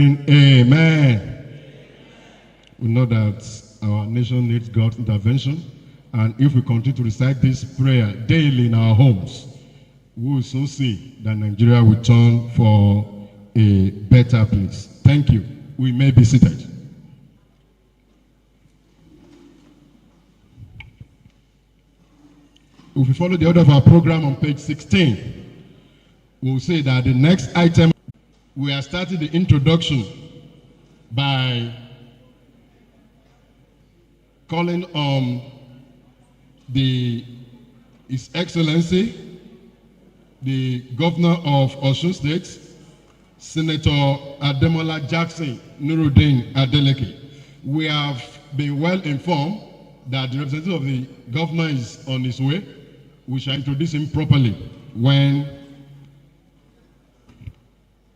Amen. We know that our nation needs God's intervention, and if we continue to recite this prayer daily in our homes, we will soon see that Nigeria will turn for a better place. Thank you. We may be seated. If we follow the order of our program on page 16, we'll say that the next item, we are starting the introduction by calling on His Excellency, the Governor of Osun State, Senator Ademola Jackson Nuruddin Adeleke. We have been well informed that the representative of the governor is on his way. We shall introduce him properly when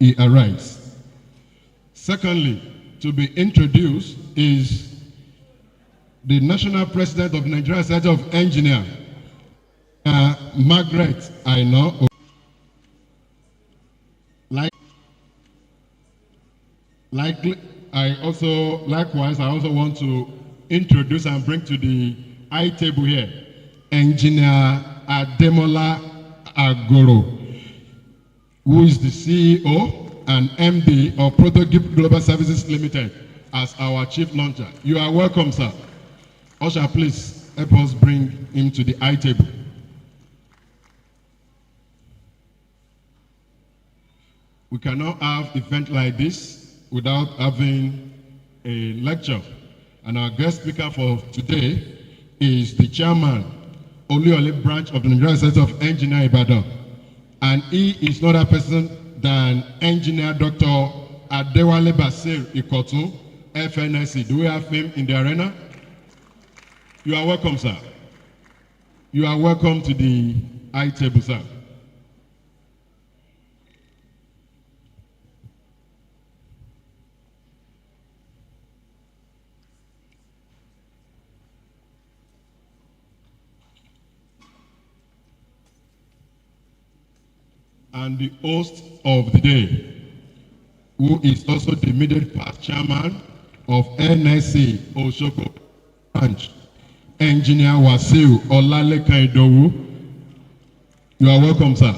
he arrives. Secondly, to be introduced is the National President of Nigerian Society of Engineers, Margaret Aino. Likewise, I also want to introduce and bring to the high table here Engineer Ademola Agoro, who is the CEO and MD of Protogip Global Services Limited, as our chief launcher. You are welcome, sir. Usher, please help us bring him to the high table. We cannot have event like this without having a lecture. And our guest speaker for today is the chairman, Oluyole branch of the Nigerian Society of Engineers Ibadan. And he is not a person than Engineer Dr. Adewale Basir Ikotun, FNSE. Do we have him in the arena? You are welcome, sir. You are welcome to the high table, sir. And the host of the day, who is also the immediate past chairman of NSE Osogbo branch, Engineer Wasiu Olalekan Idowu. You are welcome, sir.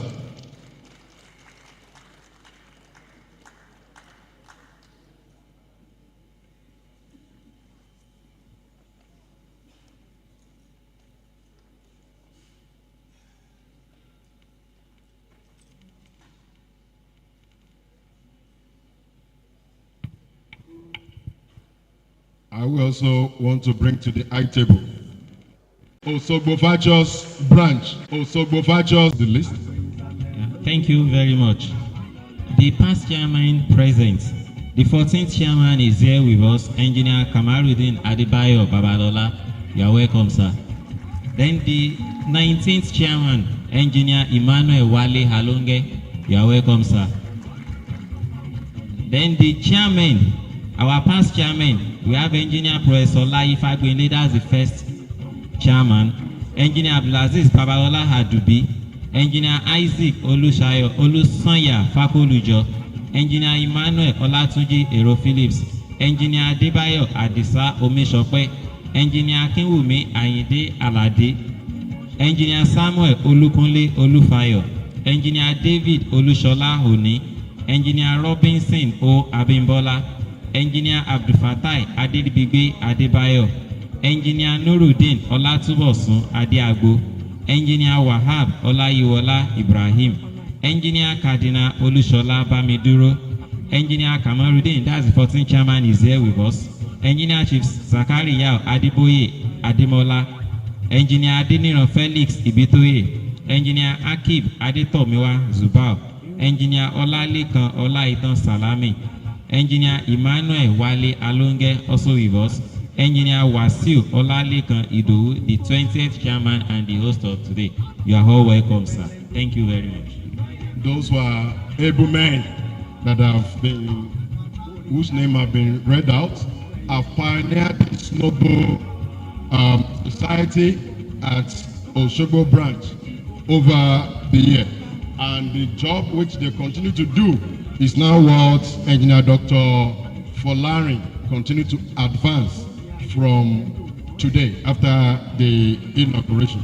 I will also want to bring to the high table Osogbo Virtuous branch. Osogbo Virtuous, the list. Thank you very much. The past chairman present. The 14th chairman is here with us, Engineer Kamaruddin Adebayo Babalola. You are welcome, sir. Then the 19th chairman, Engineer Emmanuel Wale Halonge. You are welcome, sir. Then the chairman, our past chairman, we have Engineer Professor E FIPMD, that's the first chairman. Engineer Abdulaziz Babalola Hadubi, Engineer Isaac Olusanya Fakolujo, Engineer Emmanuel Olatunji Ero Phillips, Engineer Adebayo Adisa Omeshope, Engineer Akinwumi Ayinde Alade, Engineer Samuel Olukunle Olufayo, Engineer David Olushola Honi, Engineer Robinson O Abimbola, Engineer Abdulfatai Adedibigbe Adebayo, Engineer Nuruddin Olatubosun Adeagbo, Engineer Wahab Olayiwola Ibrahim, Engineer Cardinal Olushola Bamiduro, Engineer Kamaruddin, that's the 14th chairman, is here with us. Engineer Chief Zakaria Adeboye Ademola, Engineer Adeniran Felix Ibitoye, Engineer Akib Adetomiwa Zubao, Engineer Olalekan Olaitan Salami, Engineer Emmanuel Wale Alonge, also with us. Engineer Wasiu Olalekan Idowu, the 20th chairman and the host of today. You are all welcome, sir. Thank you very much. Those were able men that have been, whose name have been read out, have pioneered this noble society at Osogbo branch over the year. And the job which they continue to do is now what Engineer Dr. Folarin continue to advance from today after the inauguration.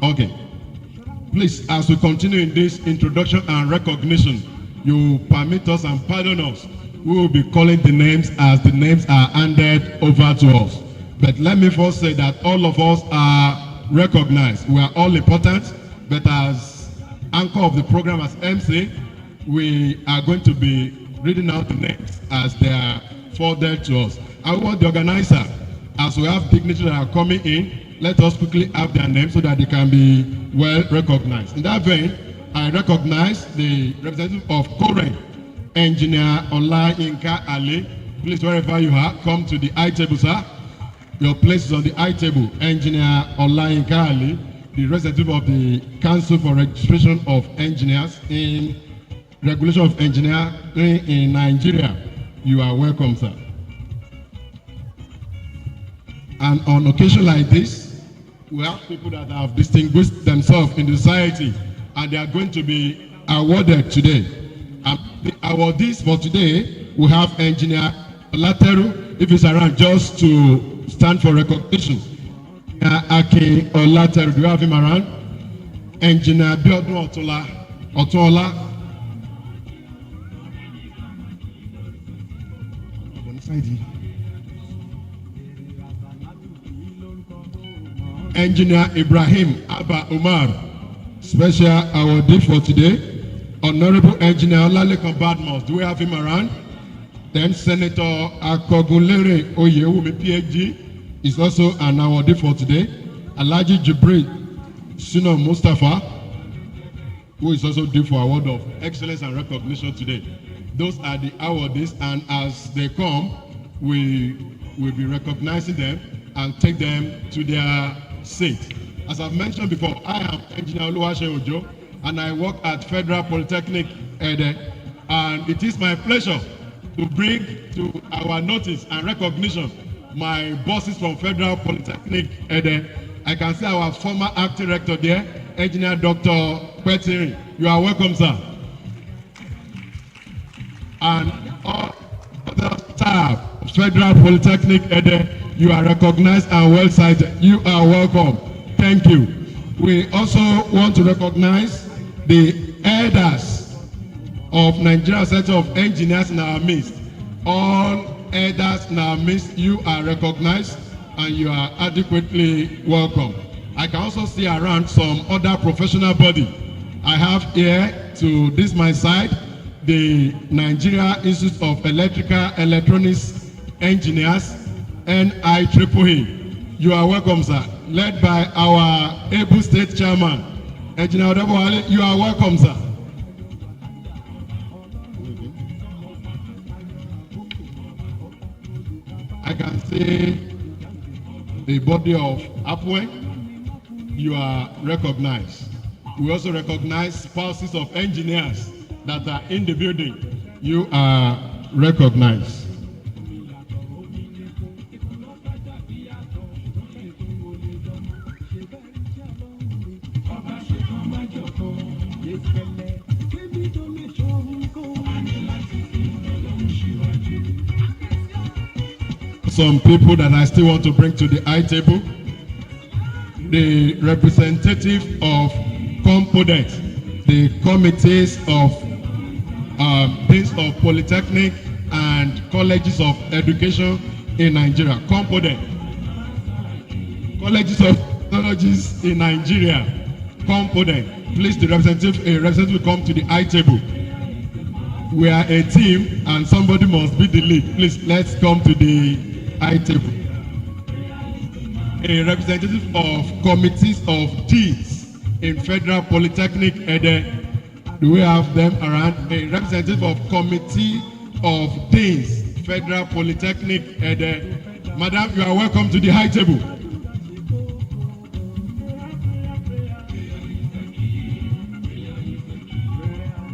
Okay. Please, as we continue in this introduction and recognition, you permit us and pardon us. We will be calling the names as the names are handed over to us. But let me first say that all of us are recognized. We are all important, but as anchor of the program as MC, we are going to be reading out the names as they are forwarded to us. I want the organizer, as we have dignitaries that are coming in, let us quickly have their names so that they can be well recognized. In that vein, I recognize the representative of Koren, Engineer Olayinka Ali. Please, wherever you are, come to the high table, sir. Your place is on the high table. Engineer Olayinka Ali, the representative of the Council for Registration of Engineers in Regulation of Engineering in Nigeria. You are welcome, sir. And on occasion like this, we have people that have distinguished themselves in the society and they are going to be awarded today. And the awardees for today, we have Engineer Olateru, if he's around, just to stand for recognition. Ake Olateru, do you have him around? Engineer Biodun Otola. Engineer Ibrahim Abba Umar, special awardee for today. Honorable Engineer Olalekan Badmus, do we have him around? Then Senator Akogunlere Oyewumi PhD is also an awardee for today. Alhaji Jibril Sino Mustafa, who is also due for award of excellence and recognition today. Those are the awardees, and as they come, we will be recognizing them and take them to their seat. As I've mentioned before, I am Engineer Oluwaseun Ojo, and I work at Federal Polytechnic Ede, and it is my pleasure to bring to our notice and recognition my bosses from Federal Polytechnic Ede. I can see our former acting rector there, Engineer Dr. Petiri. You are welcome, sir. And all other staff of Federal Polytechnic Ede, you are recognized and well cited. You are welcome. Thank you. We also want to recognize the elders of Nigerian Center of Engineers in our midst. All elders in our midst, you are recognized and you are adequately welcome. I can also see around some other professional body. I have here to this my side the Nigeria Institute of Electrical Electronics Engineers, NIEEE. You are welcome, sir. Led by our able state chairman, Engineer Dauda. You are welcome, sir. I can see the body of Apwe. You are recognized. We also recognize spouses of engineers that are in the building. You are recognized. Some people that I still want to bring to the high table. The representative of components, the committees of deans of polytechnic and colleges of education in Nigeria. Component, colleges of technologies in Nigeria. Component, please, the representative will come to the high table. We are a team and somebody must be the lead. Please, let's come to the high table. A representative of committees of deans in Federal Polytechnic Ede. Do we have them around? A representative of committee of deans, Federal Polytechnic Ede. Madam, you are welcome to the high table.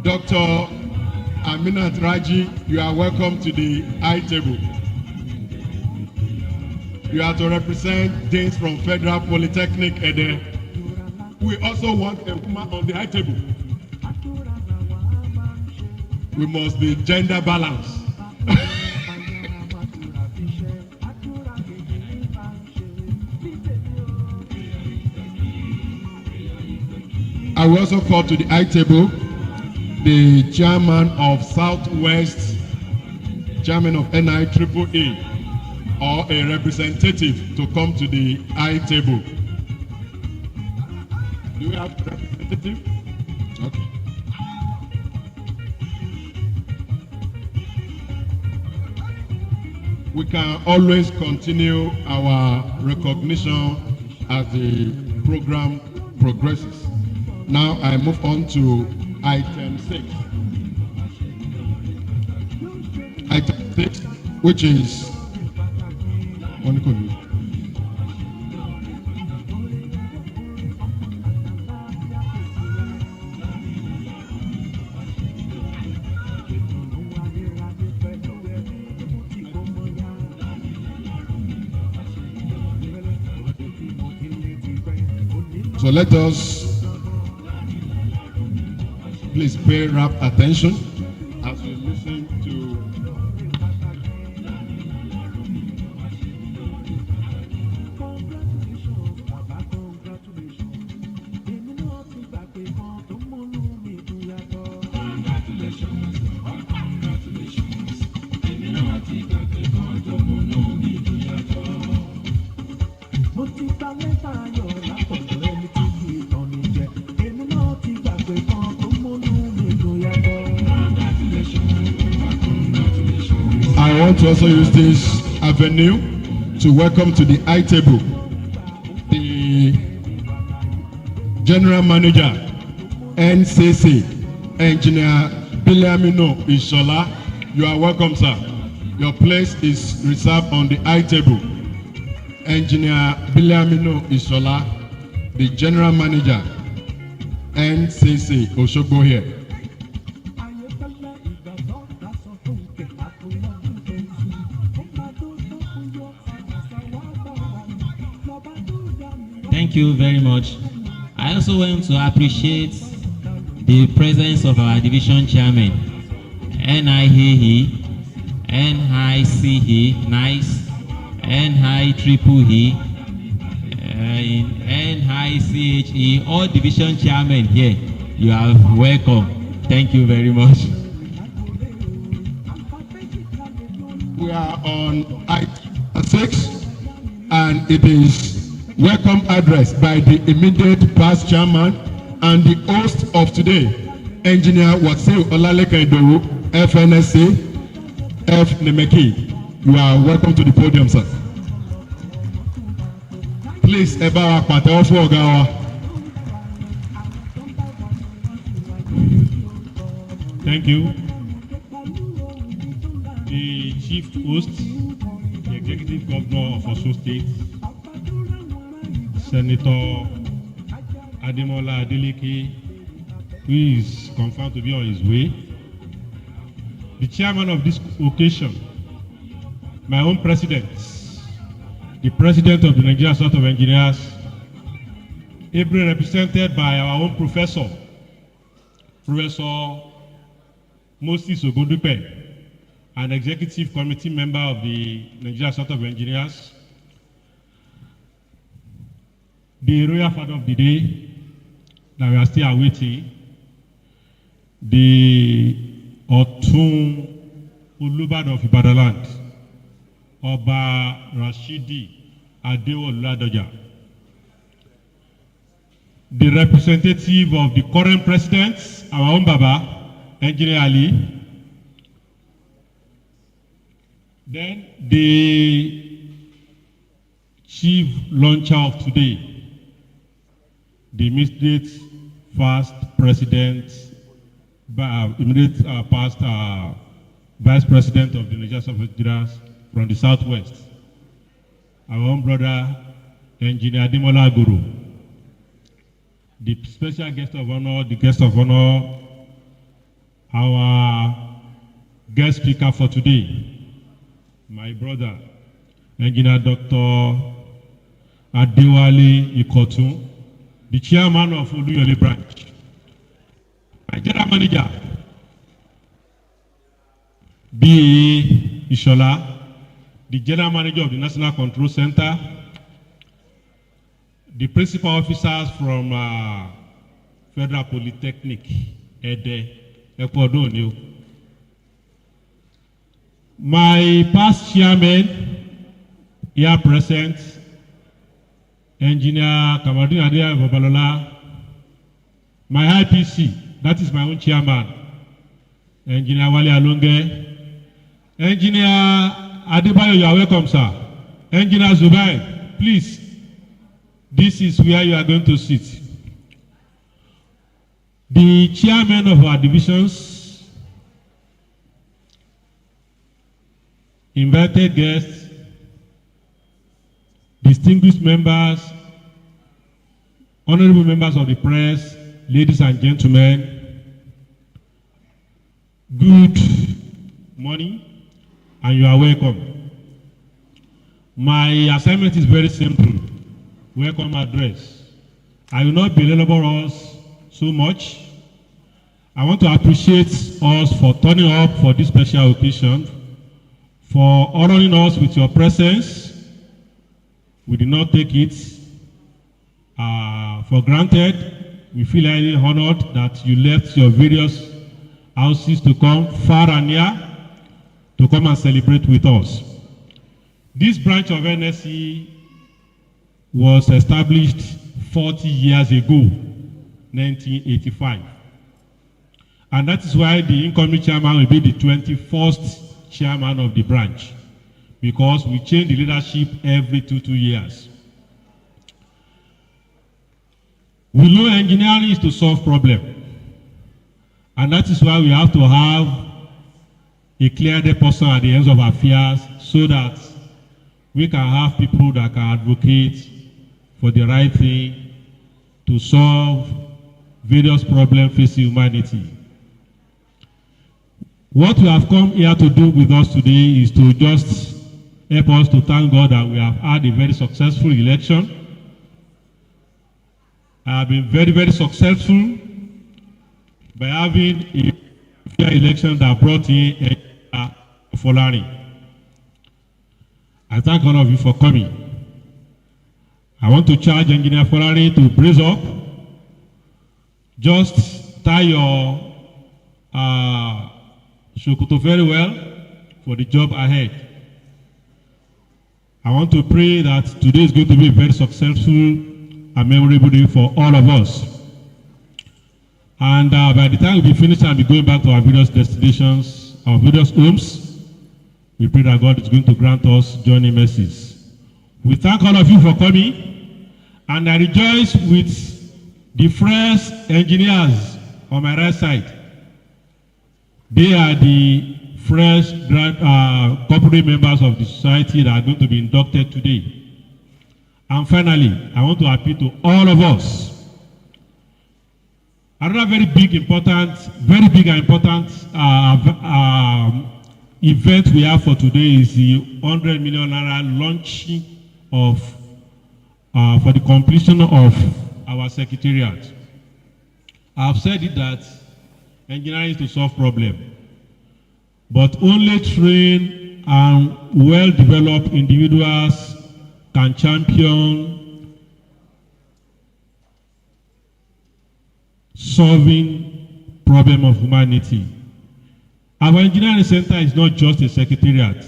Dr. Aminat Raji, you are welcome to the high table. You are to represent deans from Federal Polytechnic Ede. We also want a woman on the high table. We must be gender balanced. I will also call to the high table the chairman of Southwest, chairman of NI Triple A, or a representative to come to the high table. Do we have a representative? Okay. We can always continue our recognition as the program progresses. Now I move on to item 6. Item 6, which is so let us please pay rapt attention as we listen to I want to also use this avenue to welcome to the high table the General Manager, NCC, Engineer Biliamino Ishola. You are welcome, sir. Your place is reserved on the high table. Engineer Biliamino Ishola, the General Manager, NCC, Osogbo here. Thank you very much. I also want to appreciate the presence of our division chairman, NIHE, NICE, NICE, NI-triple-E, NICHE, all division chairmen here. You are welcome. Thank you very much. We are on item 6, and it is welcome address by the immediate past chairman and the host of today, Engineer Wasiu Olaleke Idowu, FNSE FNI. You are welcome to the podium, sir. Please, Eba Pate for Ogawa. Thank you. The chief host, the executive governor of Osun State, Senator Ademola Adeleke, who is confirmed to be on his way. The chairman of this occasion, my own president, the president of the Nigerian Society of Engineers, ably represented by our own professor, Professor Moses Ogundupe, an executive committee member of the Nigerian Society of Engineers, the royal father of the day that we are still awaiting, the Otun Olubadan of Ibadan, Oba Rashidi Adewolu, the representative of the current president, our own Baba, Engineer Ali, then the chief launcher of today, the immediate past president, immediate past vice president of the Nigerian Society of Engineers from the Southwest, our own brother, Engineer Ademola Guru, the special guest of honor, the guest of honor, our guest speaker for today, my brother, Engineer Dr. Adewale Ikotun, the chairman of Oluyole branch, my general manager, B.A. Ishola, the general manager of the National Control Center, the principal officers from Federal Polytechnic, Ede, Ecuador. My past chairman, here present, Engineer Kamadun Adea Babalola, my IPC, that is my own chairman, Engineer Wale Alonge, Engineer Adebayo, you are welcome, sir. Engineer Zubai, please, this is where you are going to sit. The chairman of our divisions, invited guests, distinguished members, honorable members of the press, ladies and gentlemen, good morning, and you are welcome. My assignment is very simple. Welcome address. I will not belabor us so much. I want to appreciate us for turning up for this special occasion, for honoring us with your presence. We did not take it for granted. We feel highly honored that you left your various houses to come far and near to come and celebrate with us. This branch of NSE was established 40 years ago, 1985. And that is why the incoming chairman will be the 21st chairman of the branch, because we change the leadership every 2 years. We know engineering is to solve problems. And that is why we have to have a clear-headed person at the ends of affairs so that we can have people that can advocate for the right thing to solve various problems facing humanity. What we have come here to do with us today is to just help us to thank God that we have had a very successful election. I have been very, very successful by having a fair election that brought in Folarin. I thank all of you for coming. I want to charge Engineer Folarin to brace up. Just tie your shokoto very well for the job ahead. I want to pray that today is going to be a very successful and memorable day for all of us. And by the time we'll be finished and be going back to our various destinations, our various homes, we pray that God is going to grant us journey mercies. We thank all of you for coming, and I rejoice with the fresh engineers on my right side. They are the fresh corporate members of the society that are going to be inducted today. And finally, I want to appeal to all of us. Another very big and important event we have for today is the 100 million naira launching of for the completion of our secretariat. I have said it that engineering is to solve problems, but only trained and well-developed individuals can champion solving problem of humanity. Our engineering center is not just a secretariat.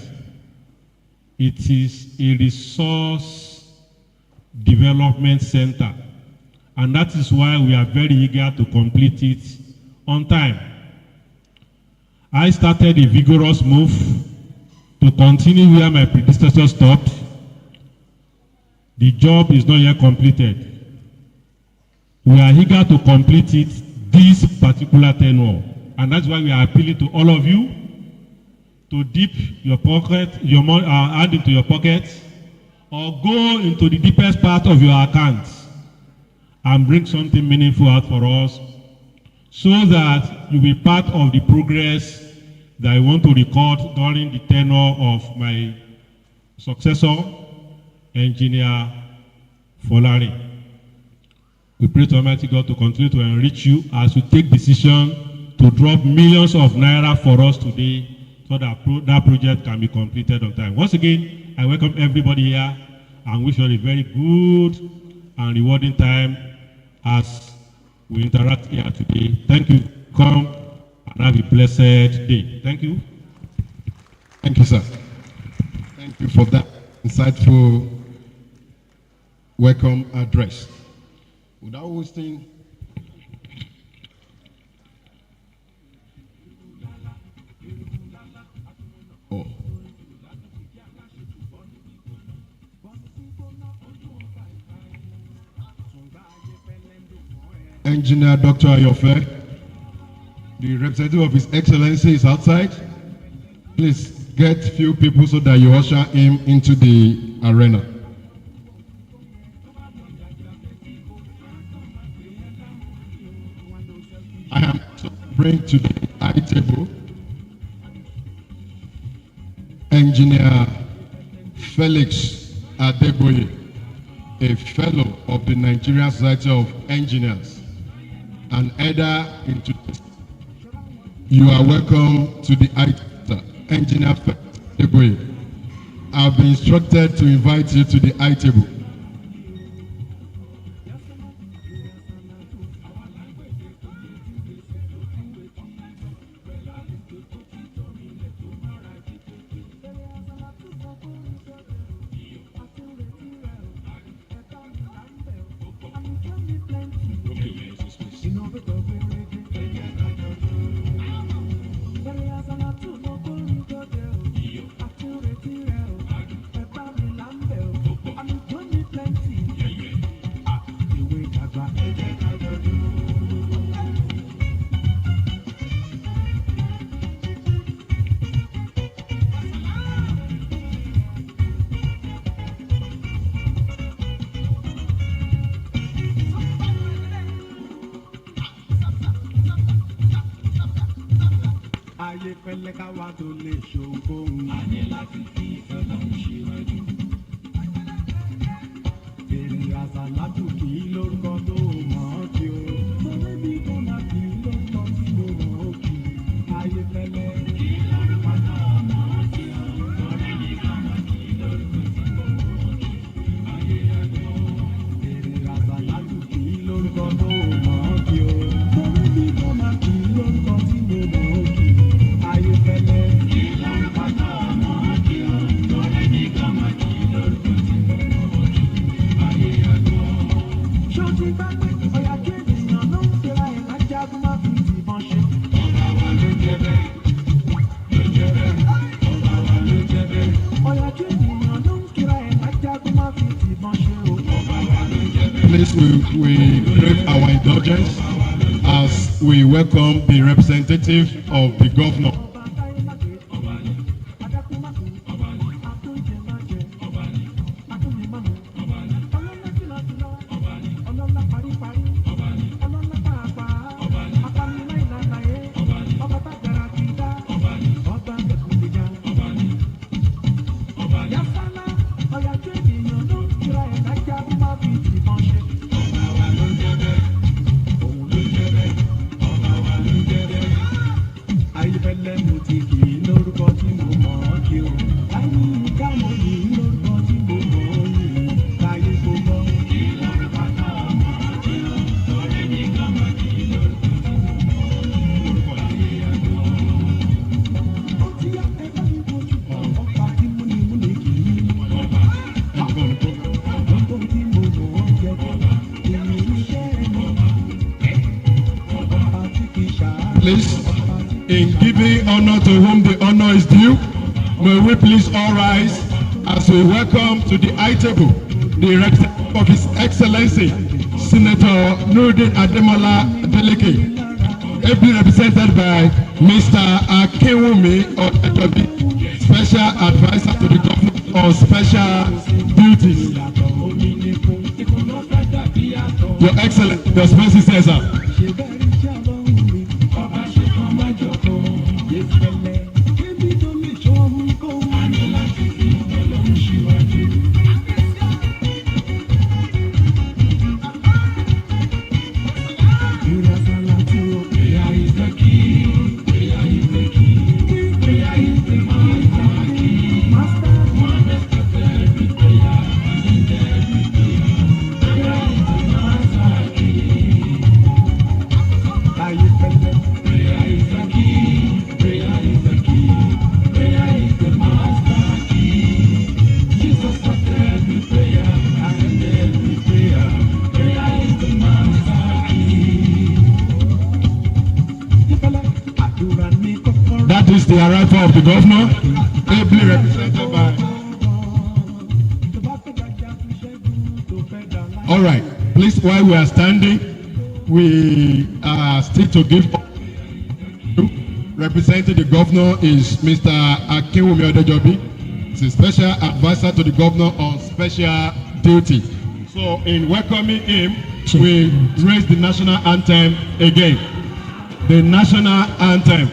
It is a resource development center. And that is why we are very eager to complete it on time. I started a vigorous move to continue where my predecessor stopped. The job is not yet completed. We are eager to complete it this particular tenure. And that's why we are appealing to all of you to dip your pocket, hand into your pocket, or go into the deepest part of your account and bring something meaningful out for us, so that you will be part of the progress that I want to record during the tenure of my successor, Engineer Folarin. We pray to Almighty God to continue to enrich you as you take decision to drop millions of naira for us today so that that project can be completed on time. Once again, I welcome everybody here and wish you a very good and rewarding time as we interact here today. Thank you. Come and have a blessed day. Thank you. Thank you, sir. Thank you for that insightful welcome address. Without wasting Engineer Dr. Ayofe, the representative of His Excellency is outside. Please get few people so that you usher him into the arena. I am to bring to the high table Engineer Felix Adeboye, a fellow of the Nigerian Society of Engineers, and elder in today's. You are welcome to the high table, Engineer Felix Adeboye. I've been instructed to invite you to the high table. Please, we crave our indulgence as we welcome the representative of the governor. Please, in giving honor to whom the honor is due, may we please all rise as we welcome to the high table the representative of His Excellency Senator Nuruddin Ademola Adeleke, ably represented by Mr. Akinwumi Odejobi, Special Advisor to the Governor on Special Duties. Your Excellency, your Excellency says, sir. That is the arrival of the governor, ably represented by. All right, please, while we are standing, we are still to give. Representing the governor is Mr. Adekunle Folarin. He's a special advisor to the governor on special duty. So, in welcoming him, we raise the national anthem again. The national anthem.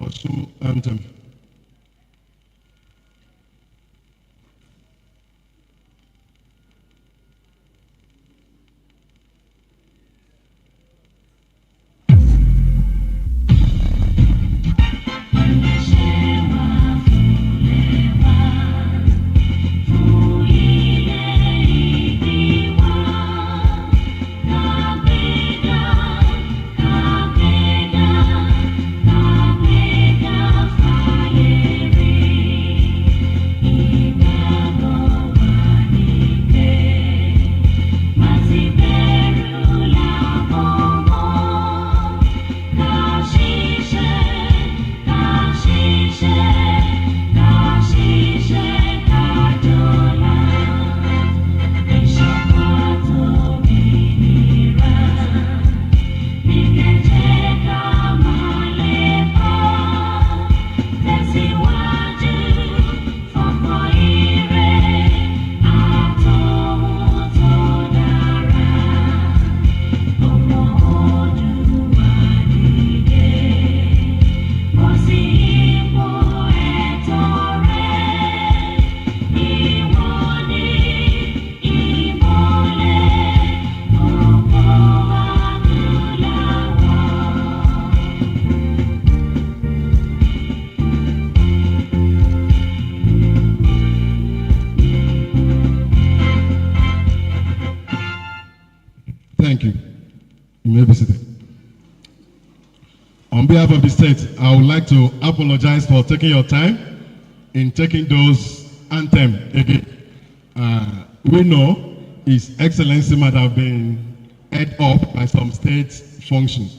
Osun anthem. Thank you. You may be seated. On behalf of the state, I would like to apologize for taking your time in taking those anthem again. We know His Excellency might have been held up by some state functions.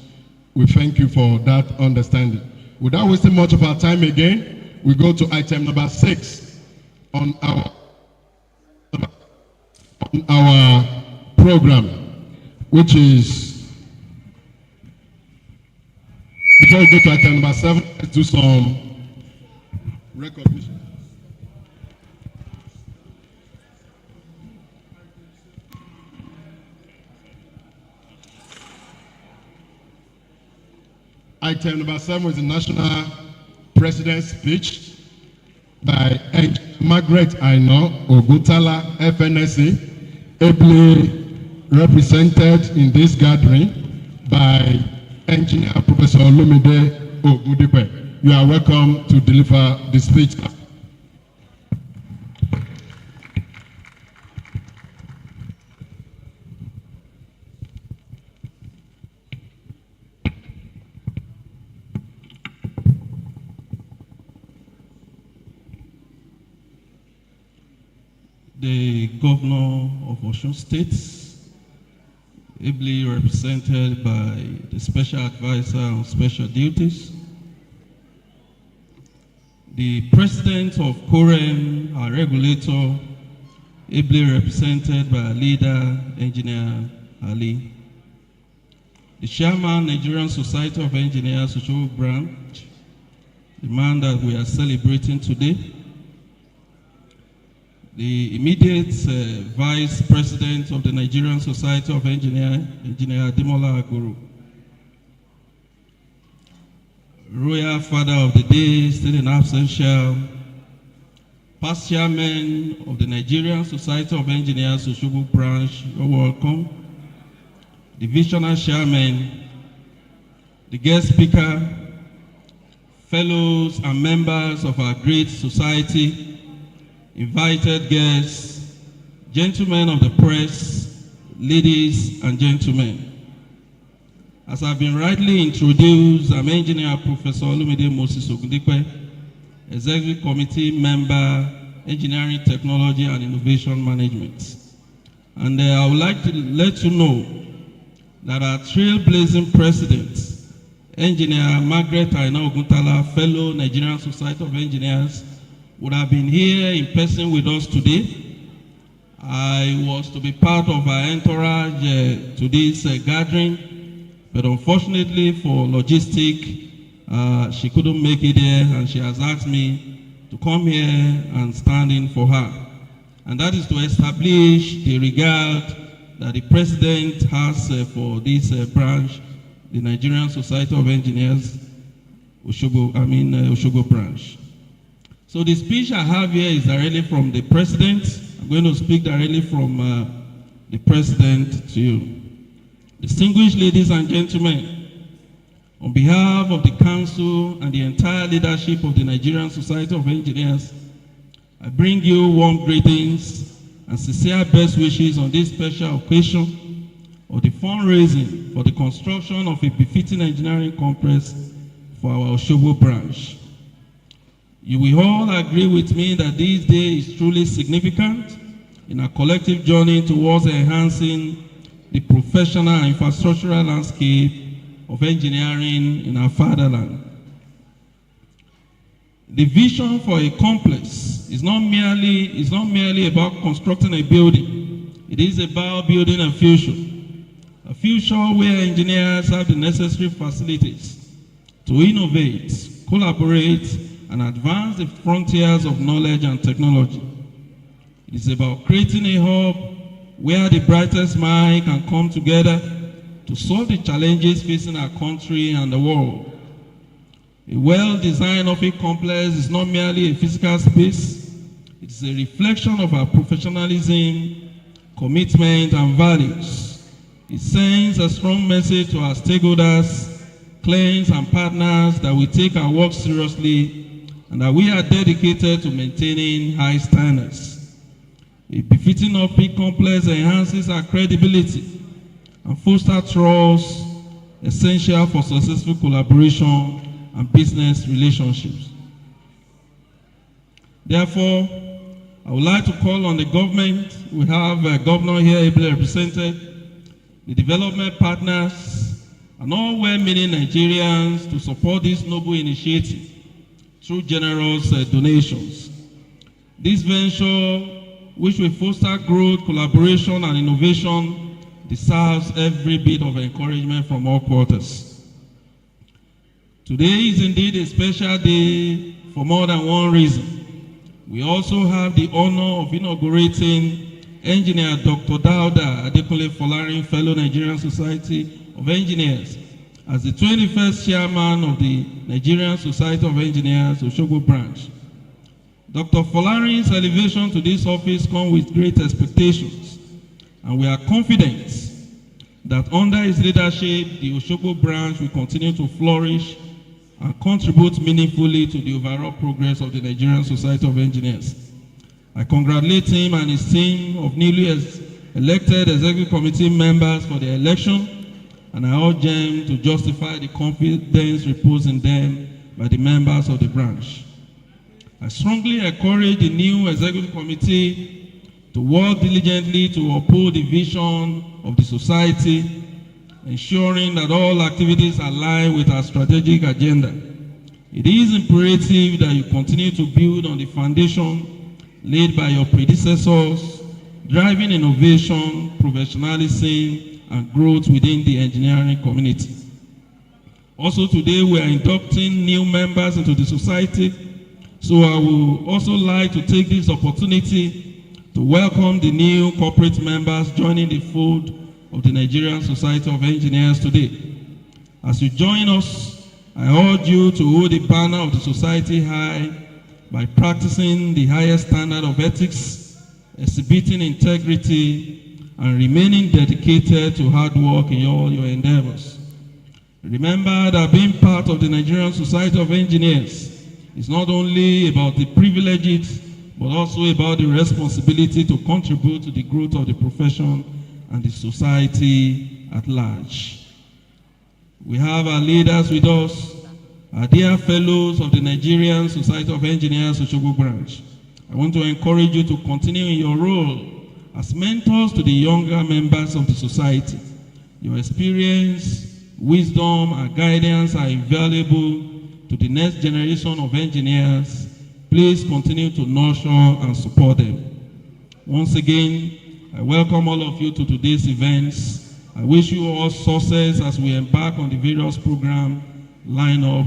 We thank you for that understanding. Without wasting much of our time again, we go to item number 6 on our program, which is, before we go to item number 7, let's do some recognition. Item number 7 is the National President's Speech by Margaret Aino Ogutala, FNSE, ably represented in this gathering by Engineer Professor Olumide Ogudipe. You are welcome to deliver the speech. The Governor of Osun State, ably represented by the Special Advisor on Special Duties, the President of Koren, our regulator, ably represented by our leader, Engineer Ali, the Chairman, Nigerian Society of Engineers, Osogbo branch, the man that we are celebrating today, the immediate Vice President of the Nigerian Society of Engineers, Engineer Adejumo, Royal Father of the Day, still in absentia, past Chairman of the Nigerian Society of Engineers, Osogbo branch, you're welcome. Divisional Chairman, the guest speaker, fellows and members of our great society, invited guests, gentlemen of the press, ladies and gentlemen. As I've been rightly introduced, I'm Engineer Professor Olumide Moses Ogundipe, Executive Committee Member, Engineering Technology and Innovation Management. And I would like to let you know that our trailblazing President, Engineer Margaret Aino Ogutala, fellow Nigerian Society of Engineers, would have been here in person with us today. I was to be part of our entourage to this gathering, but unfortunately for logistic, she couldn't make it here, and she has asked me to come here and stand in for her. And that is to establish the regard that the President has for this branch, the Nigerian Society of Engineers, Osogbo branch. So the speech I have here is directly from the President. I'm going to speak directly from the President to you. Distinguished ladies and gentlemen, on behalf of the Council and the entire leadership of the Nigerian Society of Engineers, I bring you warm greetings and sincere best wishes on this special occasion of the fundraising for the construction of a befitting engineering complex for our Osogbo branch. You will all agree with me that this day is truly significant in our collective journey towards enhancing the professional and infrastructural landscape of engineering in our fatherland. The vision for a complex is not merely about constructing a building. It is about building a future where engineers have the necessary facilities to innovate, collaborate, and advance the frontiers of knowledge and technology. It is about creating a hub where the brightest minds can come together to solve the challenges facing our country and the world. A well-designed office complex is not merely a physical space. It is a reflection of our professionalism, commitment, and values. It sends a strong message to our stakeholders, clients, and partners that we take our work seriously and that we are dedicated to maintaining high standards. A befitting office complex enhances our credibility and fosters trust, essential for successful collaboration and business relationships. Therefore, I would like to call on the government. We have a governor here ably represented, the development partners, and all well-meaning Nigerians to support this noble initiative through generous donations. This venture, which will foster growth, collaboration, and innovation, deserves every bit of encouragement from all quarters. Today is indeed a special day for more than one reason. We also have the honor of inaugurating Engineer Dr. Dauda Adekunle Folarin, fellow Nigerian Society of Engineers, as the 21st chairman of the Nigerian Society of Engineers, Osogbo branch. Dr. Folarin's elevation to this office comes with great expectations, and we are confident that under his leadership, the Osogbo branch will continue to flourish and contribute meaningfully to the overall progress of the Nigerian Society of Engineers. I congratulate him and his team of newly elected executive committee members for the election, and I urge them to justify the confidence reposed in them by the members of the branch. I strongly encourage the new executive committee to work diligently to uphold the vision of the society, ensuring that all activities align with our strategic agenda. It is imperative that you continue to build on the foundation laid by your predecessors, driving innovation, professionalism, and growth within the engineering community. Also today, we are inducting new members into the society, so I would also like to take this opportunity to welcome the new corporate members joining the fold of the Nigerian Society of Engineers today. As you join us, I urge you to hold the banner of the society high by practicing the highest standard of ethics, exhibiting integrity, and remaining dedicated to hard work in all your endeavors. Remember that being part of the Nigerian Society of Engineers is not only about the privileges, but also about the responsibility to contribute to the growth of the profession and the society at large. We have our leaders with us, our dear fellows of the Nigerian Society of Engineers, Osogbo branch. I want to encourage you to continue in your role as mentors to the younger members of the society. Your experience, wisdom, and guidance are invaluable to the next generation of engineers. Please continue to nurture and support them. Once again, I welcome all of you to today's events. I wish you all success as we embark on the various programs lined up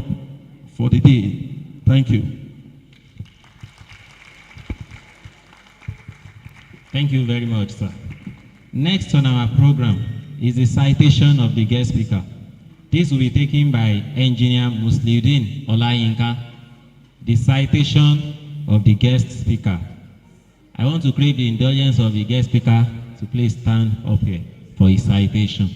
for the day. Thank you. Thank you very much, sir. Next on our program is the citation of the guest speaker. This will be taken by Engineer Musliuddin Olayinka. The citation of the guest speaker. I want to crave the indulgence of the guest speaker to please stand up here for his citation.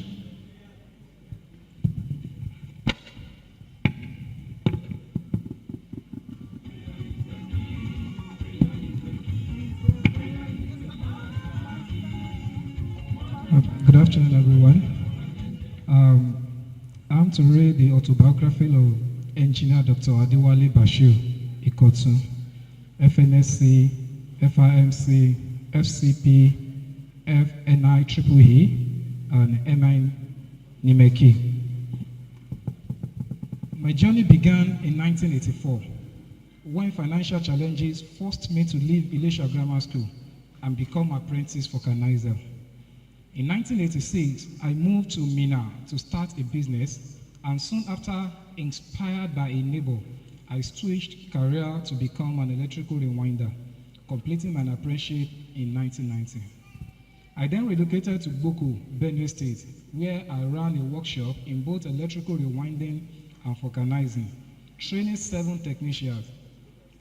Good afternoon, everyone. I'm to read the autobiography of Engineer Dr. Adewale Bashir Ikotun, FNSE, FIMC, FCP, FNI EE, and MI Nimeki. My journey began in 1984 when financial challenges forced me to leave Ilesha Grammar School and become apprentice vulcanizer. In 1986, I moved to Minna to start a business, and soon after, inspired by a neighbor, I switched career to become an electrical rewinder, completing my apprenticeship in 1990. I then relocated to Boko, Benue State, where I ran a workshop in both electrical rewinding and vulcanizing, training 7 technicians.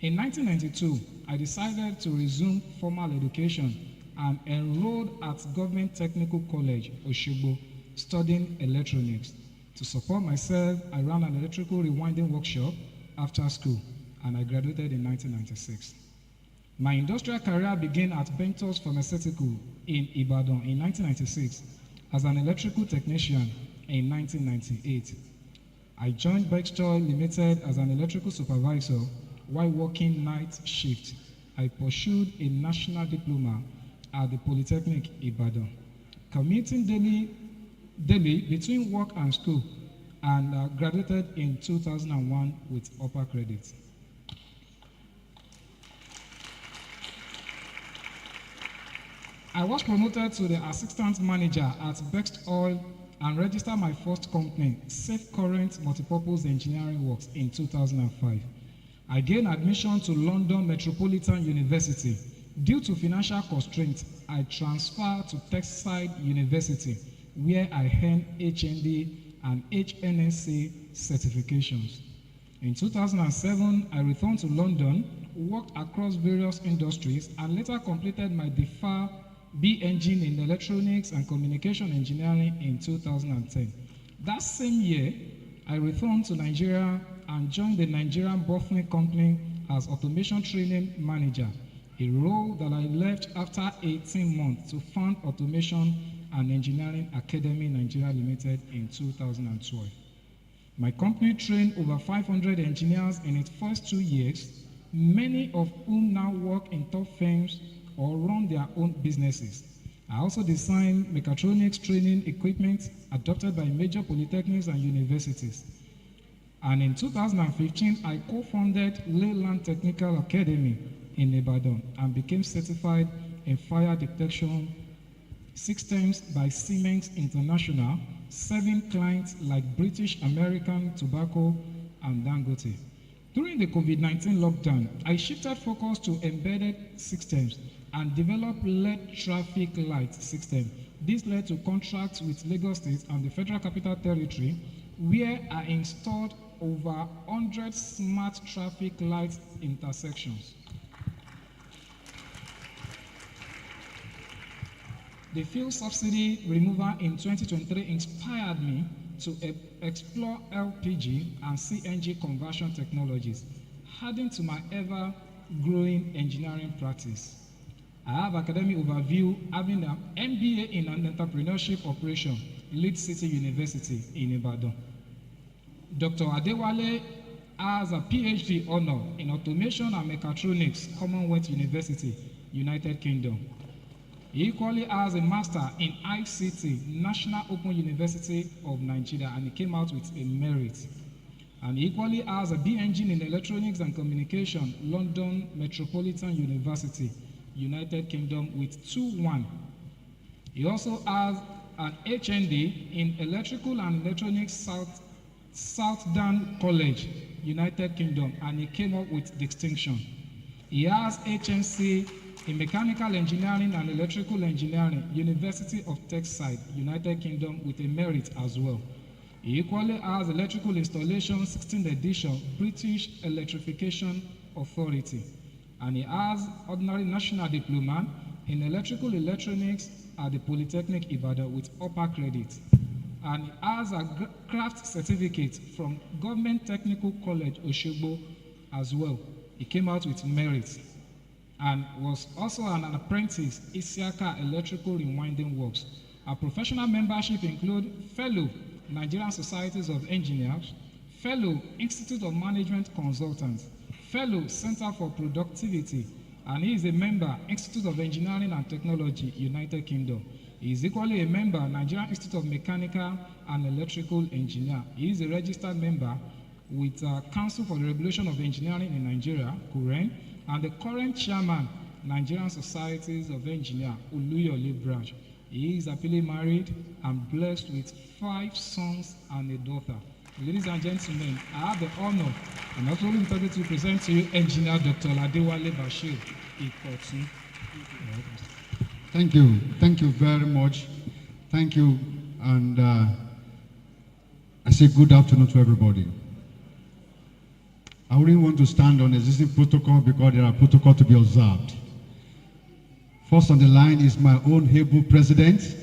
In 1992, I decided to resume formal education and enrolled at Government Technical College, Osogbo, studying electronics. To support myself, I ran an electrical rewinding workshop after school, and I graduated in 1996. My industrial career began at Bentos Pharmaceutical in Ibadan in 1996 as an electrical technician in 1998. I joined Bextor Limited as an electrical supervisor while working night shift. I pursued a national diploma at the Polytechnic Ibadan, commuting daily between work and school, and graduated in 2001 with upper credit. I was promoted to the assistant manager at Bext Oil and registered my first company, Safe Current Multipurpose Engineering Works, in 2005. I gained admission to London Metropolitan University. Due to financial constraints, I transferred to Texide University, where I earned HND and NSE certifications. In 2007, I returned to London, worked across various industries, and later completed my DEFA B Engine in Electronics and Communication Engineering in 2010. That same year, I returned to Nigeria and joined the Nigerian Bothnick Company as Automation Training Manager, a role that I left after 18 months to found Automation and Engineering Academy Nigeria Limited in 2012. My company trained over 500 engineers in its first 2 years, many of whom now work in top firms or run their own businesses. I also designed mechatronics training equipment adopted by major polytechnics and universities. And in 2015, I co-founded Leyland Technical Academy in Ibadan and became certified in fire detection systems by Siemens International, serving clients like British American Tobacco and Dangote. During the COVID-19 lockdown, I shifted focus to embedded systems and developed LED traffic light system. This led to contracts with Lagos State and the Federal Capital Territory, where I installed over 100 smart traffic light intersections. The fuel subsidy removal in 2023 inspired me to explore LPG and CNG conversion technologies, adding to my ever-growing engineering practice. I have academic overview, having an MBA in entrepreneurship operation, Leeds City University in Ibadan. Dr. Adewale has a PhD honor in automation and mechatronics, Commonwealth University, United Kingdom. He equally has a master in ICT, National Open University of Nigeria, and he came out with a merit. And he equally has a B Engine in Electronics and Communication, London Metropolitan University, United Kingdom, with 2-1. He also has an HND in Electrical and Electronics Southdown College, United Kingdom, and he came up with distinction. He has HNC in Mechanical Engineering and Electrical Engineering, University of Texas, United Kingdom, with a merit as well. He equally has Electrical Installation 16th edition, British Electrification Authority. And he has Ordinary National Diploma in Electrical Electronics at the Polytechnic Ibadan with upper credit. And he has a craft certificate from Government Technical College, Osogbo as well. He came out with merit and was also an apprentice, Isiaka Electrical Rewinding Works. Our professional membership include Fellow Nigerian Societies of Engineers, Fellow Institute of Management Consultants, Fellow Center for Productivity, and he is a member, Institute of Engineering and Technology, United Kingdom. He is equally a member, Nigerian Institute of Mechanical and Electrical Engineer. He is a registered member with Council for the Regulation of Engineering in Nigeria, KUREN, and the current chairman, Nigerian Societies of Engineers, Oluyole branch. He is happily married and blessed with 5 sons and a daughter. Ladies and gentlemen, I have the honor and authority to present to you Engineer Dr. Adewale Bashir Ikotu. Thank you. Thank you very much. Thank you. And I say good afternoon to everybody. I wouldn't want to stand on existing protocol because there are protocols to be observed. First on the line is my own able president,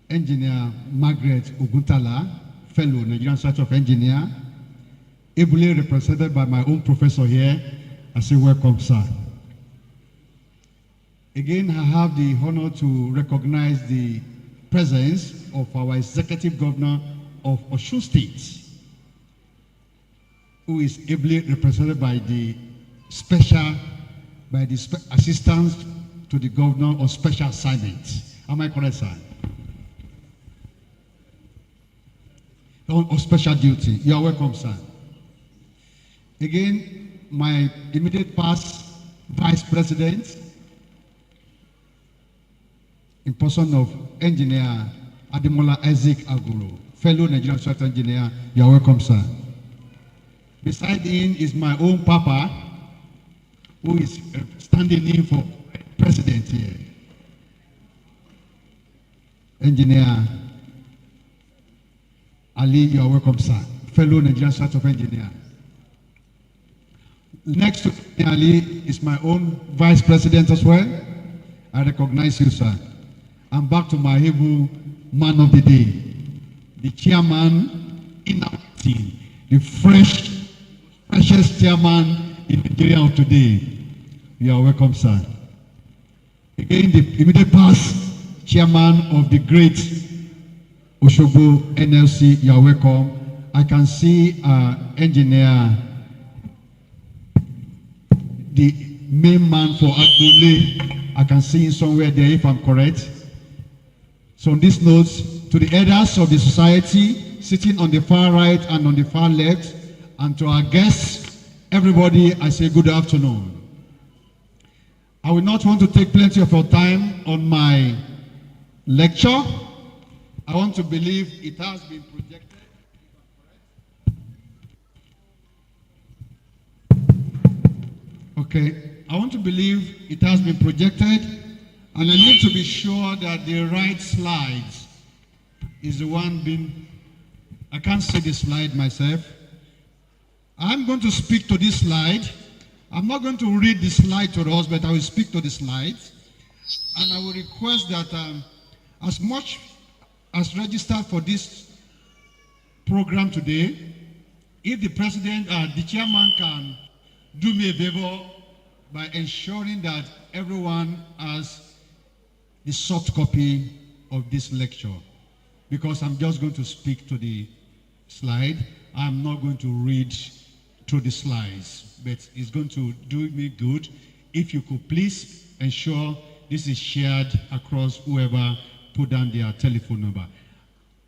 Engineer Margaret Oguntala, fellow Nigerian Society of Engineers, ably represented by my own professor here. I say welcome, sir. Again, I have the honor to recognize the presence of our executive governor of Osun State, who is ably represented by the assistant to the governor of special assignment. Am I correct, sir? Of special duty. You are welcome, sir. Again, my immediate past vice president, in person of Engineer Ademola Isaac Aguro, fellow Nigerian software engineer. You are welcome, sir. Beside him is my own papa, who is standing in for president here. Ali, you are welcome, sir. Fellow Nigerian Society of Engineers. Next to Ali is my own vice president as well. I recognize you, sir. And back to my able man of the day, the chairman in our team, the freshest chairman in Nigeria of today. You are welcome, sir. Again, the immediate past chairman of the great Osogbo NLC, you are welcome. I can see engineer, the main man for Adekunle. I can see him somewhere there if I'm correct. So on these notes, to the elders of the society sitting on the far right and on the far left, and to our guests, everybody, I say good afternoon. I will not want to take plenty of your time on my lecture. I want to believe it has been projected. Okay, I want to believe it has been projected, and I need to be sure that the right slides is the one being, I can't see the slide myself. I'm going to speak to this slide. I'm not going to read the slide to us, but I will speak to the slides. And I will request that as much as registered for this program today, if the president, the chairman can do me a favor by ensuring that everyone has the soft copy of this lecture, because I'm just going to speak to the slide. I'm not going to read through the slides, but it's going to do me good if you could please ensure this is shared across whoever put down their telephone number.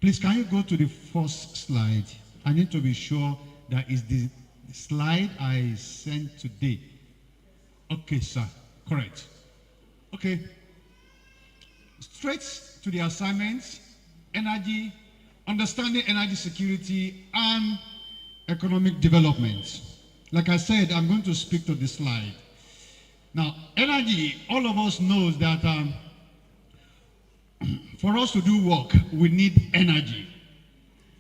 Please, can you go to the first slide? I need to be sure that is the slide I sent today. Okay, sir, correct. Okay, straight to the assignments: energy, understanding energy security, and economic development. Like I said, I'm going to speak to this slide. Now, energy, all of us knows that for us to do work, we need energy.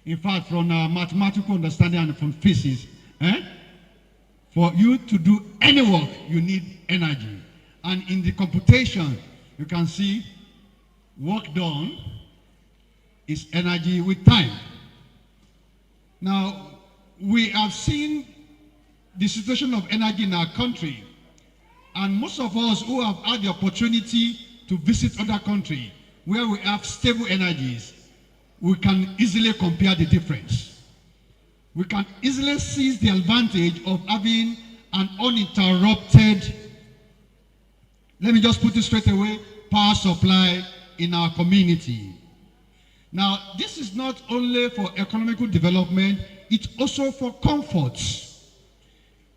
In fact, from our mathematical understanding and from physics, for you to do any work, you need energy. And in the computation, you can see work done is energy with time. Now, we have seen the situation of energy in our country, and most of us who have had the opportunity to visit other countries where we have stable energies, we can easily compare the difference. We can easily seize the advantage of having an uninterrupted, let me just put it straight away, power supply in our community. Now, this is not only for economical development, it's also for comfort.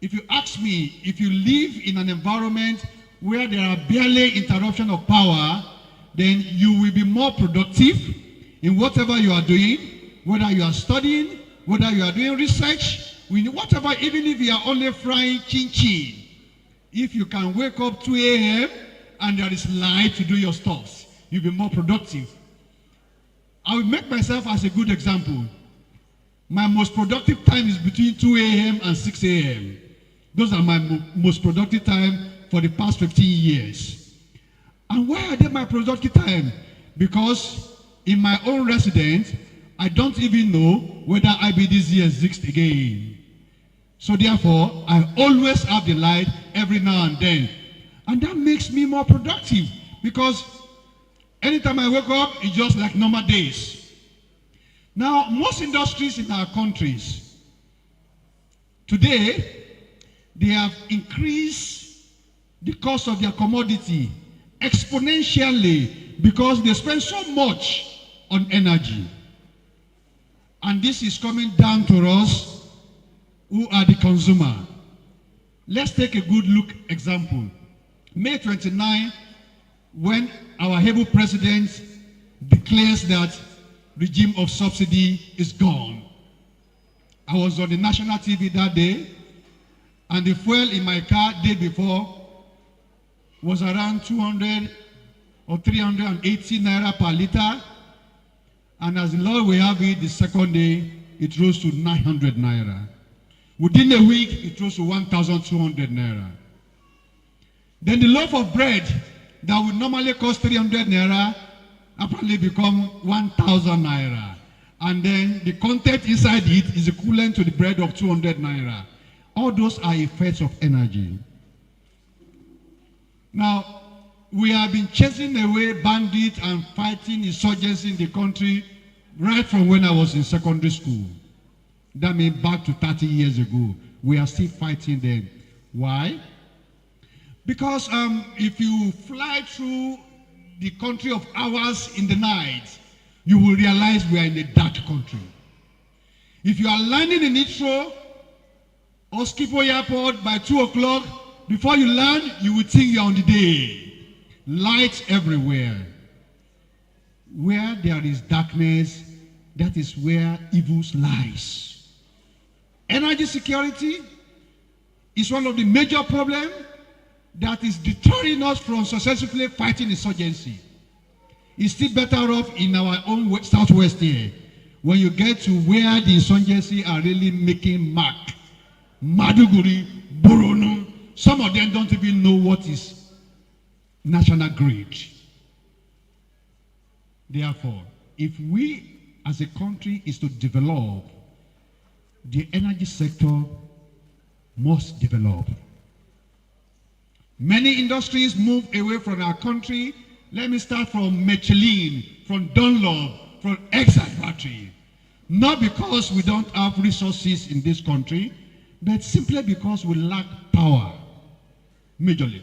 If you ask me, if you live in an environment where there are barely interruption of power, then you will be more productive in whatever you are doing, whether you are studying, whether you are doing research, whatever, even if you are only frying chin-chin. If you can wake up 2 a.m. and there is light to do your stuff, you'll be more productive. I will make myself as a good example. My most productive time is between 2 a.m. and 6 a.m. Those are my most productive time for the past 15 years. And why are they my productive time? Because in my own residence, I don't even know whether IBDZ exists again. So therefore, I always have the light every now and then. And that makes me more productive, because anytime I wake up, it's just like normal days. Now, most industries in our countries, today, they have increased the cost of their commodity exponentially because they spend so much on energy. And this is coming down to us who are the consumer. Let's take a good look example. May 29, when our able president declares that regime of subsidy is gone. I was on the national TV that day, and the fuel in my car day before was around 200 or 380 naira per liter. And as the Lord will have it, the second day, it rose to 900 naira. Within a week, it rose to 1,200 naira. Then the loaf of bread that would normally cost 300 naira apparently become 1,000 naira. And then the content inside it is equivalent to the bread of 200 naira. All those are effects of energy. Now, we have been chasing away bandits and fighting insurgency in the country right from when I was in secondary school. That means back to 30 years ago. We are still fighting them. Why? Because if you fly through the country of ours in the night, you will realize we are in a dark country. If you are landing in Heathrow or Schiphol Airport by 2 o'clock, before you land, you will think you're on the day. Lights everywhere. Where there is darkness, that is where evil lies. Energy security is one of the major problems that is deterring us from successfully fighting insurgency. It's still better off in our own southwest here. When you get to where the insurgency are really making mark, Maduguri, Borono, some of them don't even know what is national grid. Therefore, if we as a country is to develop, the energy sector must develop. Many industries move away from our country. Let me start from Michelin, from Dunlop, from Exide Battery. Not because we don't have resources in this country, but simply because we lack power, majorly.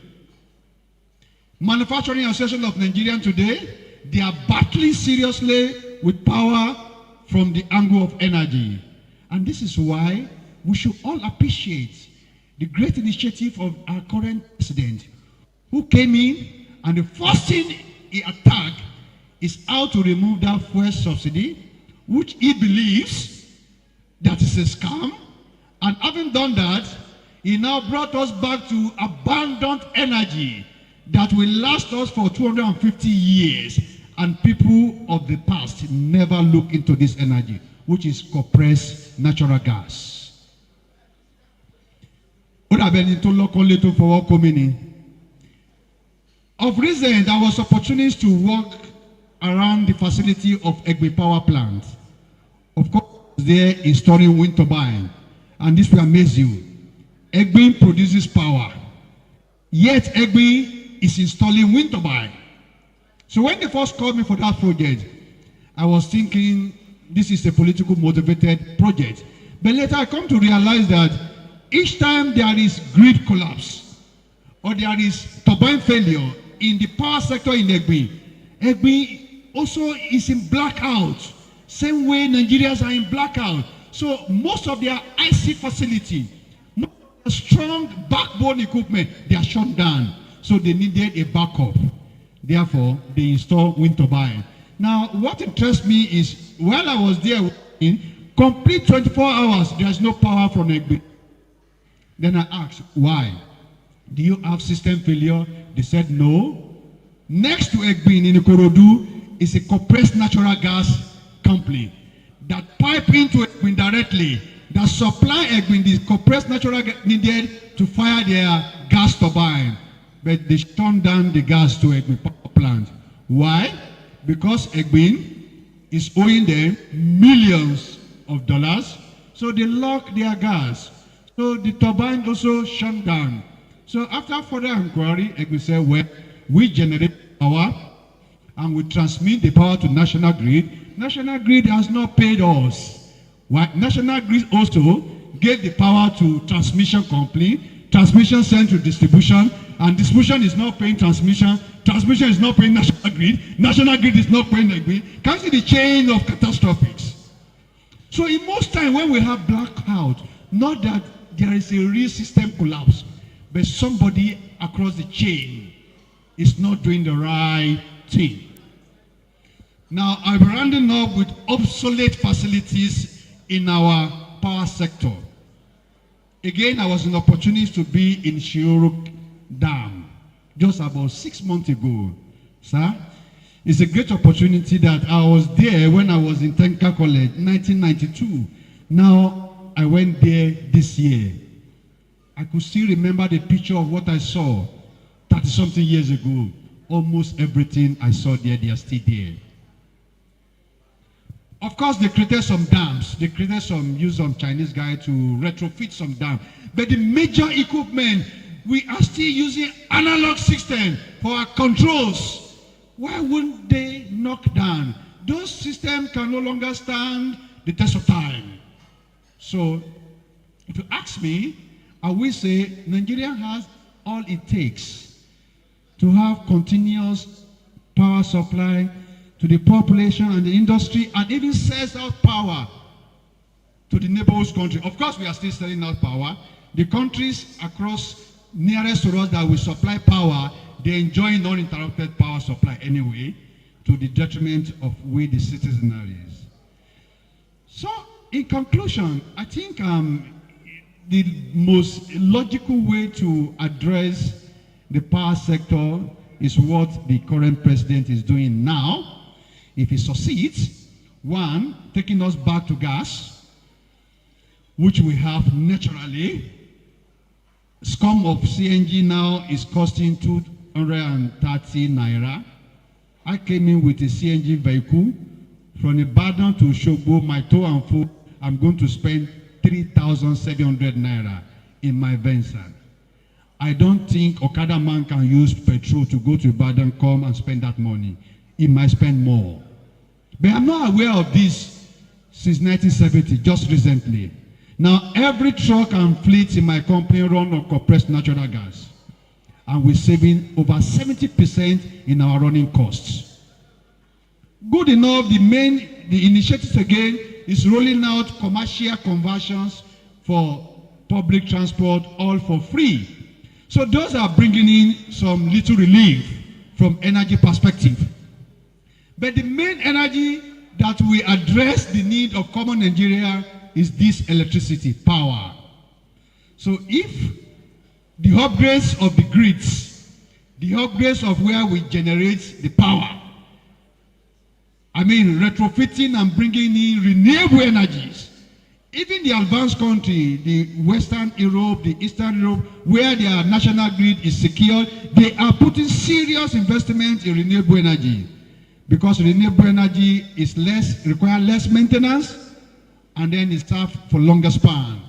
Manufacturing Association of Nigerian today, they are battling seriously with power from the angle of energy. And this is why we should all appreciate the great initiative of our current president, who came in, and the first thing he attacked is how to remove that fuel subsidy, which he believes that is a scam. And having done that, he now brought us back to abundant energy that will last us for 250 years. And people of the past never look into this energy, which is compressed natural gas. Of recent, there was opportunities to walk around the facility of Engr power plant. Of course, there installing wind turbine, and this will amaze you. Engr produces power, yet Engr is installing wind turbine. So when they first called me for that project, I was thinking this is a political motivated project. But later I come to realize that each time there is grid collapse or there is turbine failure in the power sector in Engr, Engr also is in blackout. Same way Nigerians are in blackout. So most of their IC facility, strong backbone equipment, they are shut down. So they needed a backup. Therefore, they installed wind turbine. Now, what interests me is, while I was there, in complete 24 hours, there is no power from Engr. Then I asked, why? Do you have system failure? They said, no. Next to Engr in Ikorodu is a compressed natural gas company that pipe into Engr directly, that supply Engr the compressed natural gas needed to fire their gas turbine. But they turned down the gas to Engr power plant. Why? Because Engr is owing them millions of dollars, so they lock their gas. So the turbine also shut down. So after further inquiry, Engr said, well, we generate power and we transmit the power to National Grid. National Grid has not paid us. Why? National Grid also gave the power to transmission company. Transmission sent to distribution, and distribution is not paying transmission. Transmission is not paying National Grid. National Grid is not paying Engr. Can you see the chain of catastrophes? So in most time when we have blackout, not that there is a real system collapse, but somebody across the chain is not doing the right thing. Now I'm rounding up with obsolete facilities in our power sector. Again, I was an opportunity to be in Shiorok Dam just about 6 months ago, sir. It's a great opportunity that I was there when I was in Technical College, 1992. Now, I went there this year. I could still remember the picture of what I saw 30-something years ago. Almost everything I saw there, they are still there. Of course, they created some dams. They created use some Chinese guy to retrofit some dam. But the major equipment, we are still using analog system for our controls. Why wouldn't they knock down? Those systems can no longer stand the test of time. So, if you ask me, I will say Nigeria has all it takes to have continuous power supply to the population and the industry, and even sells out power to the neighborhood country. Of course, we are still selling out power. The countries across nearest to us that will supply power, they enjoy uninterrupted power supply anyway, to the detriment of we, the citizens. So, in conclusion, I think the most logical way to address the power sector is what the current president is doing now. If he succeeds, one, taking us back to gas, which we have naturally. Scum of CNG now is costing 230 naira. I came in with a CNG vehicle from Ibadan to Osogbo, my tow and fro. I'm going to spend 3,700 naira in my venture. I don't think Okada man can use petrol to go to Ibadan, come and spend that money. He might spend more. But I'm not aware of this since 1970, just recently. Now, every truck and fleet in my company run on compressed natural gas. And we're saving over 70% in our running costs. Good enough, the initiatives again is rolling out commercial conversions for public transport, all for free. So those are bringing in some little relief from energy perspective. But the main energy that will address the need of common Nigeria is this electricity, power. So if the upgrades of the grids, the upgrades of where we generate the power, I mean retrofitting and bringing in renewable energies, even the advanced country, the Western Europe, the Eastern Europe, where their national grid is secure, they are putting serious investment in renewable energy. Because renewable energy is require less maintenance, and then it serves for longer span.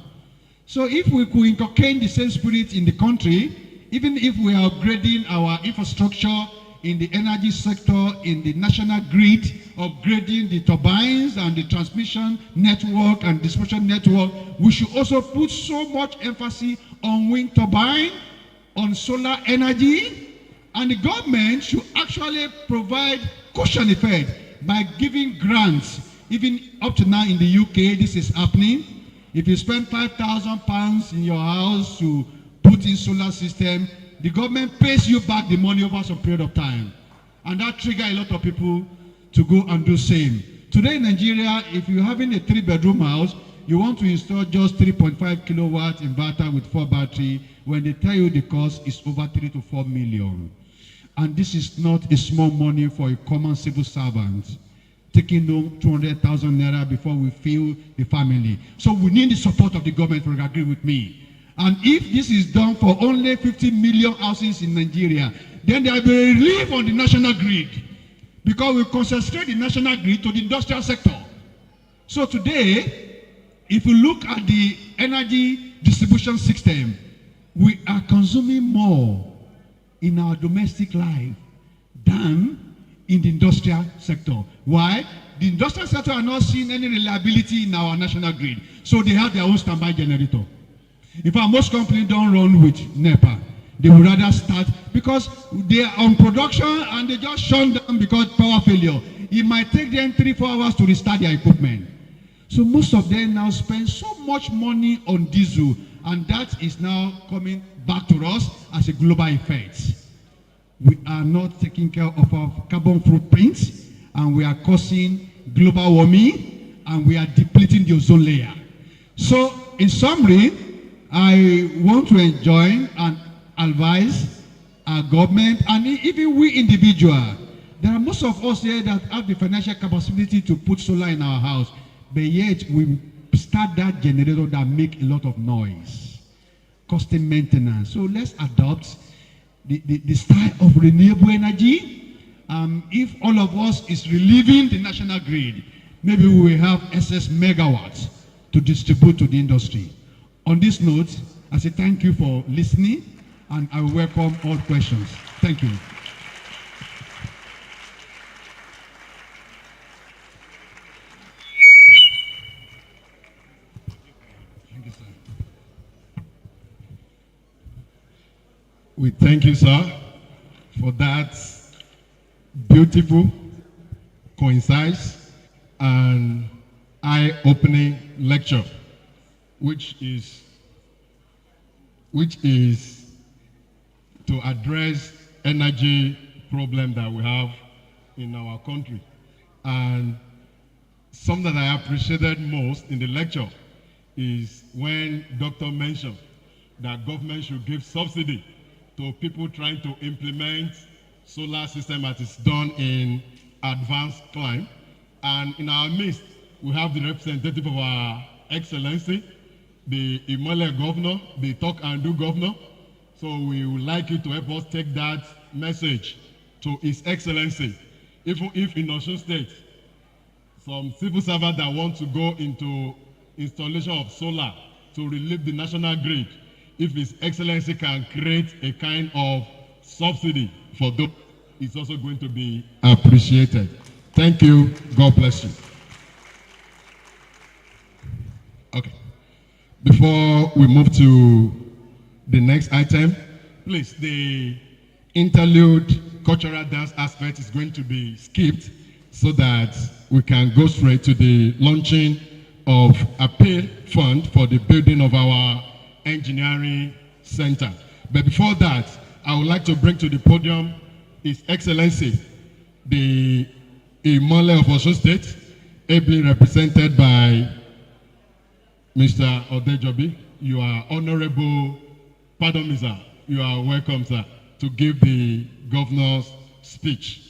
So if we could inculcate the same spirit in the country, even if we are upgrading our infrastructure in the energy sector, in the national grid, upgrading the turbines and the transmission network and distribution network, we should also put so much emphasis on wind turbine, on solar energy, and the government should actually provide cushion effect by giving grants. Even up to now in the UK, this is happening. If you spend £5,000 in your house to put in solar system, the government pays you back the money over some period of time. And that triggers a lot of people to go and do same. Today in Nigeria, if you're having a 3-bedroom house, you want to install just 3.5 kilowatt inverter with 4 battery, when they tell you the cost is over 3 to 4 million. And this is not a small money for a common civil servant, taking home 200,000 naira before we fill the family. So we need the support of the government, to agree with me. And if this is done for only 50 million houses in Nigeria, then there will be a relief on the national grid, because we concentrate the national grid to the industrial sector. So today, if you look at the energy distribution system, we are consuming more in our domestic life than in the industrial sector. Why? The industrial sector are not seeing any reliability in our national grid. So they have their own standby generator. In fact, most companies don't run with NEPA. They would rather start, because they are on production and they just shut down because power failure. It might take them 3-4 hours to restart their equipment. So most of them now spend so much money on diesel, and that is now coming back to us as a global effect. We are not taking care of our carbon footprint, and we are causing global warming, and we are depleting the ozone layer. So, in summary, I want to enjoin and advise our government, and even we individuals, There are most of us here that have the financial capacity to put solar in our house, but yet we start that generator that make a lot of noise, costing maintenance. So let's adopt the style of renewable energy. If all of us is relieving the national grid, maybe we will have excess megawatts to distribute to the industry. On this note, I say thank you for listening, and I welcome all questions. Thank you. We thank you, sir, for that beautiful, concise, and eye-opening lecture, which is to address energy problem that we have in our country. And something that I appreciated most in the lecture is when Doctor mentioned that government should give subsidy to people trying to implement solar system as it's done in advanced climate. And in our midst, we have the representative of our Excellency, the Imole Governor, the Talk and Do Governor. So we would like you to help us take that message to His Excellency. Even if in Osun State, some civil servants that want to go into installation of solar to relieve the national grid, if His Excellency can create a kind of subsidy for those, it's also going to be appreciated. Thank you. God bless you. Okay. Before we move to the next item, please, the interlude cultural dance aspect is going to be skipped so that we can go straight to the launching of appeal fund for the building of our engineering center. But before that, I would like to bring to the podium His Excellency, the Imole of Osun State, ably represented by Mr. Adejumo. You are honorable, pardon me, sir. You are welcome, sir, to give the governor's speech.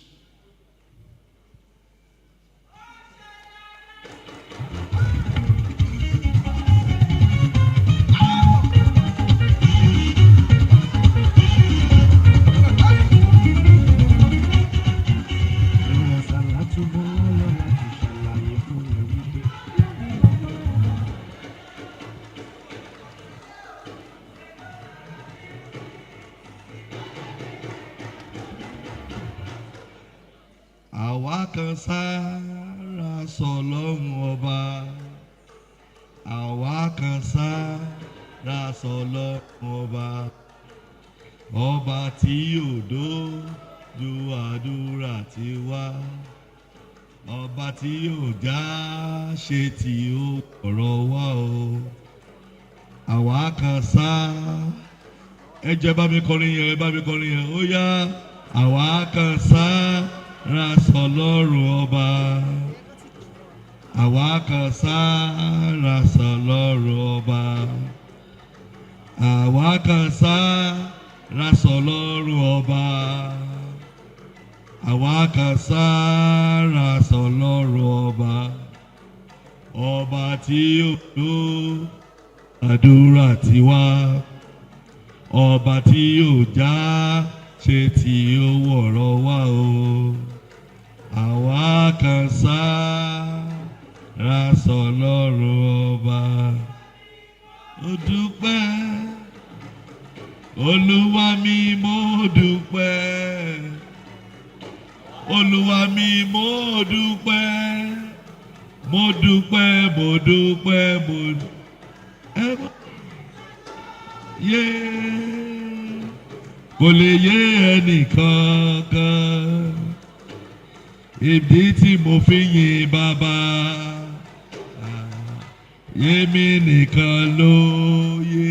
Àwa kan sára sọ́lọ́run ọba. Àwa kan sára sọ́lọ́run ọba. Ọba tí yóò dójú àdúrà tiwa. Ọba tí yóò já ṣe tí ó ọ̀rọ̀ wa o. Àwa kan sá. Ẹ jẹ́ bá mi kọrin yẹn, bá mi kọrin yẹn. Ó yá. Àwa kan sá. Rasọlọ́run ọba, àwa kan sára sọlọ́run ọba, àwa kan sára sọlọ́run ọba, àwa kan sára sọlọ́run ọba, ọba tí ó tó àdúrà tiwa, ọba tí yóò já ṣe tí ó wọ̀rọ̀ wá o. Àwa kan sára sọ́lọ́run ọba. Mo dúpẹ́, Olúwa mi mo dúpẹ́, Olúwa mi mo dúpẹ́, mo dúpẹ́, mo dúpẹ́, mo dúpẹ́. Kò lè yé ẹnìkankan. Ìdí tí mo fi yin bàbá, yémi nìkan ló yé.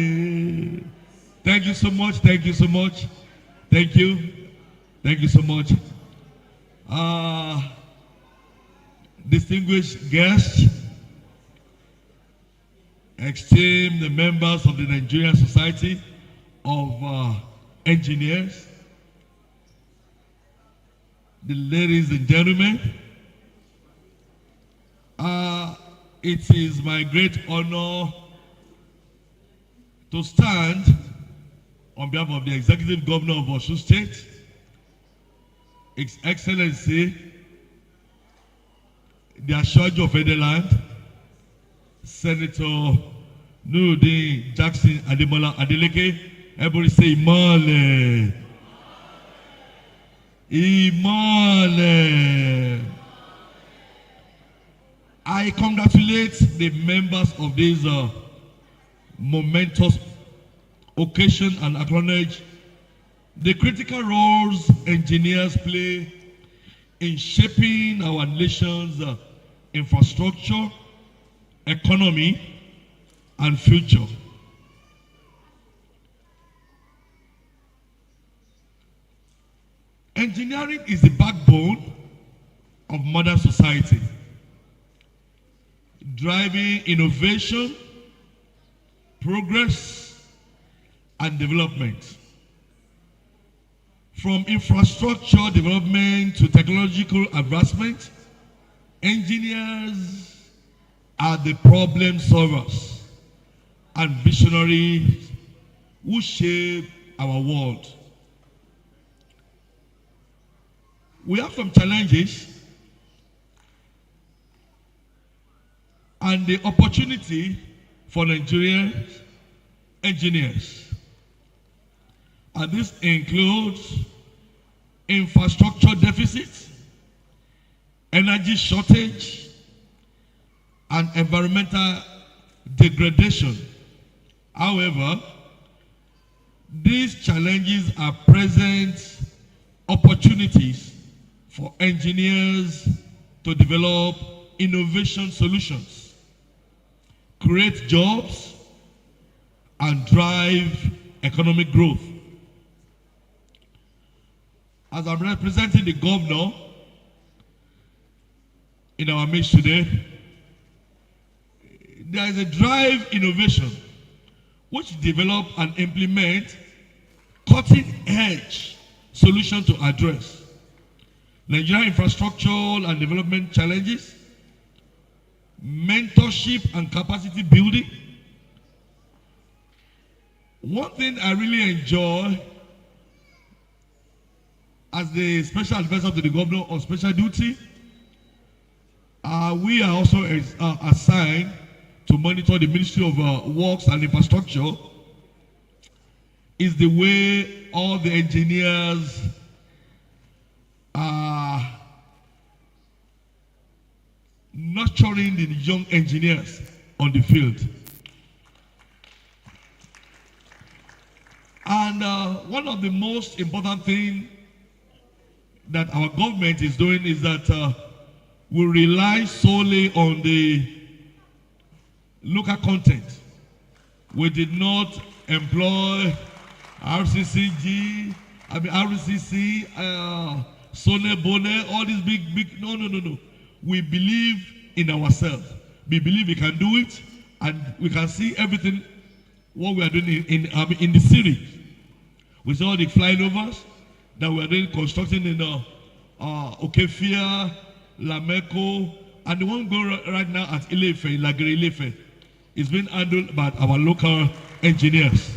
Thank you so much, thank you so much, thank you so much. Distinguished guests, esteemed members of the Nigerian Society of Engineers, the ladies and gentlemen, it is my great honor to stand on behalf of the Executive Governor of Osun State, His Excellency, the Aṣojú of Federland, Senator Nuruddin Jackson Ademola Adeleke. Everybody say Imole. Imole. I congratulate the members of this momentous occasion and acknowledge the critical roles engineers play in shaping our nation's infrastructure, economy, and future. Engineering is the backbone of modern society, driving innovation, progress, and development. From infrastructure development to technological advancement, engineers are the problem solvers and visionaries who shape our world. We have some challenges and the opportunity for Nigerian engineers. And this includes infrastructure deficit, energy shortage, and environmental degradation. However, these challenges are present opportunities for engineers to develop innovation solutions, create jobs, and drive economic growth. As I'm representing the governor in our midst today, there is a drive innovation which develop and implement cutting-edge solutions to address Nigerian infrastructure and development challenges, mentorship and capacity building. One thing I really enjoy as the special advisor to the governor on special duty, we are also assigned to monitor the Ministry of Works and Infrastructure, is the way all the engineers are nurturing the young engineers on the field. And one of the most important things that our government is doing is that we rely solely on the local content. We did not employ RCCG, RCC, Sone Bone, all these big, no. We believe in ourselves. We believe we can do it, and we can see everything, what we are doing in the city. With all the flyovers that we are doing, constructing in Okefia, Lameko, and the one going right now at Ilefe, Lagere Ilefe, is being handled by our local engineers.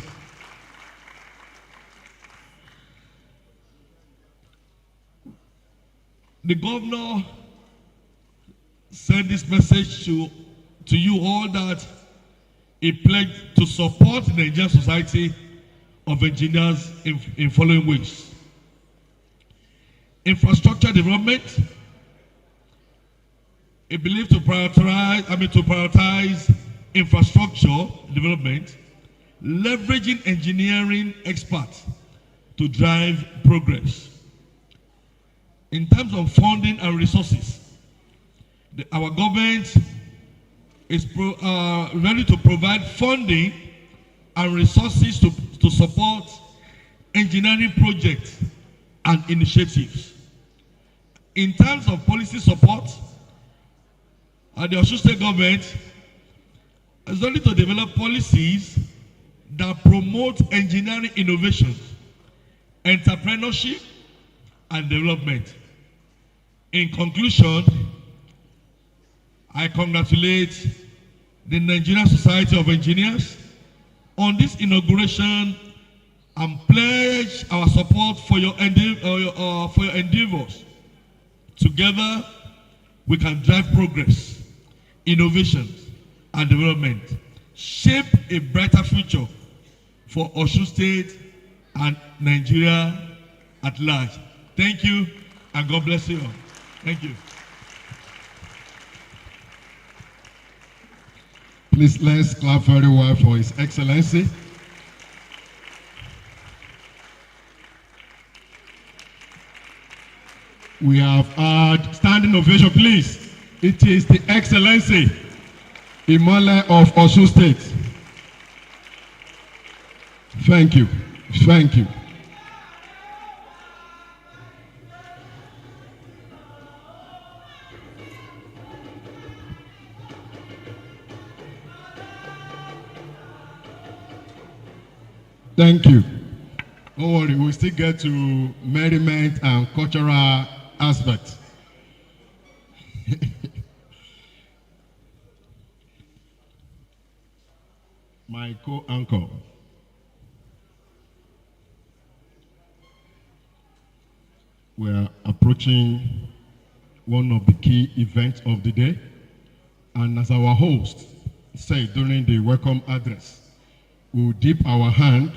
The governor sent this message to you all that he pledged to support the Nigerian Society of Engineers in following ways. Infrastructure development, he believed to prioritize infrastructure development, leveraging engineering experts to drive progress. In terms of funding and resources, our government is ready to provide funding and resources to support engineering projects and initiatives. In terms of policy support, the Osun State government is ready to develop policies that promote engineering innovations, entrepreneurship, and development. In conclusion, I congratulate the Nigerian Society of Engineers on this inauguration and pledge our support for your endeavors. Together, we can drive progress, innovation, and development, shape a brighter future for Osun State and Nigeria at large. Thank you, and God bless you all. Thank you. Please, let's clap very well for His Excellency. We have had standing ovation, please. It is the Excellency, Imole of Osun State. Thank you. Thank you. Thank you. Don't worry, we'll still get to merriment and cultural aspects. My co-anchor. We are approaching one of the key events of the day. And as our host said during the welcome address, we will dip our hand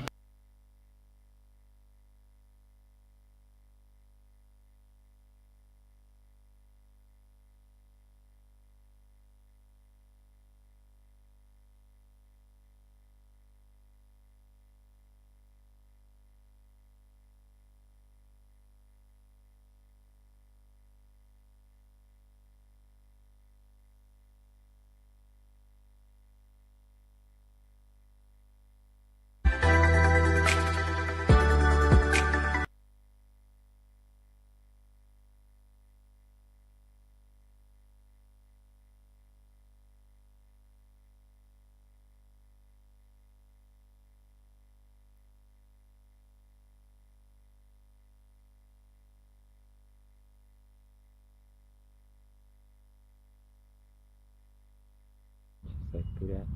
secretariat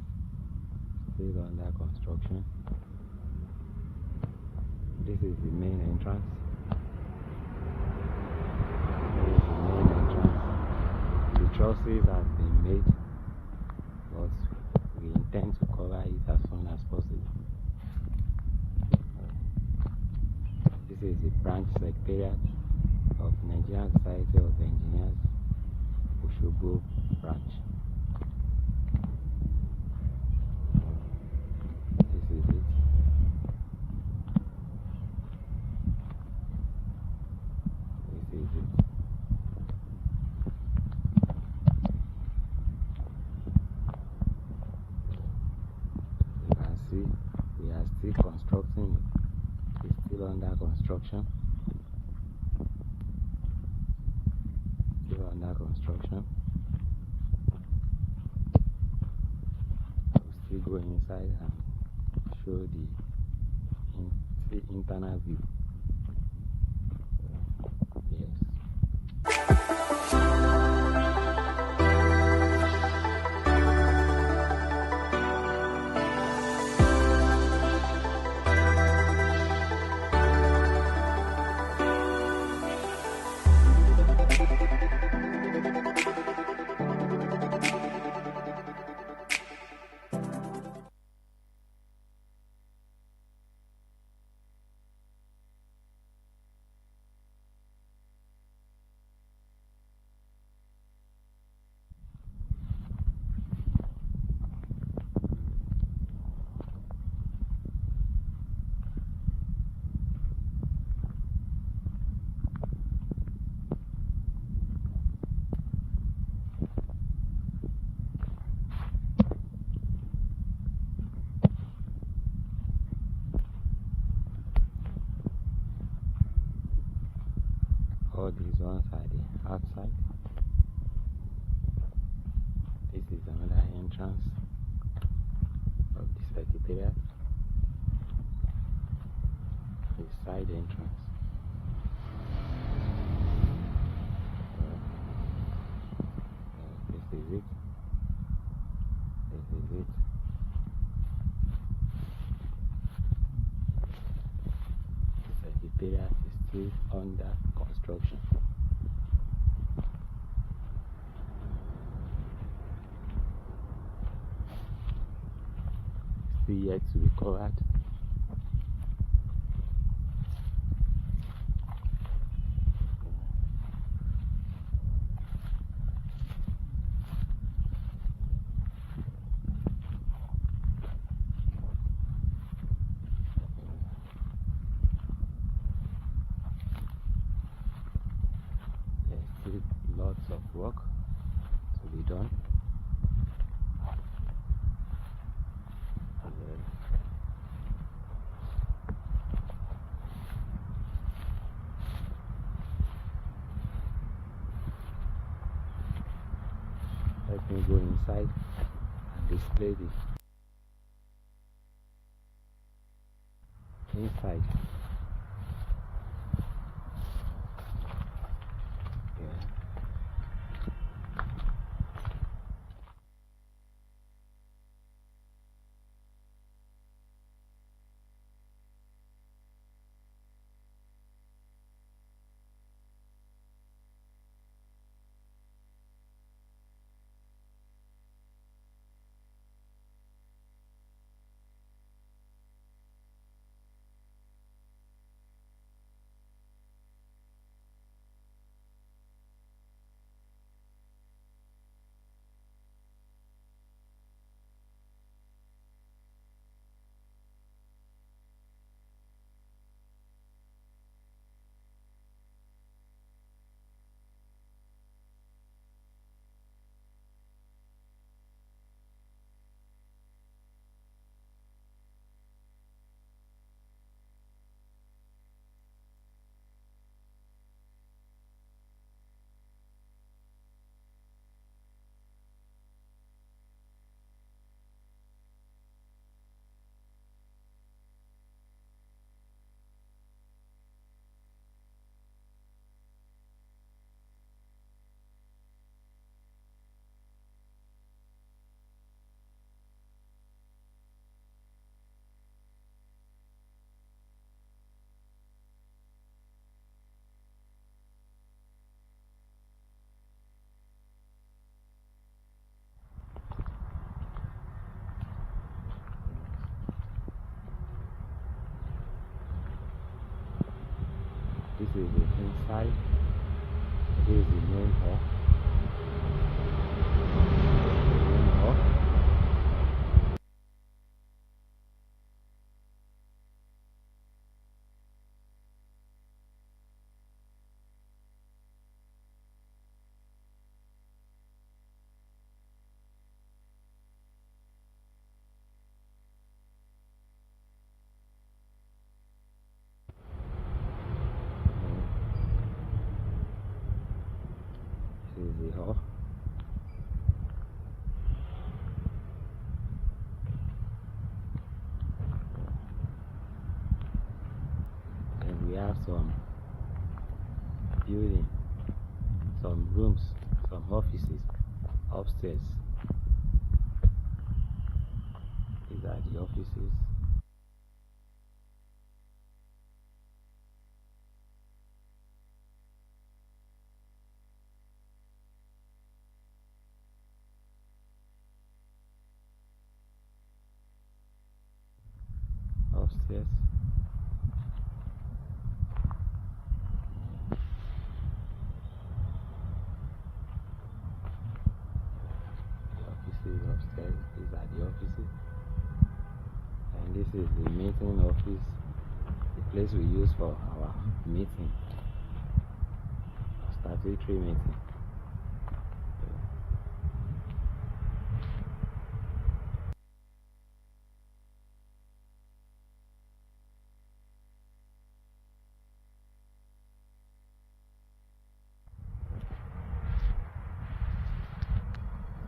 still under construction. This is the main entrance. This is the main entrance. The trusses have been made, but we intend to cover it as soon as possible. This is the branch secretariat of Nigerian Society of Engineers, Osogbo branch. This is it. This is it. You can see we are still constructing it. It's still under construction. Still under construction. We'll still go inside and show the internal view. Yes. All these ones are the outside. This is another entrance of the secretariat. The side entrance. construction. Still yet to be covered. There's still lots of work to be done. Let me go inside and display the inside. Yeah. This is the inside. This is the main hall. Main hall. This is the hall. And we have some building, some rooms, some offices upstairs. These are the offices. Upstairs. The offices upstairs. These are the offices. And this is the meeting office, the place we use for our meeting, statutory meeting.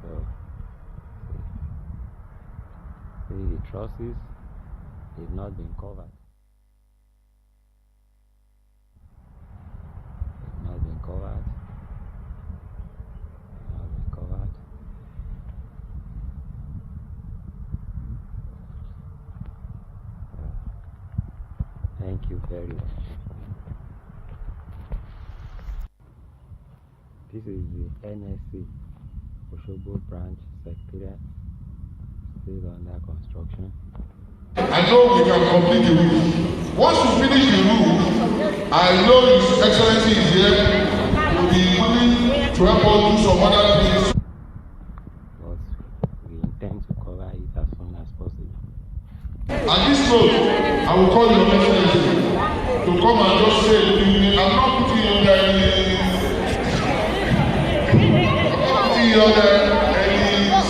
So, see the trusses, they've not been covered. They've not been covered. They've not been covered. Thank you very much. This is the NSE Osogbo branch secretariat, still under construction. I know we can complete the roof. Once we finish the roof, I know His Excellency is here. Will be willing to help us do some other things. But we intend to cover it as soon as possible. At this note, I will call Your Excellency to come and just say to me, I'm not putting you under any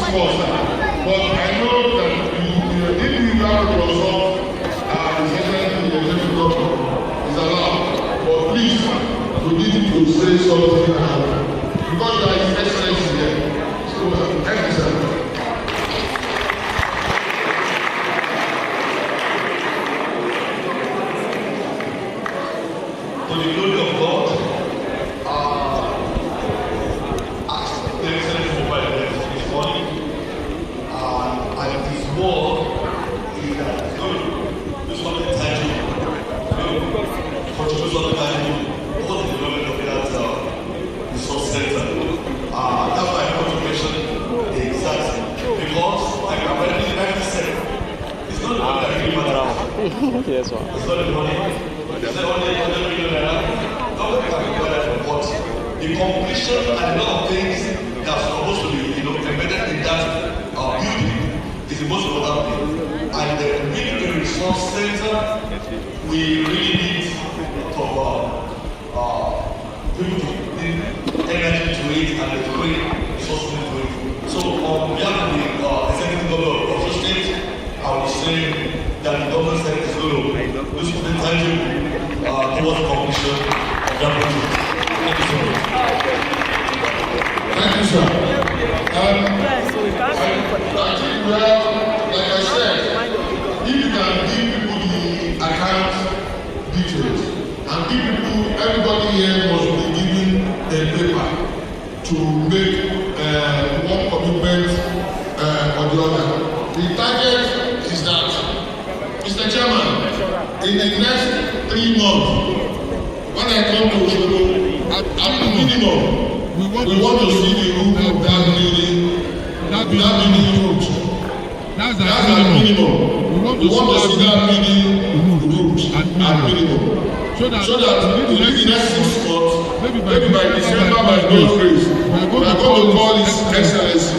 sponsor, but I know that if you have to consult His Excellency the Executive Governor is allowed, but please, we need to say something because there is His Excellency here. So, thank you, sir. To the glory of God, as the Excellency provided this morning, and His word is that this one the title, contributes on the title, all the development of that resource center. That's why I want to mention the exact, because like I've already said, it's not the money that really matters. Yes, sir. It's not the money. It's not only $100 million. Government can be better, but the completion and a lot of things that are supposed to be, embedded in that building is the most important thing. And the really resource center, we really need to people to bring energy to it and to bring resources to it. So on behalf of the executive governor of the state, I would say that the government said is going to do something tangible towards the completion of that project. Thank you so much. Thank you, sir. Like I said, if you can give people the account details and give people, everybody here must be given a paper to make one commitment or the other. The target is that, Mr. Chairman, in the next 3 months, when I come to Osogbo, at the minimum, we want to see the roof of that building roofed. That's the minimum. We want to see that building roofed at minimum. So that within the next 6 months, maybe by December, by God's grace, we are going to call His Excellency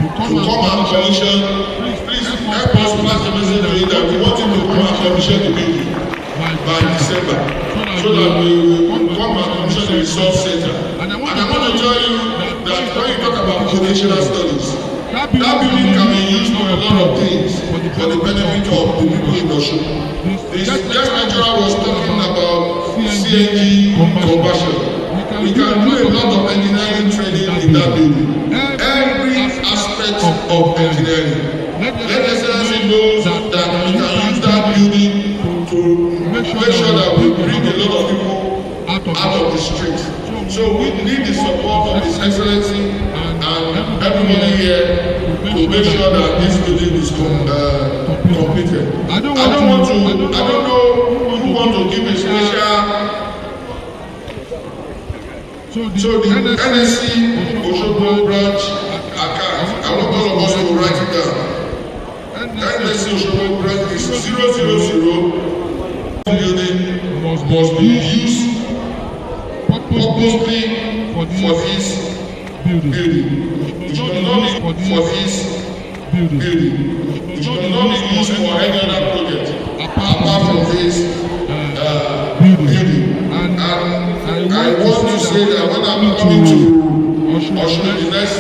to come and commission. Please help us pass the message to him that we want him to come and commission the building by December, so that we will come and commission the resource center. And I want to tell you that when you talk about vocational studies, that building can be used for a lot of things for the benefit of the people in Osun. This guest lecturer was talking about CNG conversion. We can do a lot of engineering training in that building. Every aspect of engineering. Let the Excellency know that we can use that building to make sure that we bring a lot of people out of the street. So we need the support of His Excellency and everybody here to make sure that this building is completed. I don't know who want to give a special. So the NSE Osogbo branch account, I want all of us to write it down. NSE Osogbo branch is 000 building must be used purposely for this building. It should not be for this building. It should not be used for any other project apart from this building. And I want to say that when I'm coming to Osun the next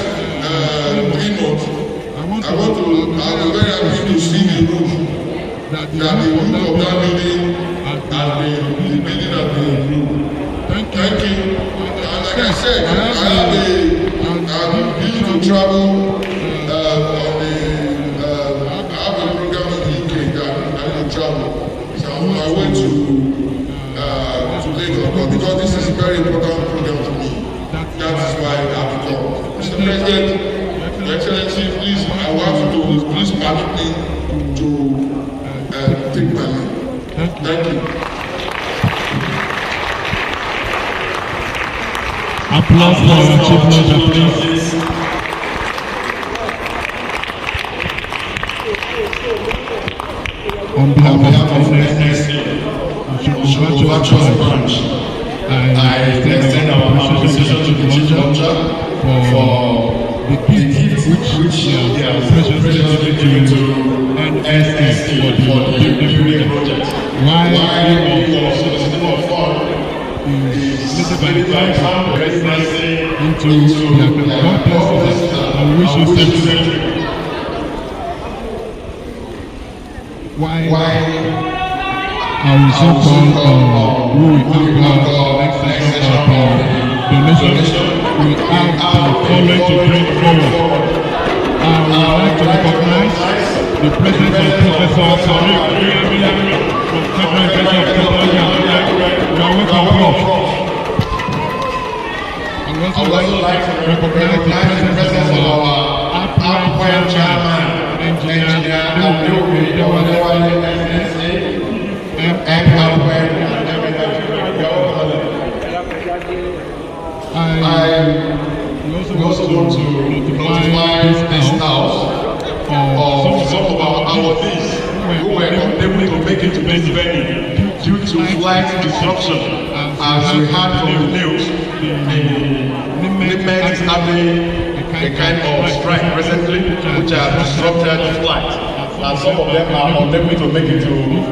3 months, I'll be very happy to see the roof, that the roof of that building and the building has been removed. Thank you. And like I said, I have been to travel I have a program in the UK that I will travel. So I'm on my way to Lagos, but because this is a very important program for me, that is why I have to come. Mr. President, Your Excellency, please, I want you to please permit me to take my leave. Thank you. Applause for our chief lodger, please. On behalf of NSE virtuous branch, I extend our appreciation to the chief lodger for the gift which he has graciously given to NSE for the building project. While he was Solicitor of Foreign, is listed by the founder of NSE into the account. God bless you, and we wish you safety. Why I will so call who will anchor the next session of donation. We have the following to bring forward. I would like to recognize the presence of Professor Folarin from Federal University of Technology. You are welcome, Prof. I would also like to recognize the presence of our outgoing chairman, Engineer we also want to notify this house of some of our awardees who were unable to make it to this venue due to flight disruption. As we heard from the news, the NIMET is having a kind of strike presently which has disrupted the flight. And some of them are unable to make it to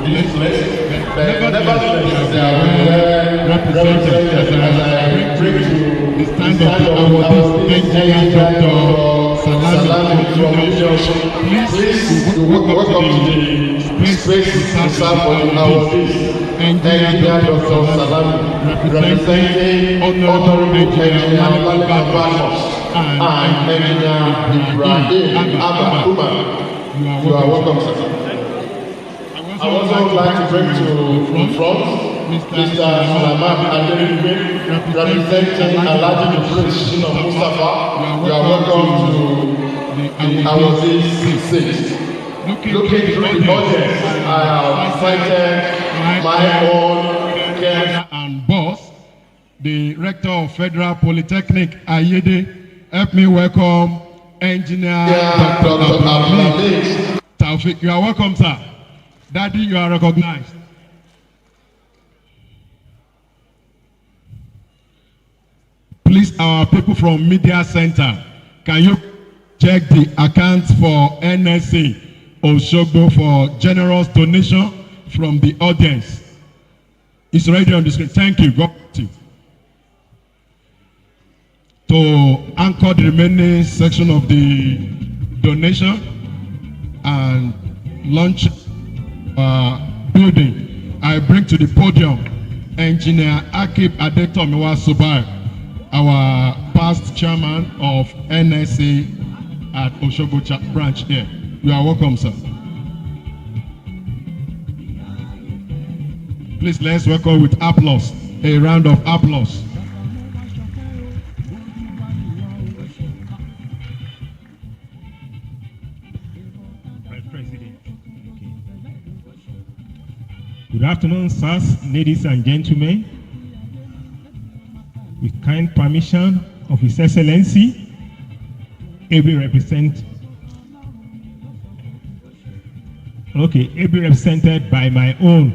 this place. But nevertheless, they are well represented as I bring to the stand of the awardees, Dr. Salami. Please welcome to the space reserved for the awardees. Engineer Dr. Salami, representing Honorable Engineer Malika and Engineer Ibrahim Abba. You are welcome, sir. I also like to bring to front Mr. Sulaiman Adekunle, representing Alhaji Prince Mustafa. You are welcome to the awardees 6. Looking through the audience, I have cited my own care and boss, the rector of Federal Polytechnic, Ayede. Help me welcome Engineer Dr. Taufik. You are welcome, sir. Daddy, you are recognized. Please, our people from Media Center, can you check the account for NSE Osogbo for generous donation from the audience? It's already on the screen. Thank you. God bless you. To anchor the remaining section of the donation and launch building, I bring to the podium Engineer Akib Adetomiwa Subai, our past chairman of NSE at Osogbo branch here. You are welcome, sir. Please, let's welcome with applause. A round of applause. Good afternoon, sirs, ladies and gentlemen. With kind permission of His Excellency, ably represented by my own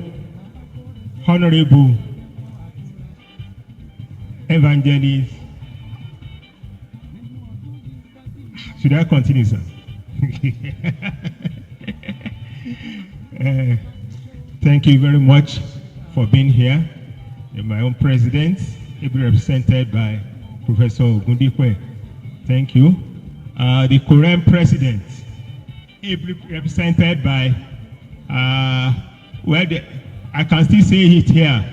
Honorable Evangelist. Should I continue, sir? Thank you very much for being here. My own president, ably represented by Professor Ogundikwe. Thank you. The current president, ably represented by, I can still say it here,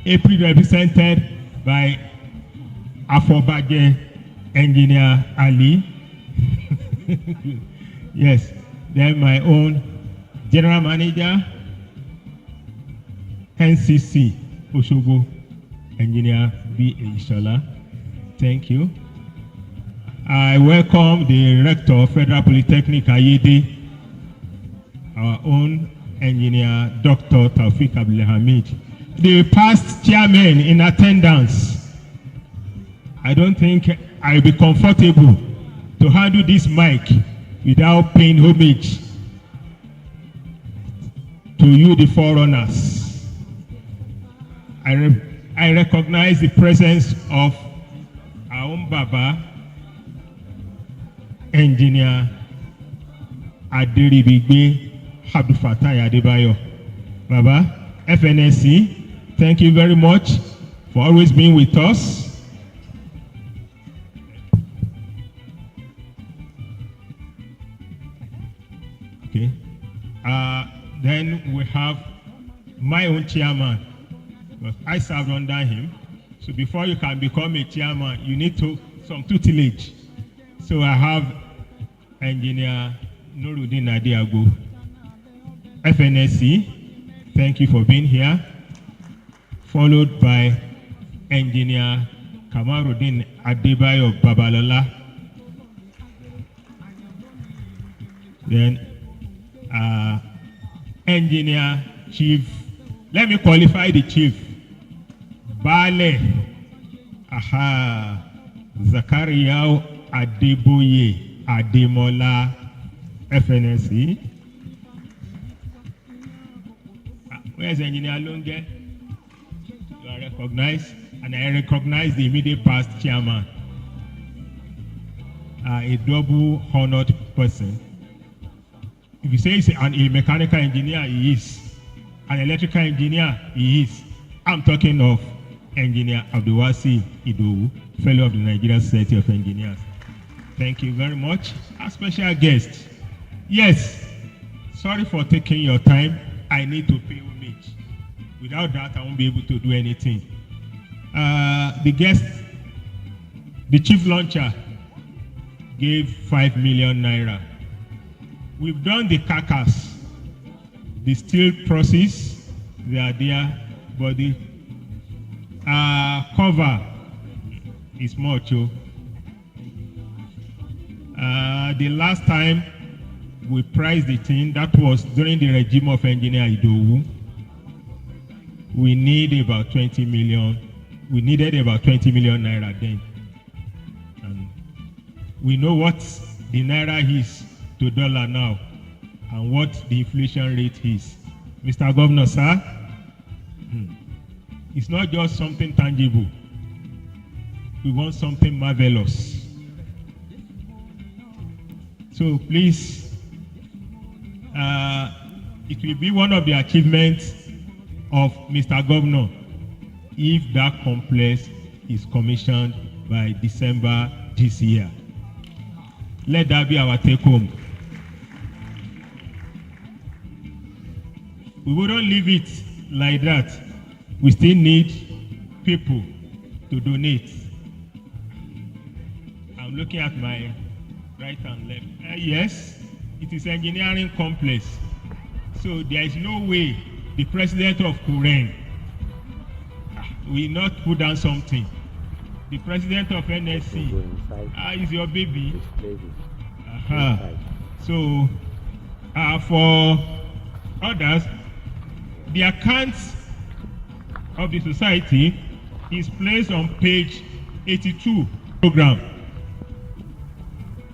ably represented by Afobaje Engineer Ali. Yes. Then my own general manager, NCC Osogbo, Engineer B. Ishola. Thank you. I welcome the rector of Federal Polytechnic Ayede, our own engineer Dr. Taufik Abdulhamid, the past chairman in attendance, I don't think I'll be comfortable to handle this mic without paying homage to you, the forerunners. I recognize the presence of our own Baba, Engineer Aderibigbe Abdulfatai Adebayo. Baba, FNSE, thank you very much for always being with us. Okay. Then we have my own chairman. Because I served under him. So before you can become a chairman, you need some tutelage. So I have Engineer Nuruddin Adiago. FNSE, thank you for being here. Followed by Engineer Kamaruddin Adebayo Babalola. Then Engineer Chief, let me qualify the chief. Bale Zakaria Adeboye Ademola, FNSE. Where's Engineer Lunge? You are recognized, and I recognize the immediate past chairman, a double honored person. If you say he's a mechanical engineer, he is. An electrical engineer, he is. I'm talking of Engineer Abdulwasi Idowu, Fellow of the Nigerian Society of Engineers. Thank you very much. Our special guest. Yes, sorry for taking your time. I need to pay homage. Without that, I won't be able to do anything. The guest, the chief launcher, gave 5 million naira. We've done the carcass, the steel process, they are there, but the cover is much. The last time we priced the thing, that was during the regime of Engineer Idowu. We need about 20 million. We needed about 20 million naira then. And we know what the naira is to dollar now and what the inflation rate is. Mr. Governor, sir, it's not just something tangible. We want something marvelous. So please, it will be one of the achievements of Mr. Governor if that complex is commissioned by December this year. Let that be our take home. We wouldn't leave it like that. We still need people to donate. I'm looking at my right and left. Yes, it is engineering complex. So there is no way the president of Kuren will not put down something. The president of NSE is your baby. So for others, the account of the society is placed on page 82 program.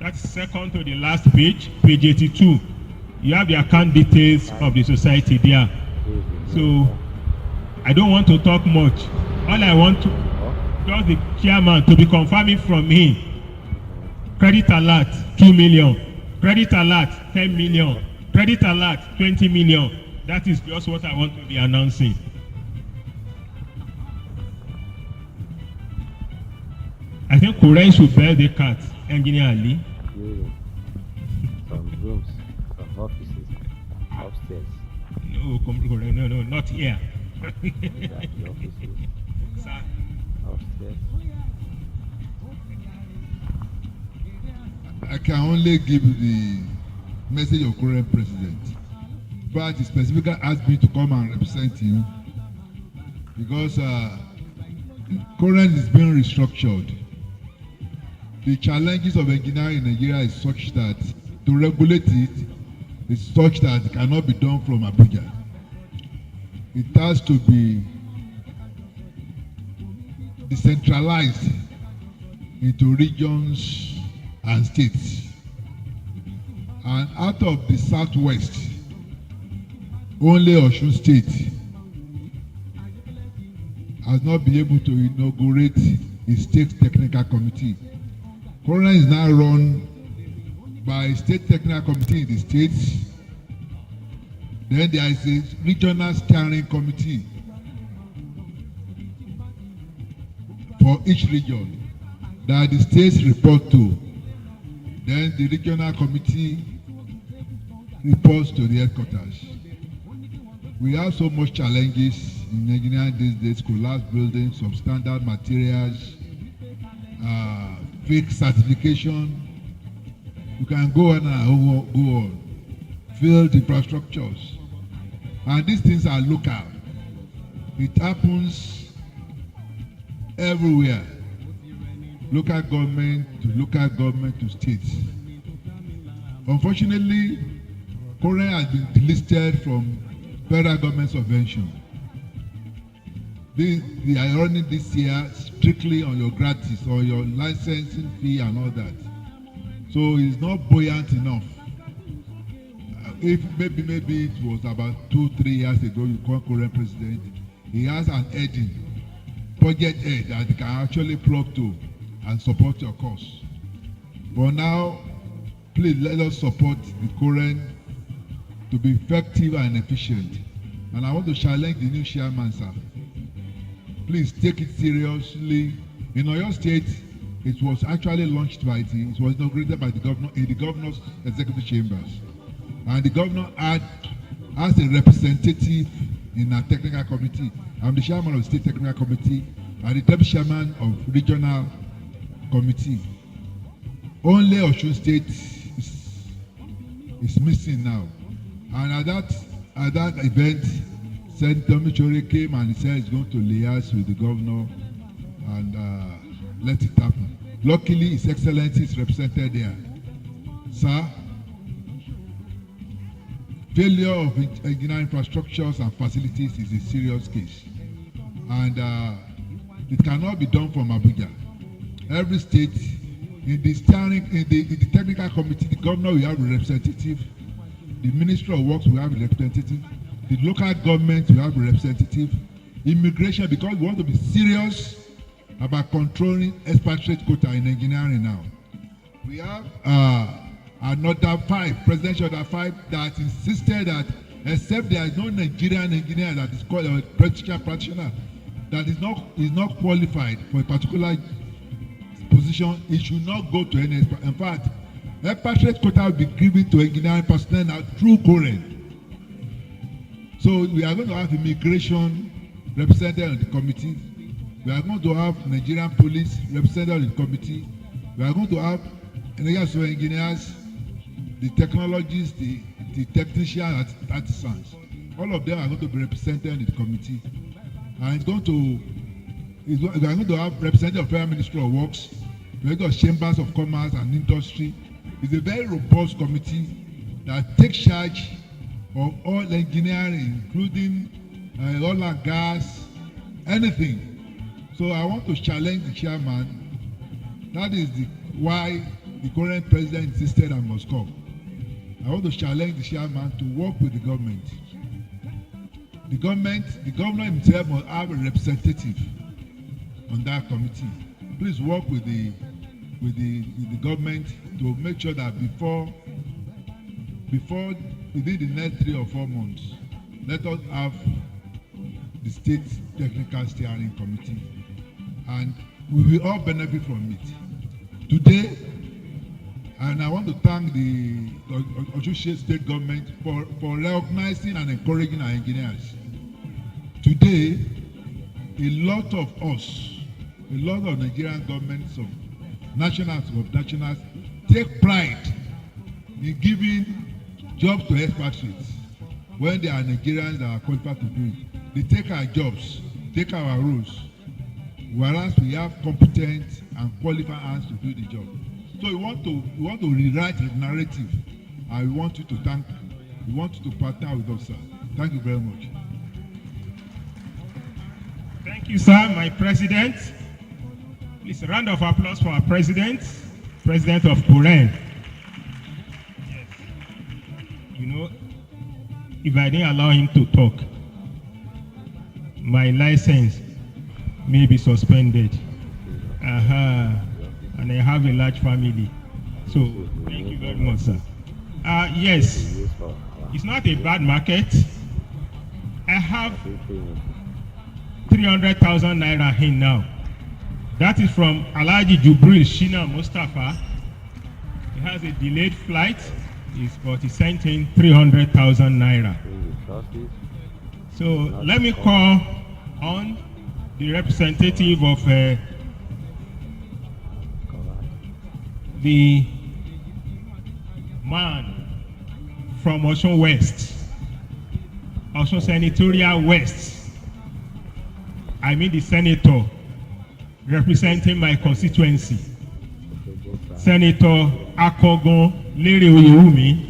That's second to the last page, page 82. You have the account details of the society there. So I don't want to talk much. All I want to just the chairman to be confirming from me. Credit alert 2 million. Credit alert 10 million. Credit alert 20 million. That is just what I want to be announcing. I think Kuren should bear the cat, Engineer Ali. From rooms, from offices, upstairs. No, not here. The offices, Sir. upstairs. I can only give the message of current president, but he specifically asked me to come and represent him because current is being restructured. The challenges of engineering in Nigeria is such that to regulate it is such that it cannot be done from Abuja. It has to be decentralized into regions and states. And out of the southwest, only Osun State has not been able to inaugurate a state technical committee. Currently is now run by a state technical committee in the states. Then there is a regional steering committee for each region that the states report to. Then the regional committee reports to the headquarters. We have so much challenges in engineering these days: collapsed buildings, substandard materials, fake certification. You can go on and go on. Failed infrastructures. And these things are local. It happens everywhere. Local government to states. Unfortunately, Korea has been delisted from federal government subvention. They are running this year strictly on your gratis or your licensing fee and all that. So it's not buoyant enough. If maybe it was about 2-3 years ago, you call current president, he has an heading, budget head that he can actually plug to and support your cause. But now, please let us support the current to be effective and efficient. And I want to challenge the new chairman, sir. Please take it seriously. In Oyo State, it was actually launched by it was inaugurated by the governor in the governor's executive chambers. And the governor has a representative in our technical committee. I'm the chairman of the state technical committee and the deputy chairman of regional committee. Only Osun State is missing now. And at that event, Senator Michore came and he said he's going to liaise with the governor and let it happen. Luckily, His Excellency is represented there. Sir, failure of engineering infrastructures and facilities is a serious case. And it cannot be done from Abuja. Every state, in the technical committee, the governor will have a representative, the Ministry of Works will have a representative, the local government will have a representative, immigration, because we want to be serious about controlling expatriate quota in engineering now. We have another 5, presidential order 5, that insisted that except there is no Nigerian engineer that is called a practitioner that is not qualified for a particular position, it should not go to any. In fact, expatriate quota will be given to engineering personnel now through current. So we are going to have immigration represented on the committee. We are going to have Nigerian police represented on the committee. We are going to have engineers, the technologists, the technicians, artisans. All of them are going to be represented in the committee. And we are going to have representatives of Federal Ministry of Works, we are going to have chambers of commerce and industry. It's a very robust committee that takes charge of all engineering, including oil and gas, anything. So I want to challenge the chairman. That is why the current president insisted I must come. I want to challenge the chairman to work with the government. The governor himself must have a representative on that committee. Please work with the government to make sure that before within the next 3 or 4 months, let us have the state technical steering committee, and we will all benefit from it. Today, and I want to thank the Osun State government for recognizing and encouraging our engineers. Today, a lot of Nigerian governments of nationals take pride in giving jobs to expatriates when they are Nigerians that are qualified to do it. They take our jobs, take our roles, whereas we have competent and qualified hands to do the job. So we want to rewrite the narrative, and we want you to partner with us, sir. Thank you very much. Thank you, sir, my president. Please, a round of applause for our president, President of Puren. Yes. You know, if I didn't allow him to talk, my license may be suspended. And I have a large family. So, thank you very much, sir. Yes, it's not a bad market. I have 300,000 naira in now. That is from Alhaji Jubril Shina Mustafa. He has a delayed flight, but he sent in 300,000 naira. So let me call on the representative of the man from Osun West, Osun Senatorial West. I mean the senator representing my constituency, Senator Akogon Lere Oyewumi.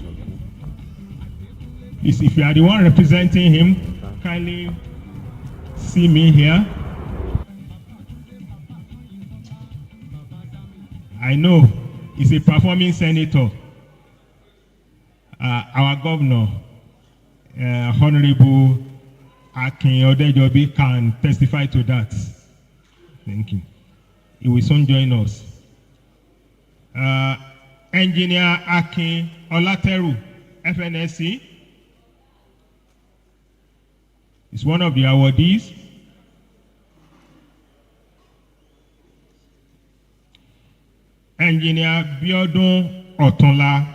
Please, if you are the one representing him, kindly see me here. I know he's a performing senator. Our governor, Honorable Akin Odejobi, can testify to that. Thank you. He will soon join us. Engineer Akin Olateru, FNSE, is one of the awardees. Engineer Biodun Otunla,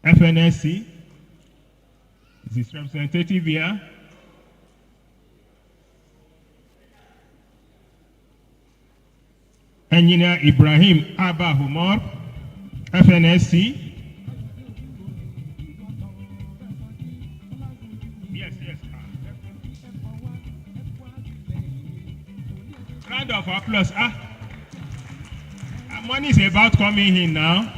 FNSE, is his representative here. Engineer Ibrahim Abba Humor, FNSE. Yes. Round of applause. Money is about coming in now.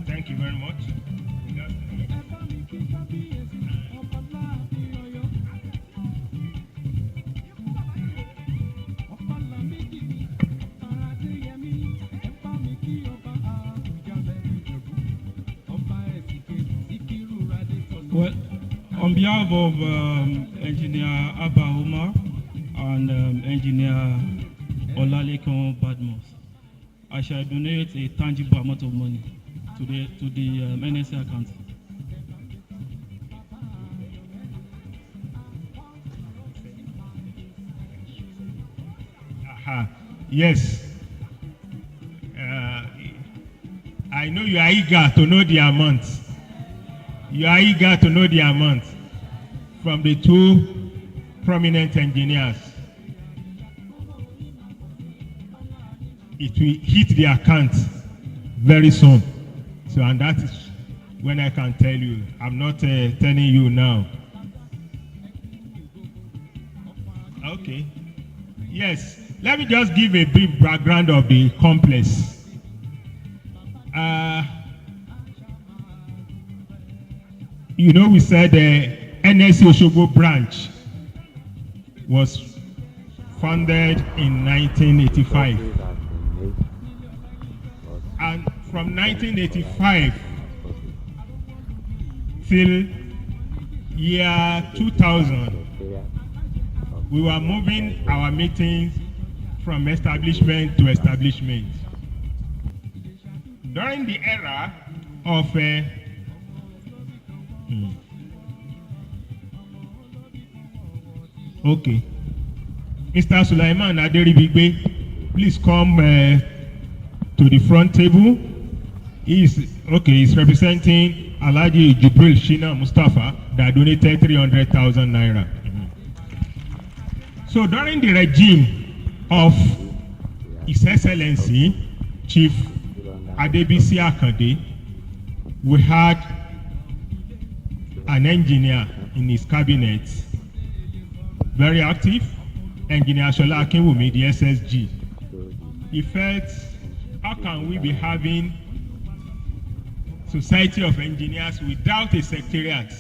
Thank you very much. Well, on behalf of Engineer Abba Umar and Engineer Olalekon Badmus, I shall donate a tangible amount of money to the NSE account. Yes. I know you are eager to know the amount. You are eager to know the amount from the two prominent engineers. It will hit the account very soon. So, and that is when I can tell you. I'm not telling you now. Okay. Yes. Let me just give a brief background of the complex. You know, we said the NSE Osogbo branch was founded in 1985. And from 1985 till year 2000, we were moving our meetings from establishment to establishment. During the era of okay, Mr. Sulaiman Aderibigbe, please come to the front table. He's representing Alhaji Jubril Shina Mustafa that donated 300,000 naira. So during the regime of His Excellency Chief Adebisi Akande, we had an engineer in his cabinet, very active, Engineer Shola Akinwumi, the SSG. He felt, how can we be having society of engineers without a secretariat.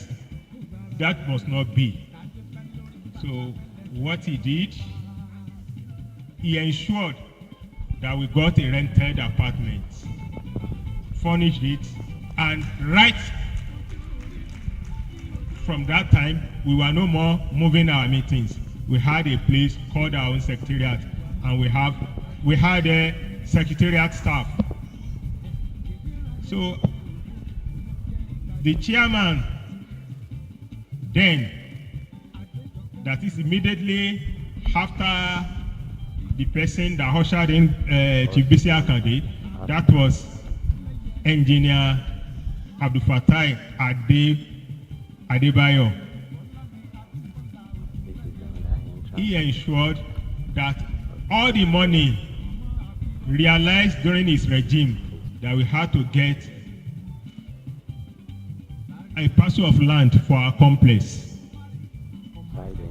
That must not be. So what he did, he ensured that we got a rented apartment, furnished it, and right from that time, we were no more moving our meetings. We had a place called our own secretariat, and we had a secretariat staff. So the chairman then, that is immediately after the person that ushered in Chief Bisi Akande, that was Engineer Abdul Fatai Adebayo. He ensured that all the money realized during his regime that we had to get a parcel of land for our complex.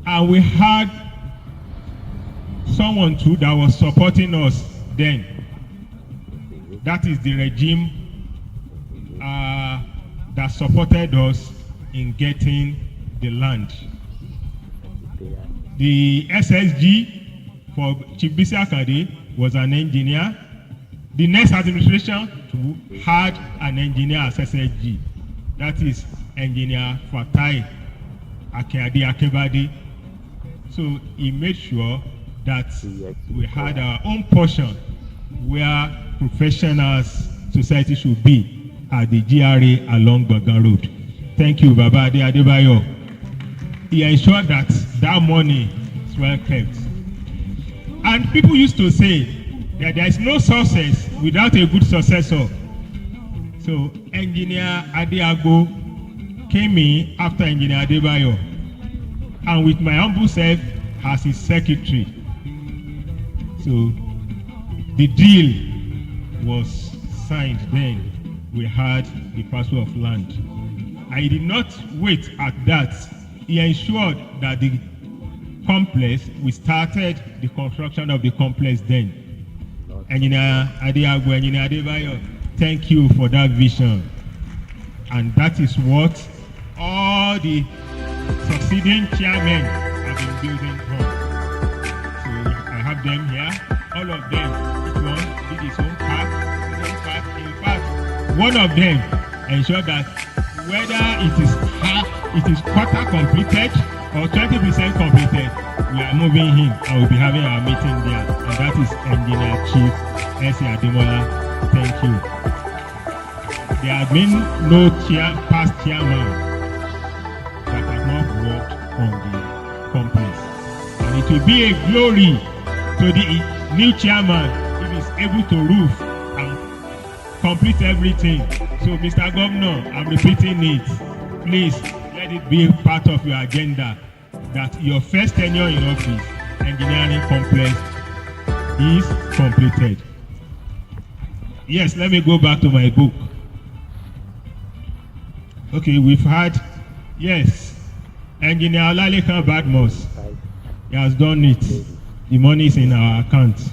And we had someone too that was supporting us then. That is the regime that supported us in getting the land. The SSG for Chief Bisi Akande was an engineer. The next administration too had an engineer as SSG. That is Engineer Fatai Akebade. So he made sure that we had our own portion where professional society should be at the GRA along Bagan Road. Thank you, Baba Adebayo. He ensured that that money is well kept. And people used to say that there is no success without a good successor. So Engineer Adeago came in after Engineer Adebayo, and with my humble self as his secretary. So the deal was signed then. We had the parcel of land. I did not wait at that. He ensured that the complex, we started the construction of the complex then. Engineer Adeago, Engineer Adebayo, thank you for that vision. And that is what all the succeeding chairmen have been building on. So I have them here. All of them, each one did his own part. In fact, one of them ensured that whether it is quarter completed or 20% completed, we are moving him and we'll be having our meeting there. And that is Engineer Chief NSE Ademola. Thank you. There have been no past chairman that have not worked on the complex. And it will be a glory to the new chairman if he's able to roof and complete everything. So, Mr. Governor, I'm repeating it. Please let it be part of your agenda that your first tenure in office, engineering complex, is completed. Yes, let me go back to my book. Okay, we've had, yes, Engineer Olalekan Badmus. He has done it. The money is in our account.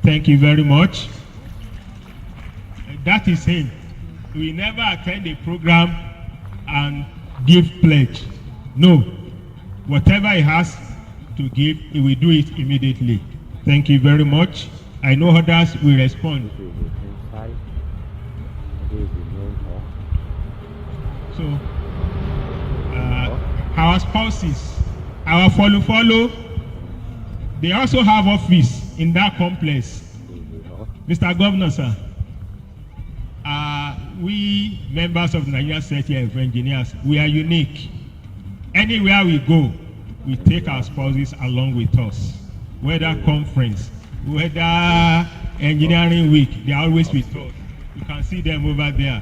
Thank you very much. That is him. We never attend a program and give pledge. No. Whatever he has to give, he will do it immediately. Thank you very much. I know others will respond. So, our spouses, our follow, they also have office in that complex. Mr. Governor, sir, we members of the Nigerian Secretariat of Engineers, we are unique. Anywhere we go, we take our spouses along with us. Whether conference, whether engineering week, they are always with us. You can see them over there.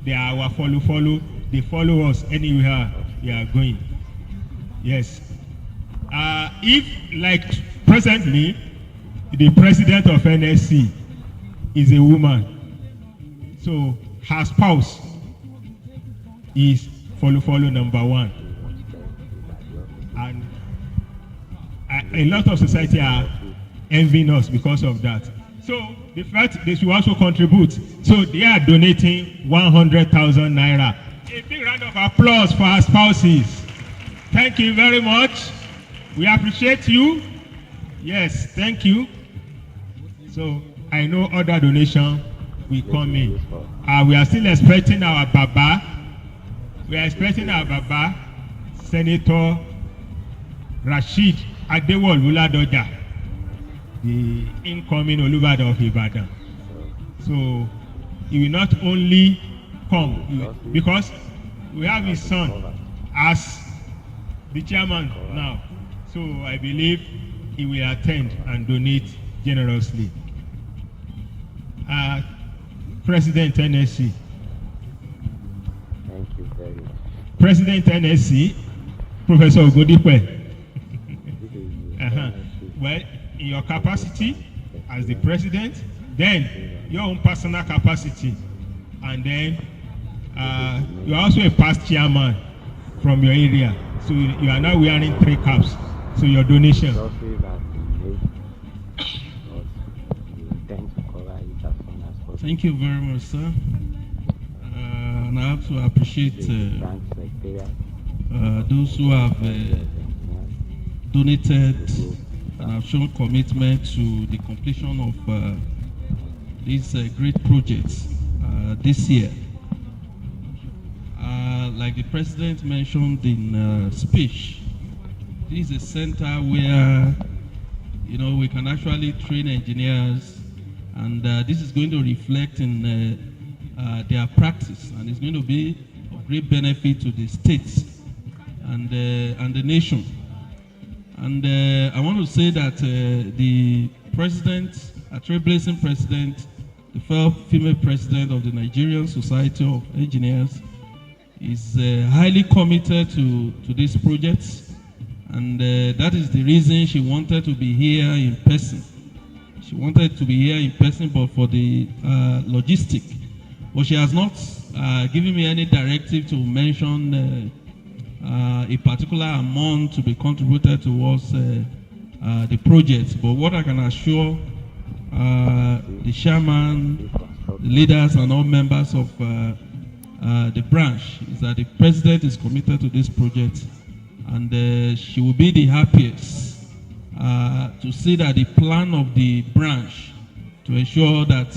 They are our follow. They follow us anywhere we are going. Yes. If, like presently, the president of NSE is a woman, so her spouse is follow number one. And a lot of society are envying us because of that. So the fact they should also contribute. So they are donating 100,000 naira. A big round of applause for our spouses. Thank you very much. We appreciate you. Yes, thank you. So I know other donation will come in. We are still expecting our Baba. We are expecting our Baba, Senator Rashid Adewolu Ladoja, the incoming Olubadan of Ibadan. So he will not only come, because we have his son as the chairman now. So I believe he will attend and donate generously. President NSE. Thank you very much. President NSE, Professor Ogodipe. Well, in your capacity as the president, then your own personal capacity, and then you are also a past chairman from your area. So you are now wearing 3 caps. So your donation. Thank you very much, sir. And I have to appreciate those who have donated and have shown commitment to the completion of these great projects this year. Like the president mentioned in speech, this is a center where we can actually train engineers, and this is going to reflect in their practice, and it's going to be of great benefit to the states and the nation. And I want to say that the president, a trailblazing president, the first female president of the Nigerian Society of Engineers, is highly committed to this project, and that is the reason she wanted to be here in person. She wanted to be here in person, but for the logistic. But she has not given me any directive to mention a particular amount to be contributed towards the project. But what I can assure the chairman, the leaders, and all members of the branch is that the president is committed to this project, and she will be the happiest to see that the plan of the branch to ensure that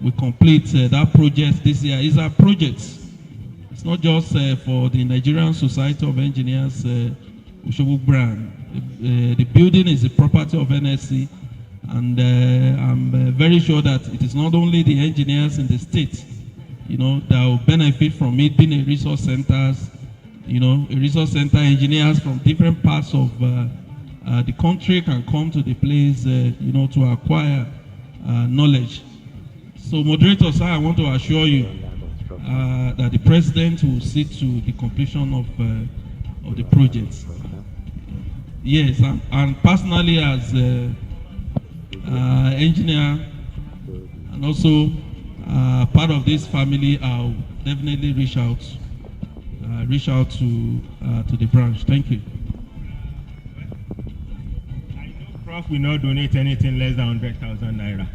we complete that project this year is a project. It's not just for the Nigerian Society of Engineers Osogbo brand. The building is the property of NSE, and I'm very sure that it is not only the engineers in the state that will benefit from it being a resource centers, a resource center. Engineers from different parts of the country can come to the place, to acquire knowledge. So, moderator, sir, I want to assure you that the president will see to the completion of the project. Yes, and personally as engineer and also part of this family, I'll definitely reach out to the branch. Thank you. I know Prof will not donate anything less than 100,000 naira.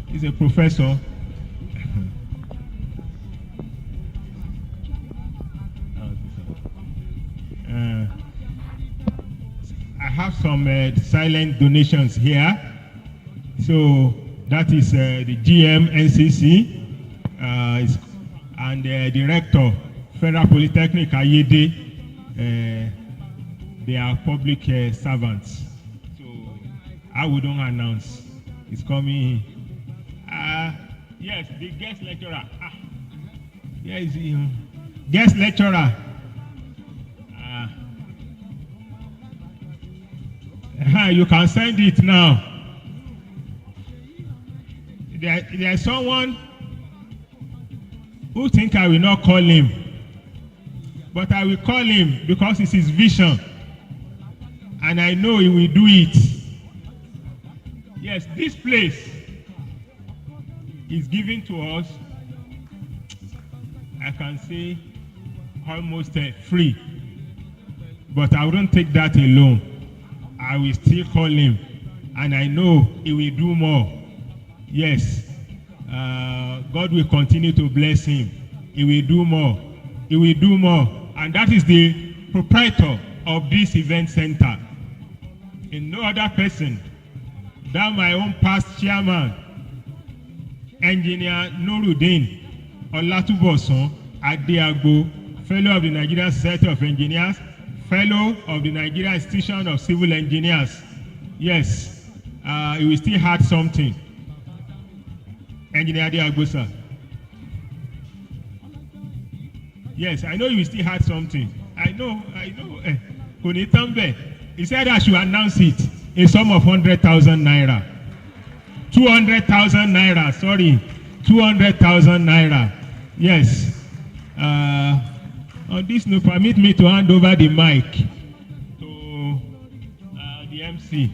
He's a professor. I have some silent donations here. So that is the GM NCC and the director, Federal Polytechnic Ayede. They are public servants. So I wouldn't announce. It's coming. Yes, the guest lecturer. Here is he. Guest lecturer. You can send it now. There is someone who think I will not call him, but I will call him because it's his vision, and I know he will do it. Yes, this place is given to us, I can say, almost free, but I wouldn't take that alone. I will still call him, and I know he will do more. Yes, God will continue to bless him. He will do more. He will do more. And that is the proprietor of this event center. In no other person than my own past chairman, Engineer Nuruddin Olatubosan Adeagbo, Fellow of the Nigerian Society of Engineers, Fellow of the Nigerian Institution of Civil Engineers. Yes, he will still had something. Engineer Adeagbo, sir. Yes, I know you will still had something. I know. Kunitambe. He said I should announce it. A sum of 100,000 naira. 200,000 naira, sorry. 200,000 naira. Yes. On this note, permit me to hand over the mic to the MC.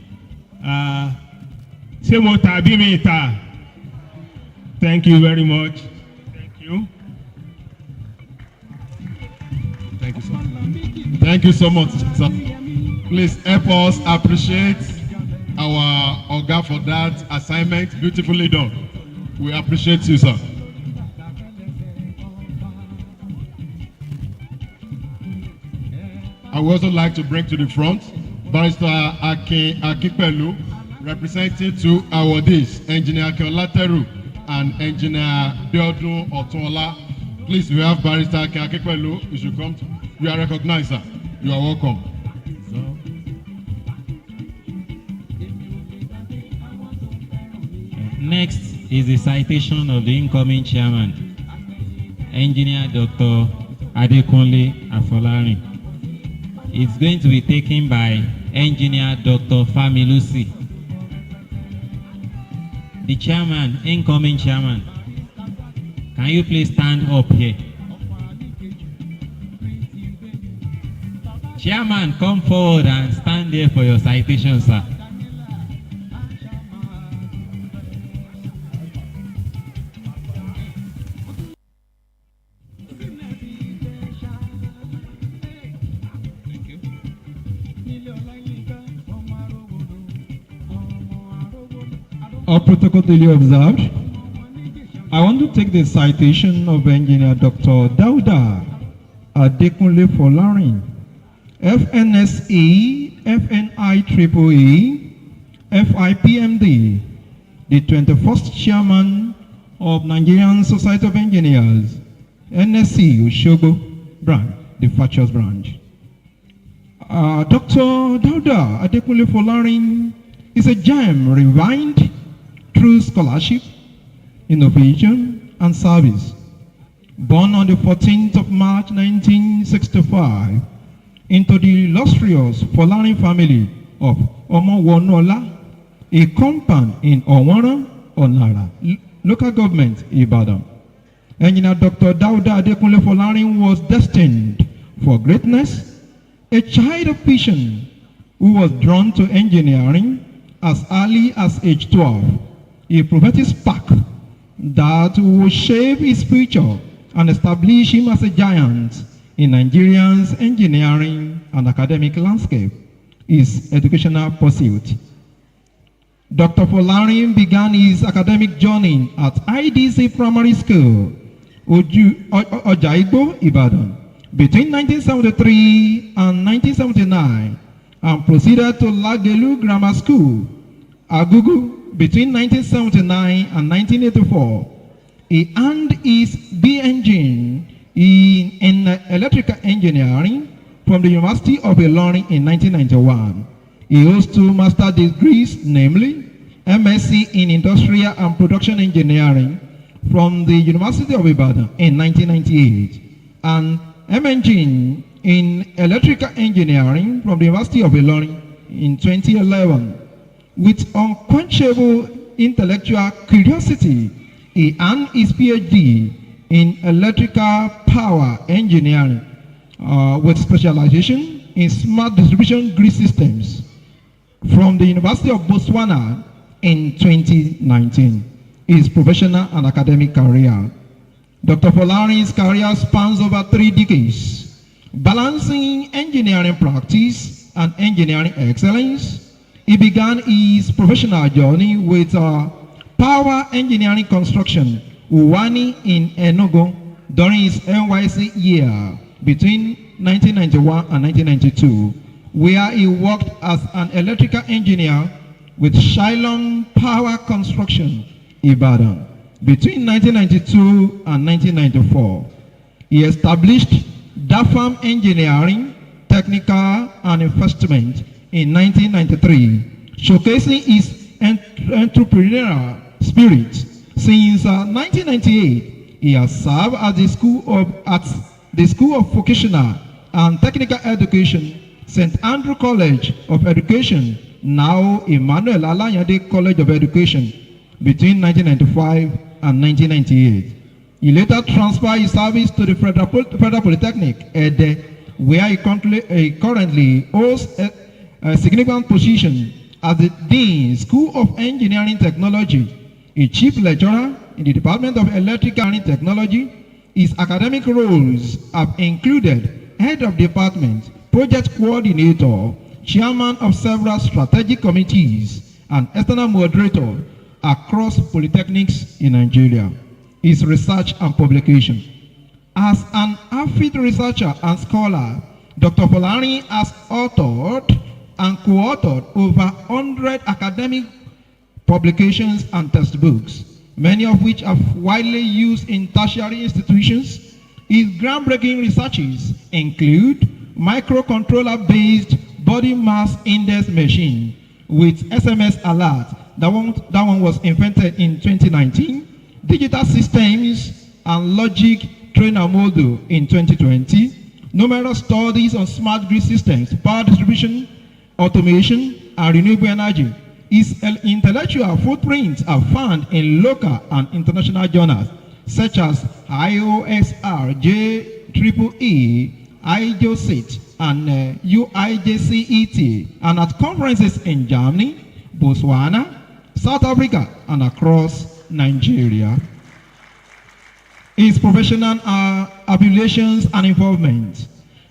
Semota Bimita. Thank you very much. Thank you. Thank you so much. Thank you so much, sir. Please help us appreciate our Oga for that assignment. Beautifully done. We appreciate you, sir. I would also like to bring to the front Barrister Akipelu, representing two awardees, Engineer Keolateru and Engineer Biodun Otunla. Please, we have Barrister Akipelu. You should come. You are recognized, sir. You are welcome. Next is the citation of the incoming chairman, Engineer Dr. Adekunle Folarin. It's going to be taken by Engineer Dr. Familusi. The chairman, incoming chairman, can you please stand up here? Chairman, come forward and stand there for your citation, sir. All protocol duly observed. I want to take the citation of Engineer Dr. Dauda Adekunle Folarin, FNSE FNI FIPMD, the 21st Chairman of Nigerian Society of Engineers, NSE Osogbo branch, the virtuous branch. Dr. Dauda Adekunle Folarin is a gem refined through scholarship, innovation, and service. Born on the 14th of March 1965 into the illustrious Folarin family of Omowonola, a compound in Owana, Onara, local government, Ibadan. Engineer Dr. Dauda Adekunle Folarin was destined for greatness, a child of vision who was drawn to engineering as early as age 12. A prophetic spark that will shape his future and establish him as a giant in Nigeria's engineering and academic landscape, his educational pursuit. Dr. Folarin began his academic journey at IDC Primary School, Ojaigbo, Ibadan, between 1973 and 1979, and proceeded to Lagelu Grammar School, Agugu, between 1979 and 1984. He earned his B.Eng. in electrical engineering from the University of Ilorin in 1991. He holds 2 master's degrees, namely MSc in Industrial and Production Engineering from the University of Ibadan in 1998 and M.Eng. in Electrical Engineering from the University of Ilorin in 2011. With unquenchable intellectual curiosity, he earned his PhD in electrical power engineering with specialization in smart distribution grid systems from the University of Botswana in 2019. His professional and academic career. Dr. Folarin's career spans over 3 decades, balancing engineering practice and engineering excellence. He began his professional journey with Power Engineering Construction, Uwani in Enugu, during his NYC year between 1991 and 1992, where he worked as an electrical engineer with Shylon Power Construction, Ibadan. Between 1992 and 1994, he established DAFAM Engineering, Technical and Investment in 1993, showcasing his entrepreneurial spirit. Since 1998, he has served at the School of Vocational and Technical Education, St. Andrew College of Education, now Emmanuel Alayande College of Education, between 1995 and 1998. He later transferred his service to the Federal Polytechnic, Ede, where he currently holds a significant position as the Dean, School of Engineering Technology, a chief lecturer in the Department of Electrical and Technology. His academic roles have included head of department, project coordinator, chairman of several strategic committees, and external moderator across polytechnics in Nigeria. His research and publication. As an avid researcher and scholar, Dr. Folarin has authored and co-authored over 100 academic publications and textbooks, many of which are widely used in tertiary institutions. His groundbreaking researches include microcontroller-based body mass index machine with SMS alert. That one was invented in 2019. Digital systems and logic trainer model in 2020. Numerous studies on smart grid systems, power distribution, automation, and renewable energy. His intellectual footprints are found in local and international journals such as IOSR, JEEE, IJOSIT, and UIJCET, and at conferences in Germany, Botswana, South Africa, and across Nigeria. His professional affiliations and involvement.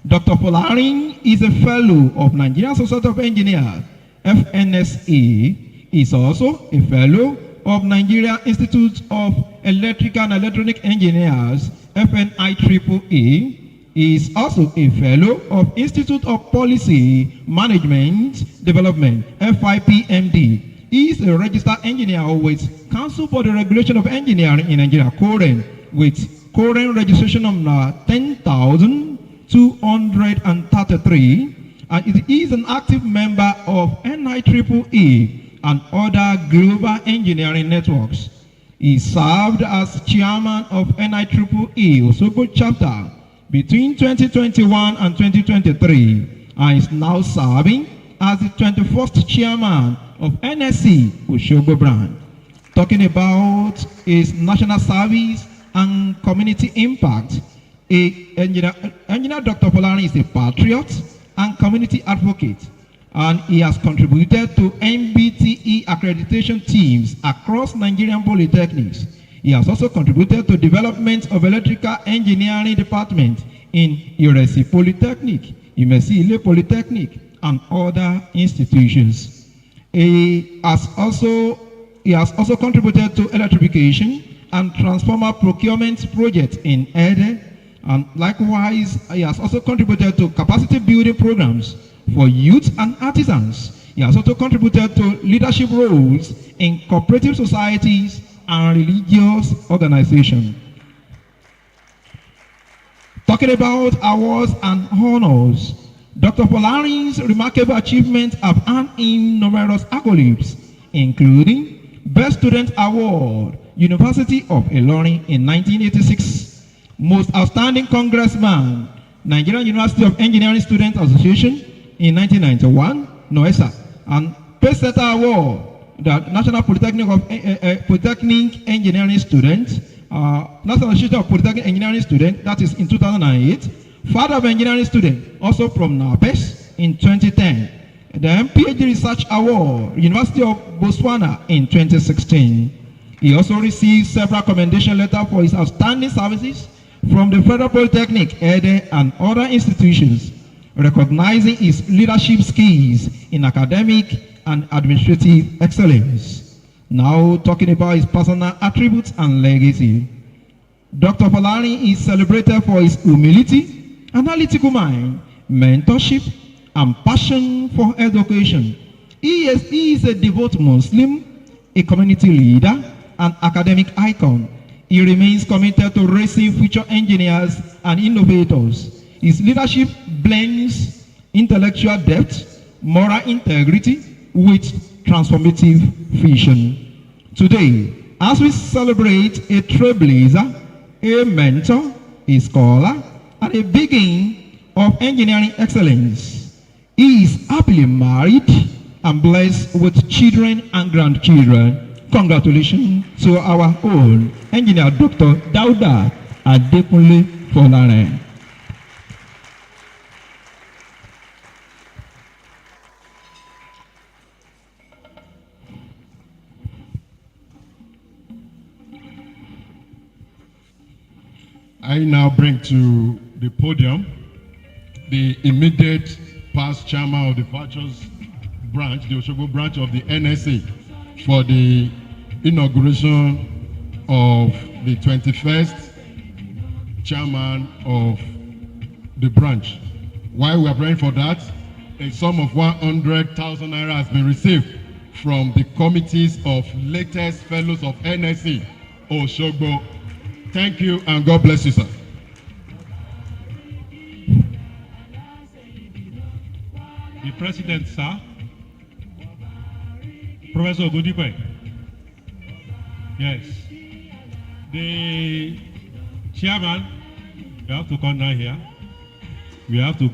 Dr. Folarin is a fellow of Nigerian Society of Engineers, FNSE. He is also a fellow of Nigeria Institute of Electrical and Electronic Engineers, FNIEEE. He is also a fellow of Institute of Policy Management Development, FIPMD. He is a registered engineer with Council for the Regulation of Engineering in Nigeria, COREN, with COREN registration number 10,233, and it is an active member of NIEEE and other global engineering networks. He served as chairman of NIEEE Osogbo chapter between 2021 and 2023, and is now serving as the 21st chairman of NSE Osogbo brand. Talking about his national service and community impact, Engineer Dr. Folarin is a patriot and community advocate, and he has contributed to MBTE accreditation teams across Nigerian polytechnics. He has also contributed to development of electrical engineering department in Iresi Polytechnic, Imesi Polytechnic, and other institutions. He has also contributed to electrification and transformer procurement projects in Ede, and likewise, he has also contributed to capacity building programs for youth and artisans. He has also contributed to leadership roles in cooperative societies and religious organizations. Talking about awards and honors, Dr. Folarin's remarkable achievements have earned him numerous accolades, including Best Student Award, University of Ilorin in 1986, Most Outstanding Congressman, Nigerian University of Engineering Students Association in 1991, NOESA, and Pacesetter Award, the National Polytechnic of Polytechnic Engineering Students, National Association of Polytechnic Engineering Students, that is in 2008, Father of Engineering Student, also from NAPES in 2010, the PhD Research Award, University of Botswana in 2016. He also received several commendation letters for his outstanding services from the Federal Polytechnic, Ede, and other institutions, recognizing his leadership skills in academic and administrative excellence. Now talking about his personal attributes and legacy. Dr. Folarin is celebrated for his humility, analytical mind, mentorship, and passion for education. He is a devout Muslim, a community leader, an academic icon. He remains committed to raising future engineers and innovators. His leadership blends intellectual depth, moral integrity with transformative vision. Today, as we celebrate a trailblazer, a mentor, a scholar, and a beacon of engineering excellence, he is happily married and blessed with children and grandchildren. Congratulations to our own engineer, Dr. Dauda Adekunle Folarin. I now bring to the podium the immediate past chairman of the virtuous branch, the Osogbo branch of the NSE, for the inauguration of the 21st chairman of the branch. While we are praying for that, a sum of 100,000 naira has been received from the committees of latest fellows of NSE Osogbo. Thank you and God bless you, sir. The president, sir, Professor Godipe. Yes. The chairman, you have to come down here. We have to.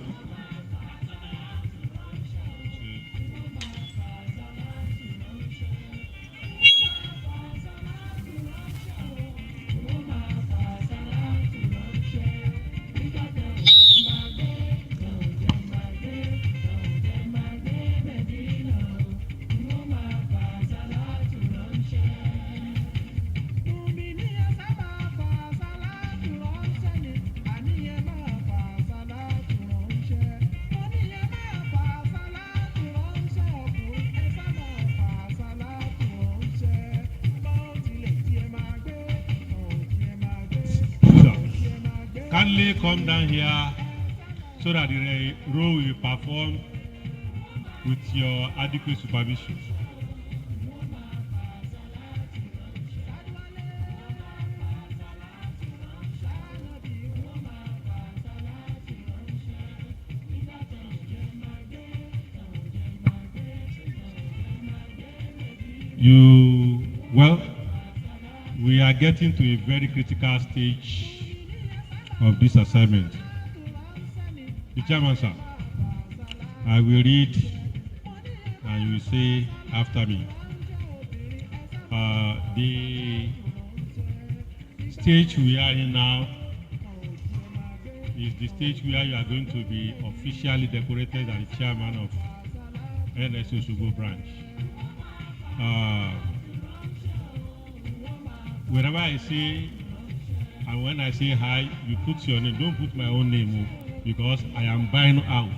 Kindly come down here so that the role will perform with your adequate supervision. Well, we are getting to a very critical stage of this assignment. The chairman, sir, I will read and you will say after me. The stage we are in now is the stage where you are going to be officially decorated as the chairman of NSE Osogbo branch. Whenever I say, and when I say hi, you put your name. Don't put my own name, because I am buying out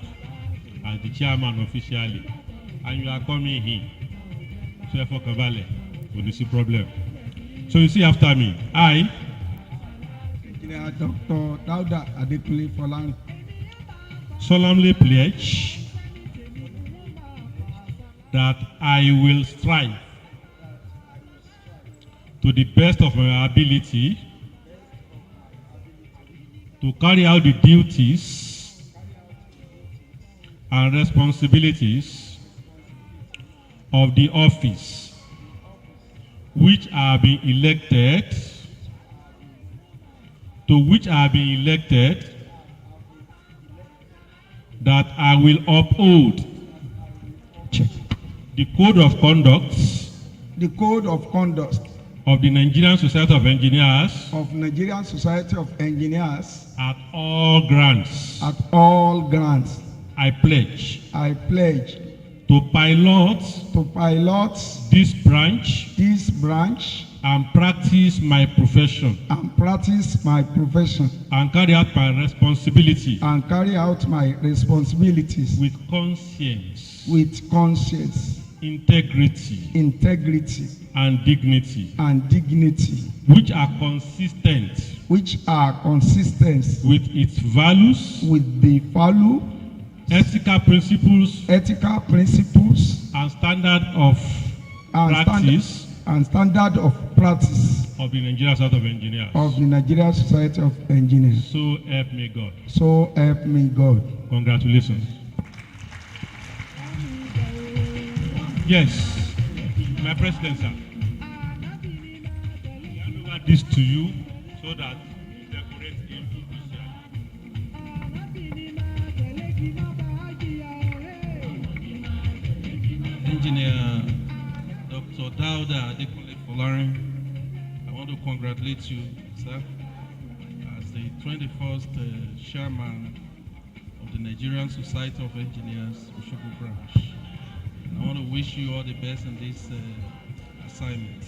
as the chairman officially, and you are coming in. So for Kavale, will you see problem? So you see after me, I, Engineer Dr. Dauda Adekunle Folarin, solemnly pledge that I will strive to the best of my ability to carry out the duties and responsibilities of the office which I have been elected, that I will uphold the code of conduct of the Nigerian Society of Engineers at all grants. I pledge to pilot this branch and practice my profession and carry out my responsibility with conscience integrity, integrity, and dignity, and dignity, which are consistent which are consistent with its values, with the value, ethical principles, and standard of practice and standard of practice of the Nigerian Society of Engineers. of the Nigerian Society of Engineers. So help me God. So help me God. Congratulations. Yes, my president, sir. I hand over this to you so that you decorate him officially. Engineer Dr. Dauda Adekunle Folarin, I want to congratulate you, sir, as the 21st chairman of the Nigerian Society of Engineers, Osogbo branch. I want to wish you all the best in this assignment.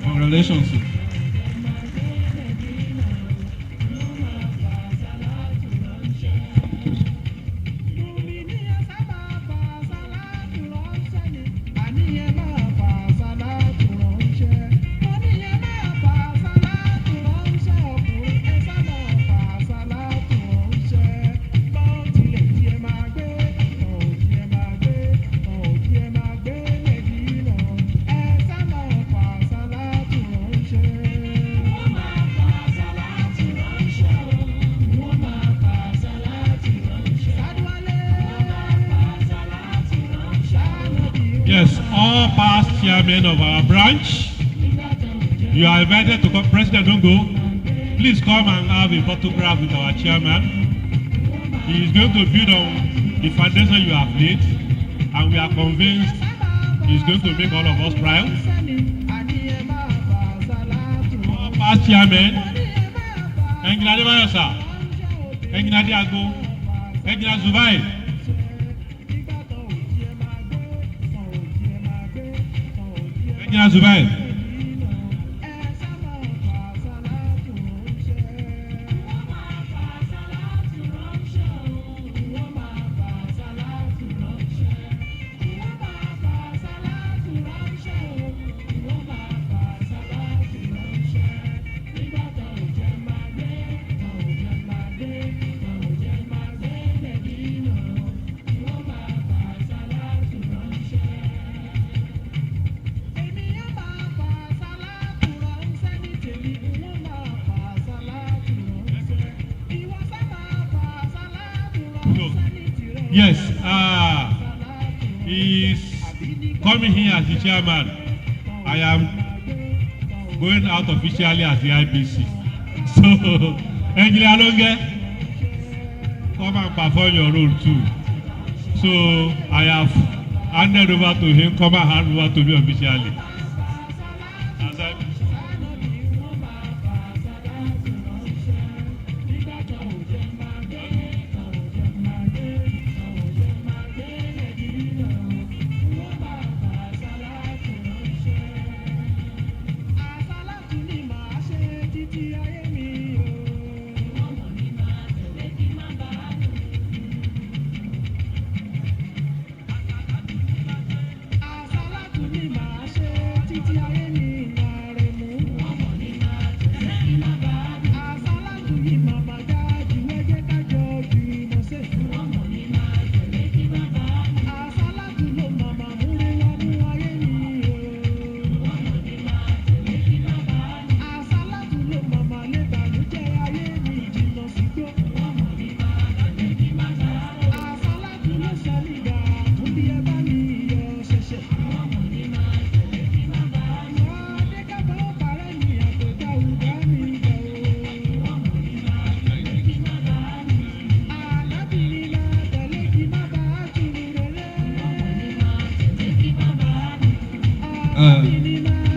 Congratulations, sir. Yes, all past chairmen of our branch, you are invited to come. President, don't go. Please come and have a photograph with our chairman. He is going to build on the foundation you have laid, and we are convinced he is going to make all of us proud. All past chairmen, Engr Adebayosa, Engr Adiago, Engr Zubai. Engr Zubai. Yes, he's coming here as the chairman. I am going out officially as the IBC. So, Engr Alonge, come and perform your role too. So, I have handed over to him, come and hand over to me officially.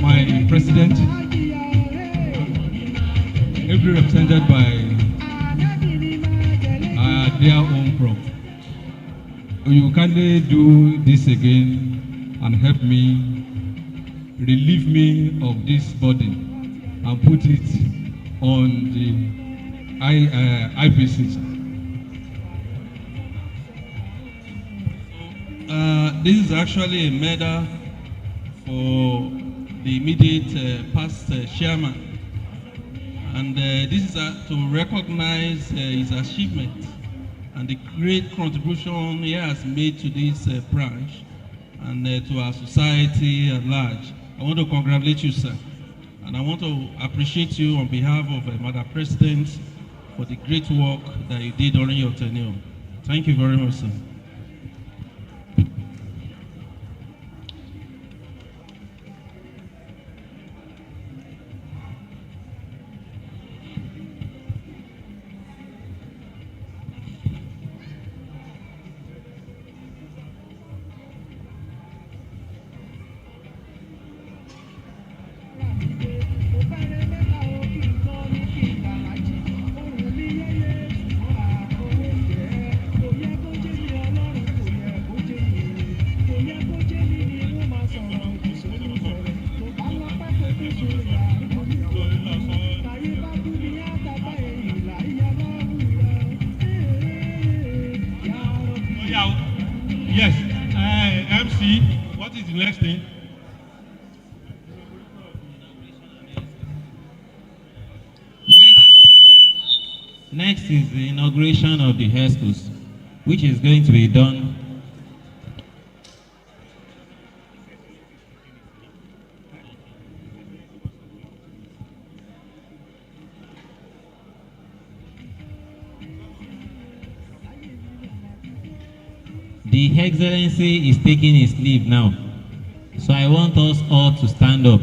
My president, ably represented by our dear own prof. You kindly do this again and help me, relieve me of this burden and put it on the IPC. This is actually a medal for the immediate past chairman, and this is to recognize his achievement and the great contribution he has made to this branch and to our society at large. I want to congratulate you, sir, and I want to appreciate you on behalf of Madam President for the great work that you did during your tenure. Thank you very much, sir. Yes, MC, what is the next thing? Next is the inauguration of the hair schools, which is going to be done The Excellency is taking his leave now, so I want us all to stand up.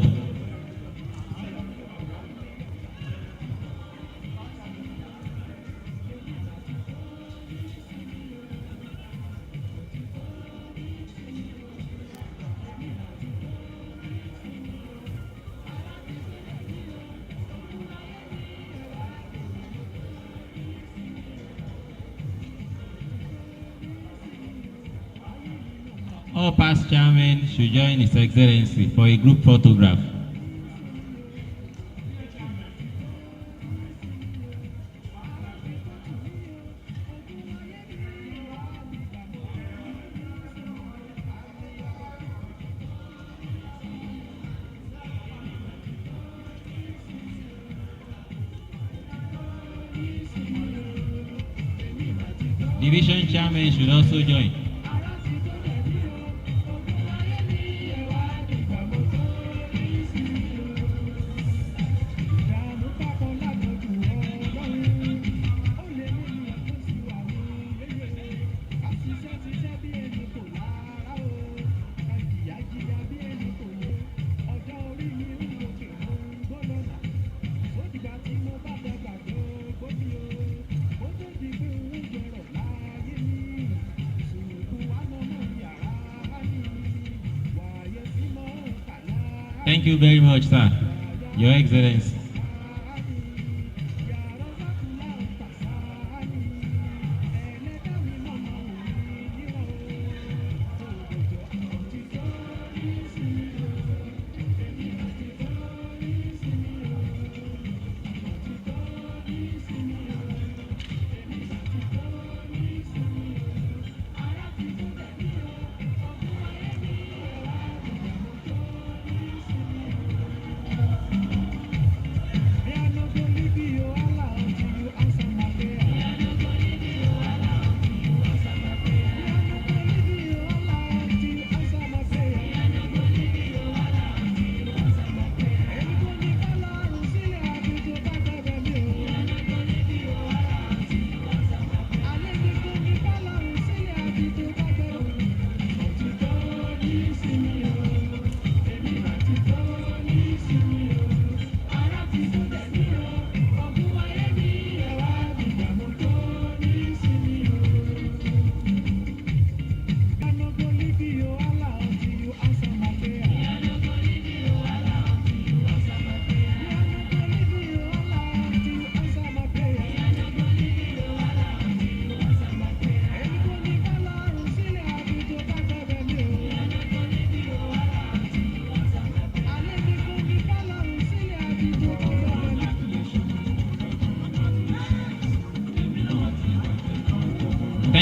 All past chairmen should join His Excellency for a group photograph. Division chairmen should also join. Thank you very much, sir. Your Excellency.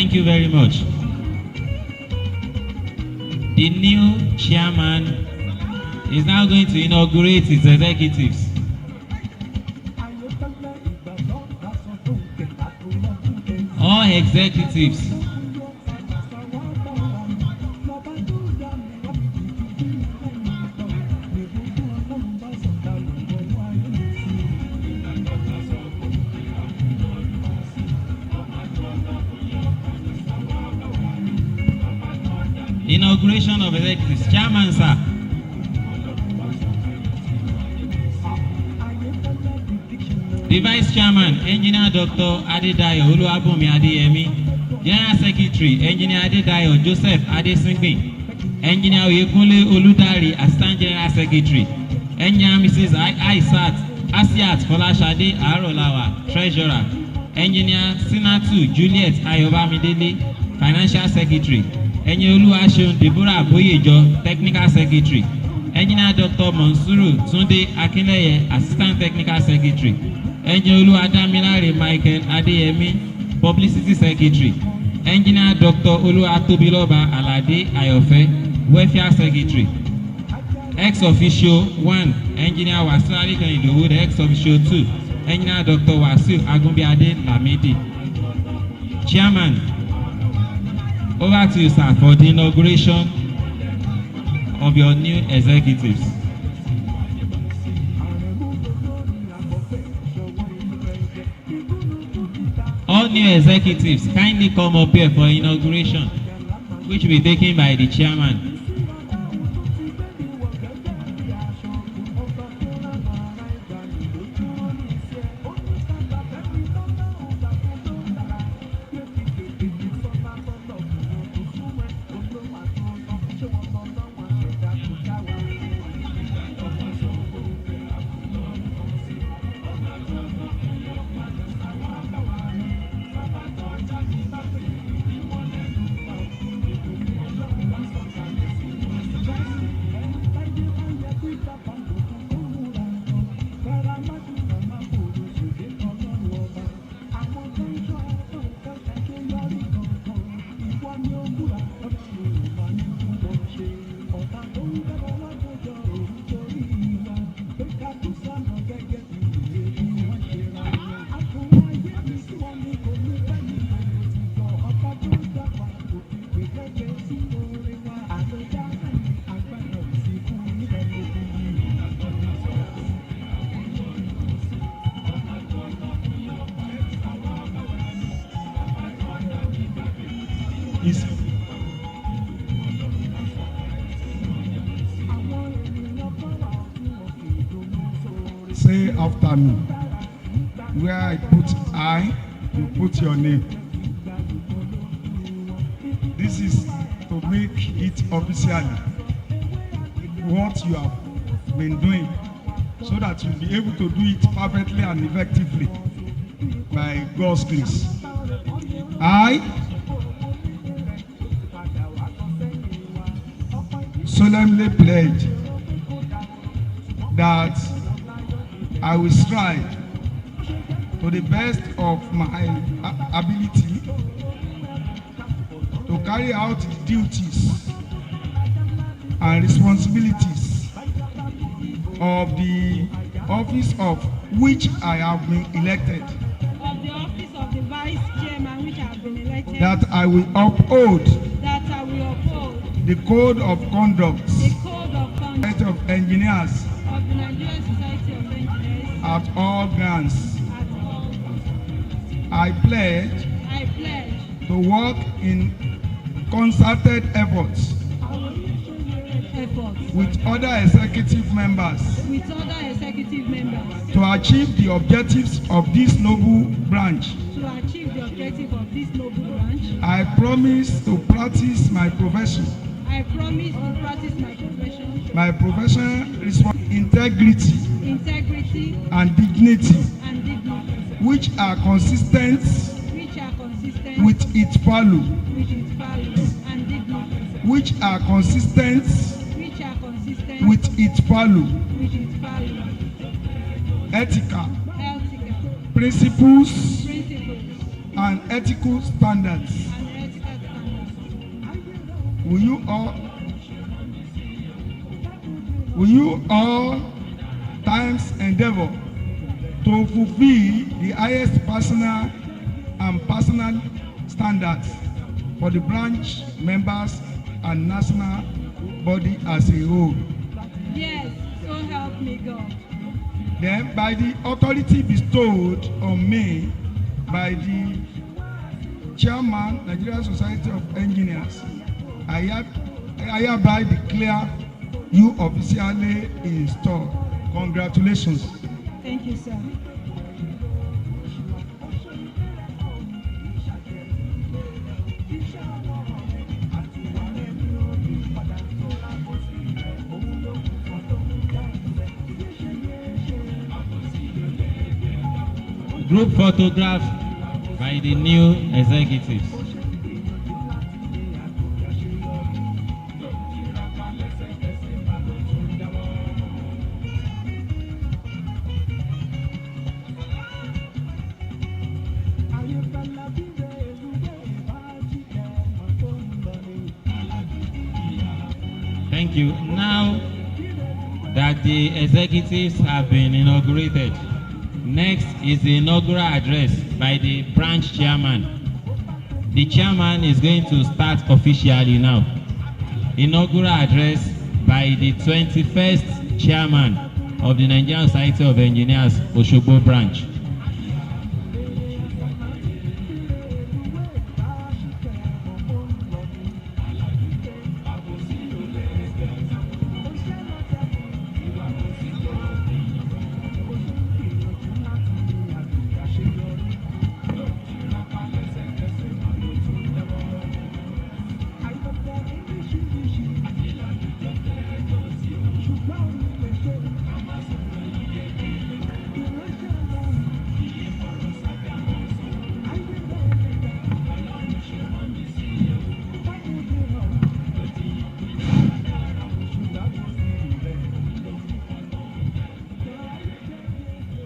Thank you very much. The new chairman is now going to inaugurate his executives. All executives. Inauguration of executives. Chairman, sir. The Vice Chairman, Engineer Dr. Adedayo Oluwabunmi Adeyemi. General Secretary, Engineer Adedayo Joseph Adesingbin. Engineer Oyekunle Oludari, Assistant General Secretary. Engineer Mrs. Asiat Folashade Arolawa, Treasurer. Engineer Sinatu Juliet Ayobamidele, Financial Secretary. Engineer Oluwaseun Deborah Boyejo, Technical Secretary. Engineer Dr. Monsuru Tunde Akinleye, Assistant Technical Secretary. Engineer Oluwadamilare Michael Adeyemi, Publicity Secretary. Engineer Dr. Oluwatobiloba Alade Ayofe, Welfare Secretary. Ex-officio 1, Engineer Wasiu Alekan Idowu, ex-officio 2, Engineer Dr. Wasiu Agunbiade Lamidi. Chairman, over to you, sir, for the inauguration of your new executives. All new executives kindly come up here for inauguration, which will be taken by the chairman. Say after me. Where I put I, you put your name. This is to make it officially what you have been doing, so that you'll be able to do it perfectly and effectively by God's grace. I solemnly pledge that I will strive to the best of my ability to carry out the duties and responsibilities of the office of which I have been elected. Of the office of the Vice Chairman which I have been elected. That I will uphold. That I will uphold. The code of conduct. The code of conduct. Of engineers. Of the Nigerian Society of Engineers. At all grants. At all grants. I pledge. I pledge. To work in concerted efforts. With other executive members. With other executive members. To achieve the objectives of this noble branch. To achieve the objective of this noble branch. I promise to practice my profession. I promise to practice my profession. My professional integrity. Integrity. And dignity. And dignity. Which are consistent. Which are consistent. With its value. With its value and dignity. Which are consistent. Which are consistent. With its value. With its value. Ethical. Ethical. Principles. Principles. And ethical standards. And will you all times endeavor to fulfill the highest personal and personal standards for the branch members and national body as a whole? Yes, so help me God. Then, by the authority bestowed on me by the chairman, Nigerian Society of Engineers, I hereby declare you officially installed. Congratulations. Thank you, sir. Group photograph by the new executives. Thank you. Now that the executives have been inaugurated, next is the inaugural address by the branch chairman. The chairman is going to start officially now. Inaugural address by the 21st chairman of the Nigerian Society of Engineers, Osogbo branch.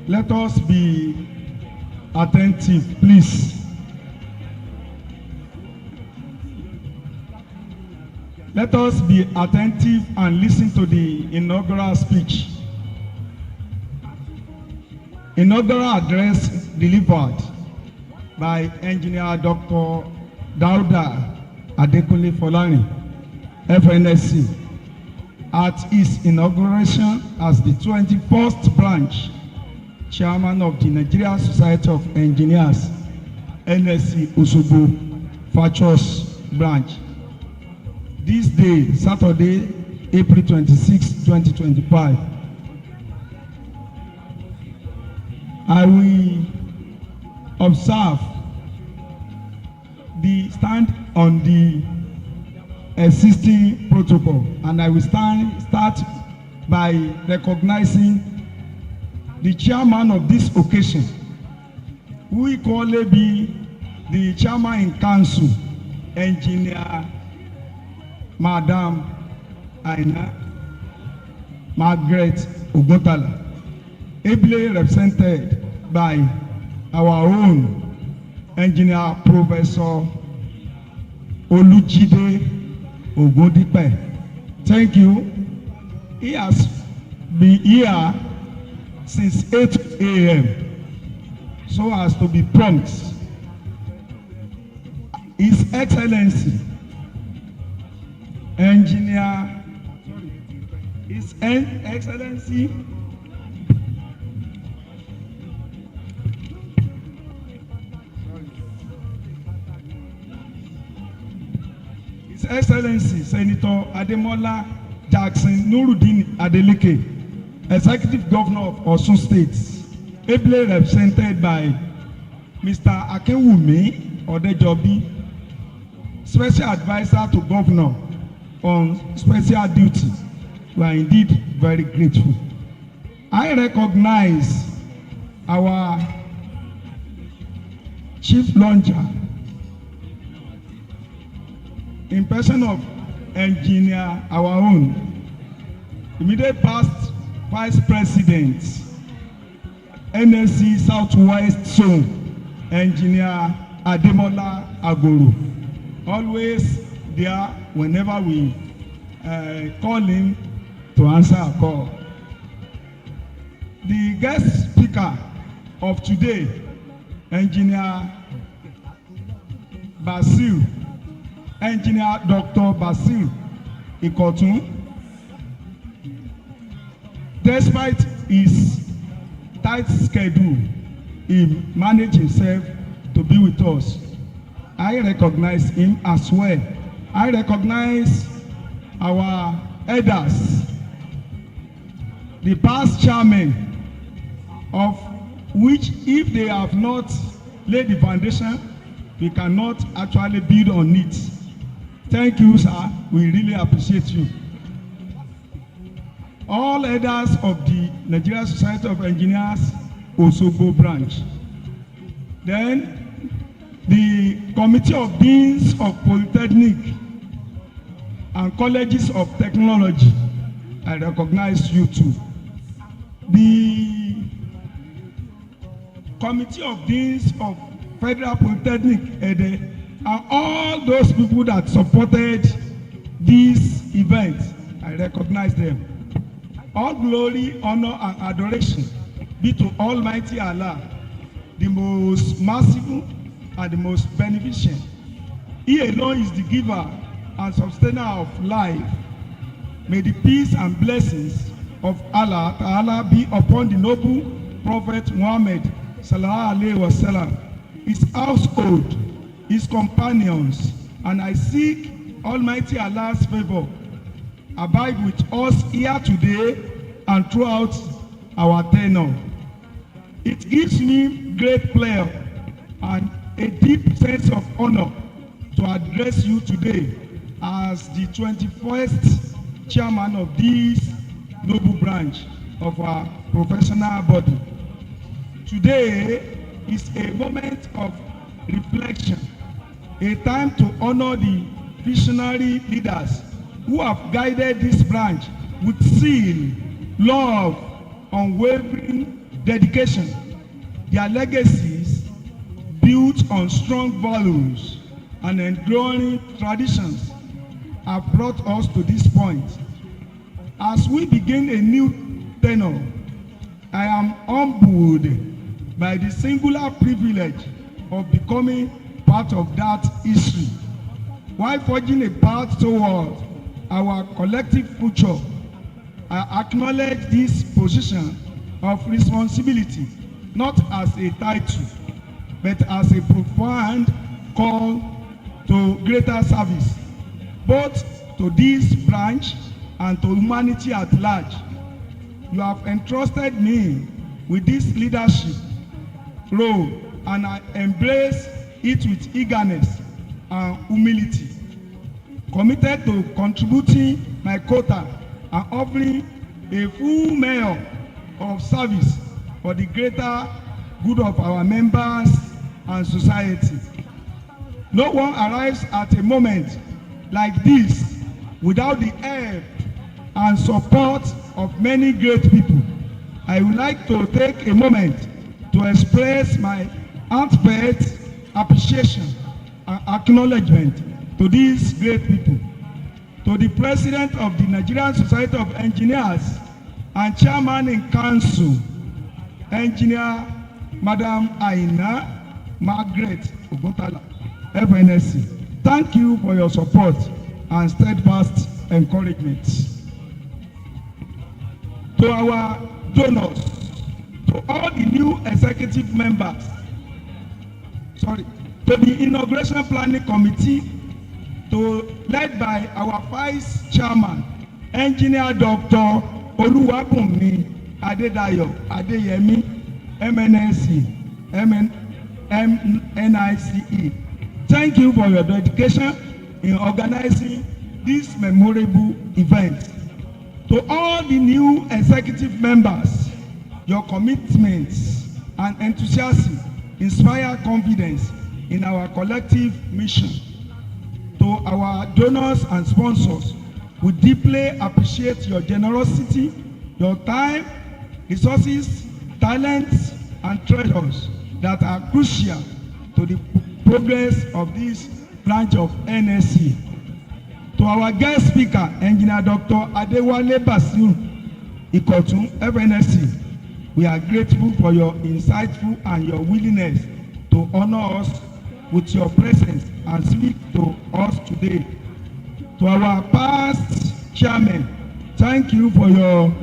Let us be attentive, please. Let us be attentive and listen to the inaugural speech. Inaugural address delivered by Engineer Dr. Dauda Adekunle Folarin, FNSE, at his inauguration as the 21st branch chairman of the Nigerian Society of Engineers, NSE Osogbo, virtuous branch. This day, Saturday, April 26, 2025. I will observe the stand on the existing protocol, and I will start by recognizing the chairman of this occasion, who will equally be the chairman in council, Engineer Madam Aina Margaret Ogotala, ably represented by our own Engineer Professor Olujide Ogodipe. Thank you. He has been here since 8 a.m. so as to be prompt. His Excellency, Engineer, His Excellency, His Excellency, Senator Ademola Jackson Nuruddin Adeleke, Executive Governor of Osun State, ably represented by Mr. Akewumi Odejobi, Special Advisor to Governor on Special Duty. We are indeed very grateful. I recognize our Chief Launcher in person of Engineer, our own, immediate past Vice President, NSE Southwest Zone, Engineer Ademola Agoro, always there whenever we call him to answer our call. The guest speaker of today, Engineer Basil, Engineer Dr. Basil Ikotun, despite his tight schedule, he managed himself to be with us. I recognize him as well. I recognize our elders, the past chairmen, of which if they have not laid the foundation, we cannot actually build on it. Thank you, sir. We really appreciate you. All elders of the Nigerian Society of Engineers, Osogbo branch. Then the Committee of Deans of Polytechnic and Colleges of Technology, I recognize you too. The Committee of Deans of Federal Polytechnic, and all those people that supported this event, I recognize them. All glory, honor, and adoration be to Almighty Allah, the most merciful and the most beneficent. He alone is the giver and sustainer of life. May the peace and blessings of Allah be upon the noble Prophet Muhammad sallallahu alaihi wasallam, his household, his companions, and I seek Almighty Allah's favor abide with us here today and throughout our tenure. It gives me great pleasure and a deep sense of honor to address you today as the 21st chairman of this noble branch of our professional body. Today is a moment of reflection, a time to honor the visionary leaders who have guided this branch with zeal, love, unwavering dedication. Their legacies, built on strong values and enduring traditions, have brought us to this point. As we begin a new tenure, I am humbled by the singular privilege of becoming part of that history. While forging a path toward our collective future, I acknowledge this position of responsibility not as a title, but as a profound call to greater service, both to this branch and to humanity at large. You have entrusted me with this leadership role, and I embrace it with eagerness and humility, committed to contributing my quota and offering a full measure of service for the greater good of our members and society. No one arrives at a moment like this without the help and support of many great people. I would like to take a moment to express my heartfelt appreciation and acknowledgement to these great people. To the President of the Nigerian Society of Engineers and Chairman in Council, Engineer Madam Aina Margaret Oguntala, FNSE. Thank you for your support and steadfast encouragement. To our donors, to all the new executive members, to the Inauguration Planning Committee, led by our Vice Chairman, Engineer Dr. Oluwabunmi Adedayo Adeyemi, MNSE, NICE. Thank you for your dedication in organizing this memorable event. To all the new executive members, your commitments and enthusiasm inspire confidence in our collective mission. To our donors and sponsors, we deeply appreciate your generosity, your time, resources, talents, and treasures that are crucial to the progress of this branch of NSE. To our guest speaker, Engineer Dr. Adewale Basiru Ikotun, FNSE, we are grateful for your insightful and your willingness to honor us with your presence and speak to us today. To our past chairman, thank you for your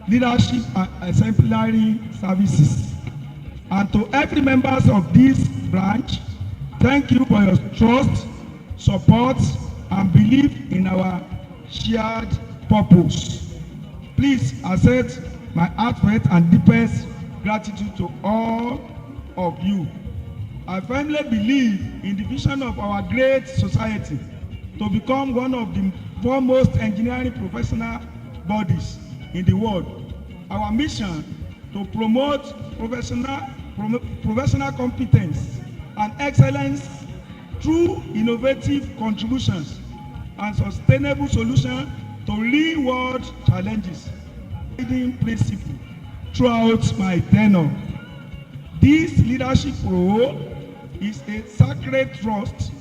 leadership and exemplary services. And to every members of this branch, thank you for your trust, support, and belief in our shared purpose. Please accept my heartfelt and deepest gratitude to all of you. I firmly believe in the vision of our great society to become one of the foremost engineering professional bodies in the world. Our mission to promote professional competence and excellence through innovative contributions and sustainable solutions to real-world challenges. Guiding principle throughout my tenure. This leadership role is a sacred trust.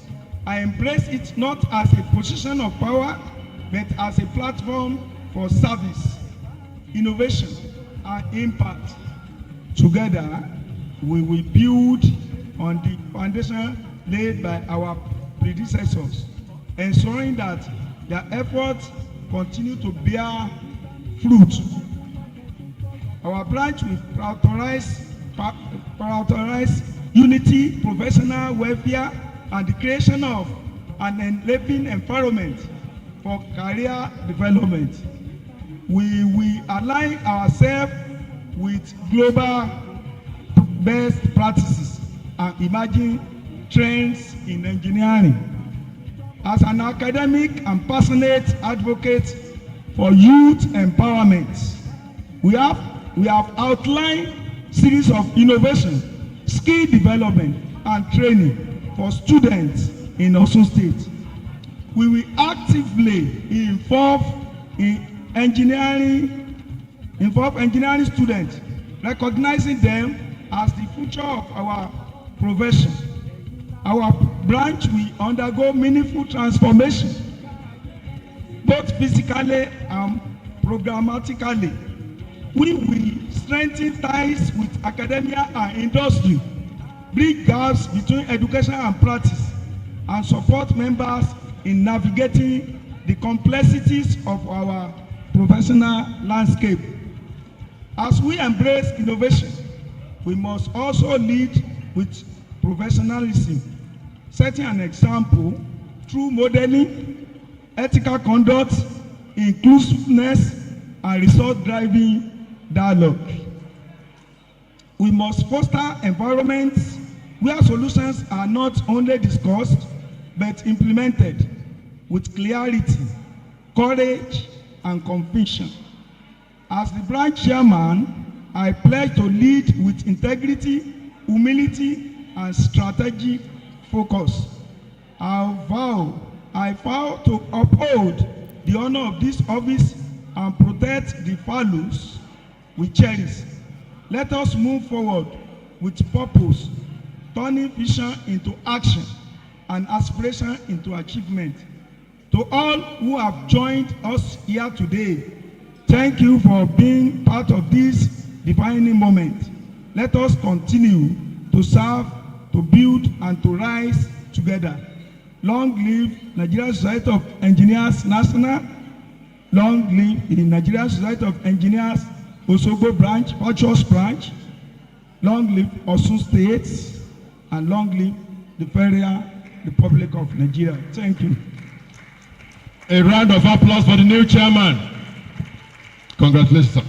I embrace it not as a position of power, but as a platform for service, innovation, and impact. Together, we will build on the foundation laid by our predecessors, ensuring that their efforts continue to bear fruit. Our branch will prioritize unity, professional welfare, and the creation of an enabling environment for career development. We will align ourselves with global best practices and emerging trends in engineering. As an academic and passionate advocate for youth empowerment, we have outlined series of innovation, skill development, and training for students in Osun State. We will actively involve engineering students, recognizing them as the future of our profession. Our branch will undergo meaningful transformation, both physically and programmatically. We will strengthen ties with academia and industry, bridge gaps between education and practice, and support members in navigating the complexities of our professional landscape. As we embrace innovation, we must also lead with professionalism, setting an example through modeling, ethical conduct, inclusiveness, and result-driving dialogue. We must foster environments where solutions are not only discussed but implemented with clarity, courage, and conviction. As the branch chairman, I pledge to lead with integrity, humility, and strategic focus. I vow to uphold the honor of this office and protect the values we cherish. Let us move forward with purpose, turning vision into action and aspiration into achievement. To all who have joined us here today, thank you for being part of this defining moment. Let us continue to serve, to build, and to rise together. Long live Nigerian Society of Engineers National. Long live the Nigerian Society of Engineers Osogbo branch, virtuous branch. Long live Osun State, and long live the Federal Republic of Nigeria. Thank you. A round of applause for the new chairman. Congratulations, sir.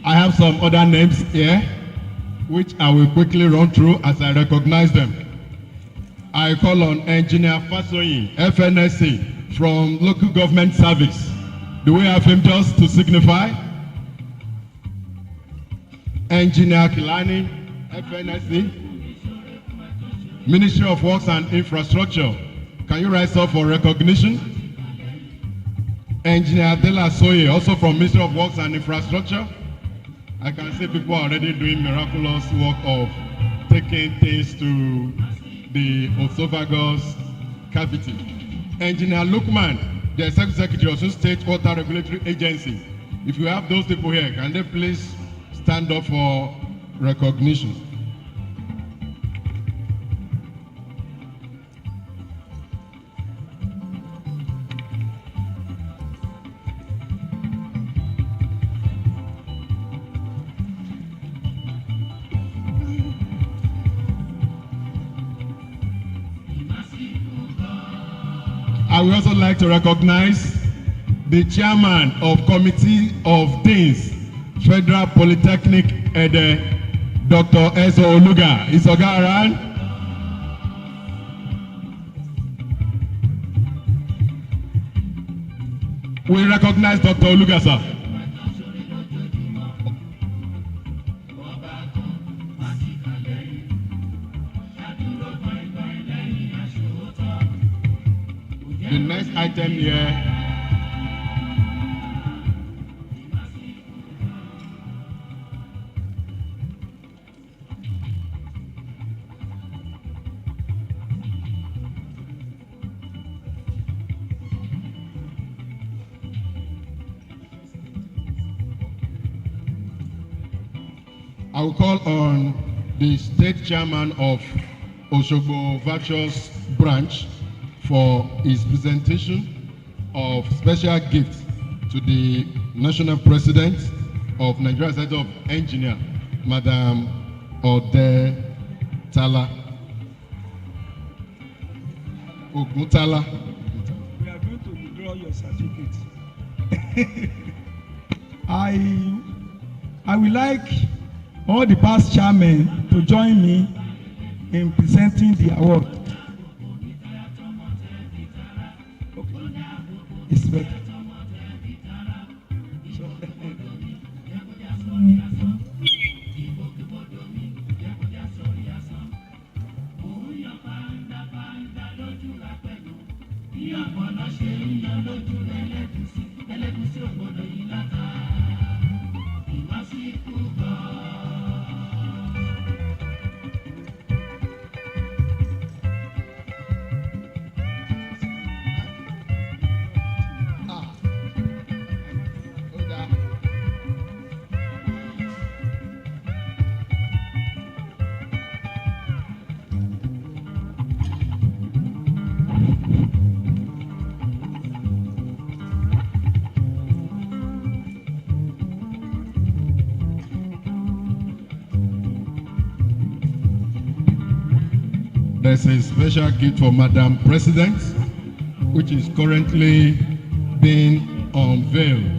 I have some other names here, which I will quickly run through as I recognize them. I call on Engineer Fasoyin, FNSE, from Local Government Service. Do we have him just to signify? Engineer Kilani, FNSE. Ministry of Works and Infrastructure, can you rise up for recognition? Engineer Dela Soye, also from Ministry of Works and Infrastructure. I can see people are already doing miraculous work of taking things to the esophagus cavity. Engineer Lukman, the Executive Secretary of Osun State Water Regulatory Agency. If you have those people here, can they please stand up for recognition? I would also like to recognize the chairman of Committee of Deans, Federal Polytechnic Ede, Dr. Ezo Oluga. Is Oga around? We recognize Dr. Oluga, sir. The next item here I will call on the state chairman of Osogbo Virtuous Branch for his presentation of special gift to the national president of Nigerian Society of Engineers, Madam Ode Tala. Ogutala. We are going to withdraw your certificate. I would like all the past chairmen to join me in presenting the award. It's better. There's a special gift for Madam President, which is currently being unveiled.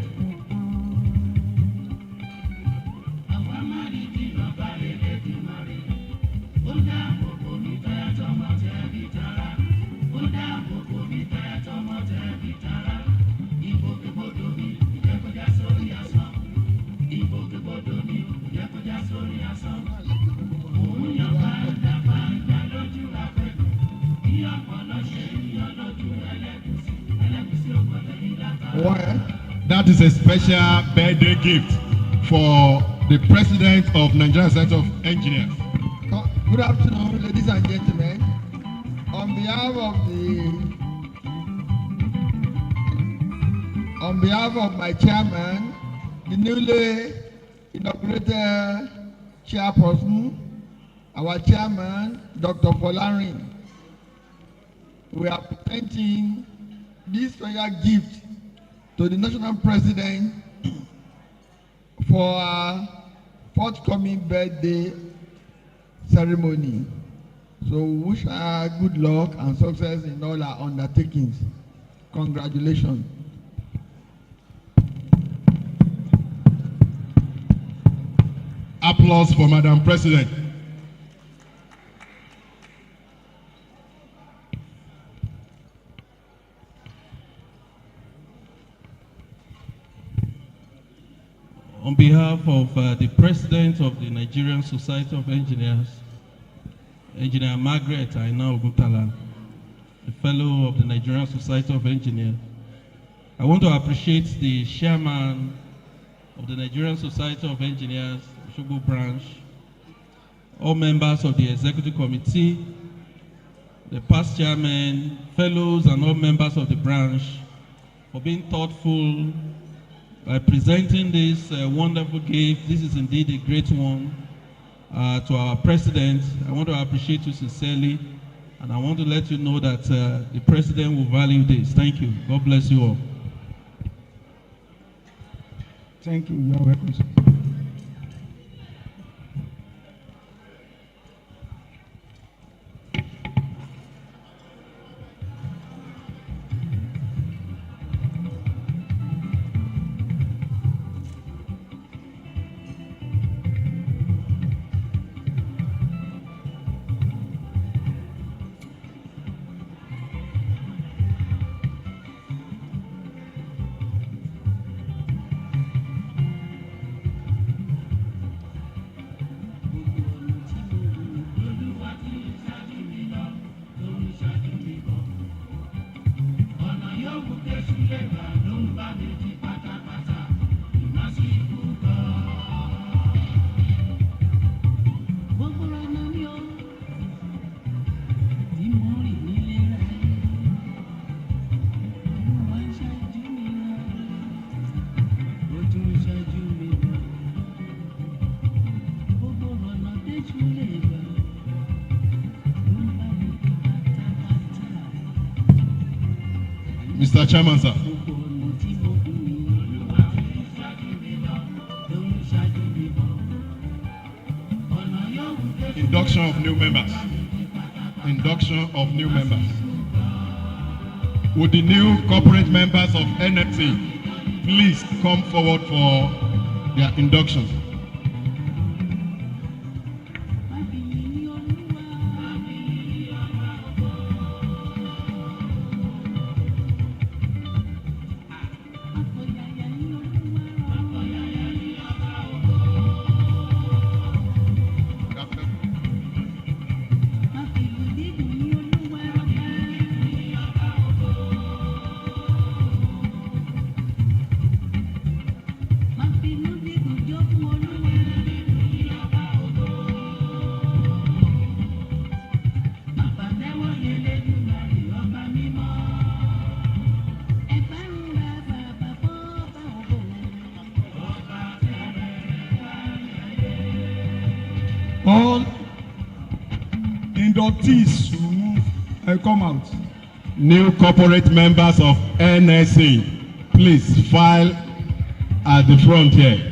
That is a special birthday gift for the president of Nigerian Society of Engineers. Good afternoon, ladies and gentlemen. On behalf of my chairman, the newly inaugurated chairperson, our chairman, Dr. Folarin, we are presenting this special gift to the national president for our forthcoming birthday ceremony. So we wish her good luck and success in all our undertakings. Congratulations. Applause for Madam President. On behalf of the President of the Nigerian Society of Engineers, Engineer Margaret Aina Oguntala, a fellow of the Nigerian Society of Engineers. I want to appreciate the chairman of the Nigerian Society of Engineers, Osogbo branch, all members of the executive committee, the past chairman, fellows, and all members of the branch for being thoughtful by presenting this wonderful gift. This is indeed a great one to our president. I want to appreciate you sincerely, and I want to let you know that the president will value this. Thank you. God bless you all. Thank you. You're welcome, sir. Mr. Chairman, sir. Induction of new members. Induction of new members. Would the new corporate members of NSE please come forward for their induction? All inductees will move and come out. New corporate members of NSE, please file at the front here.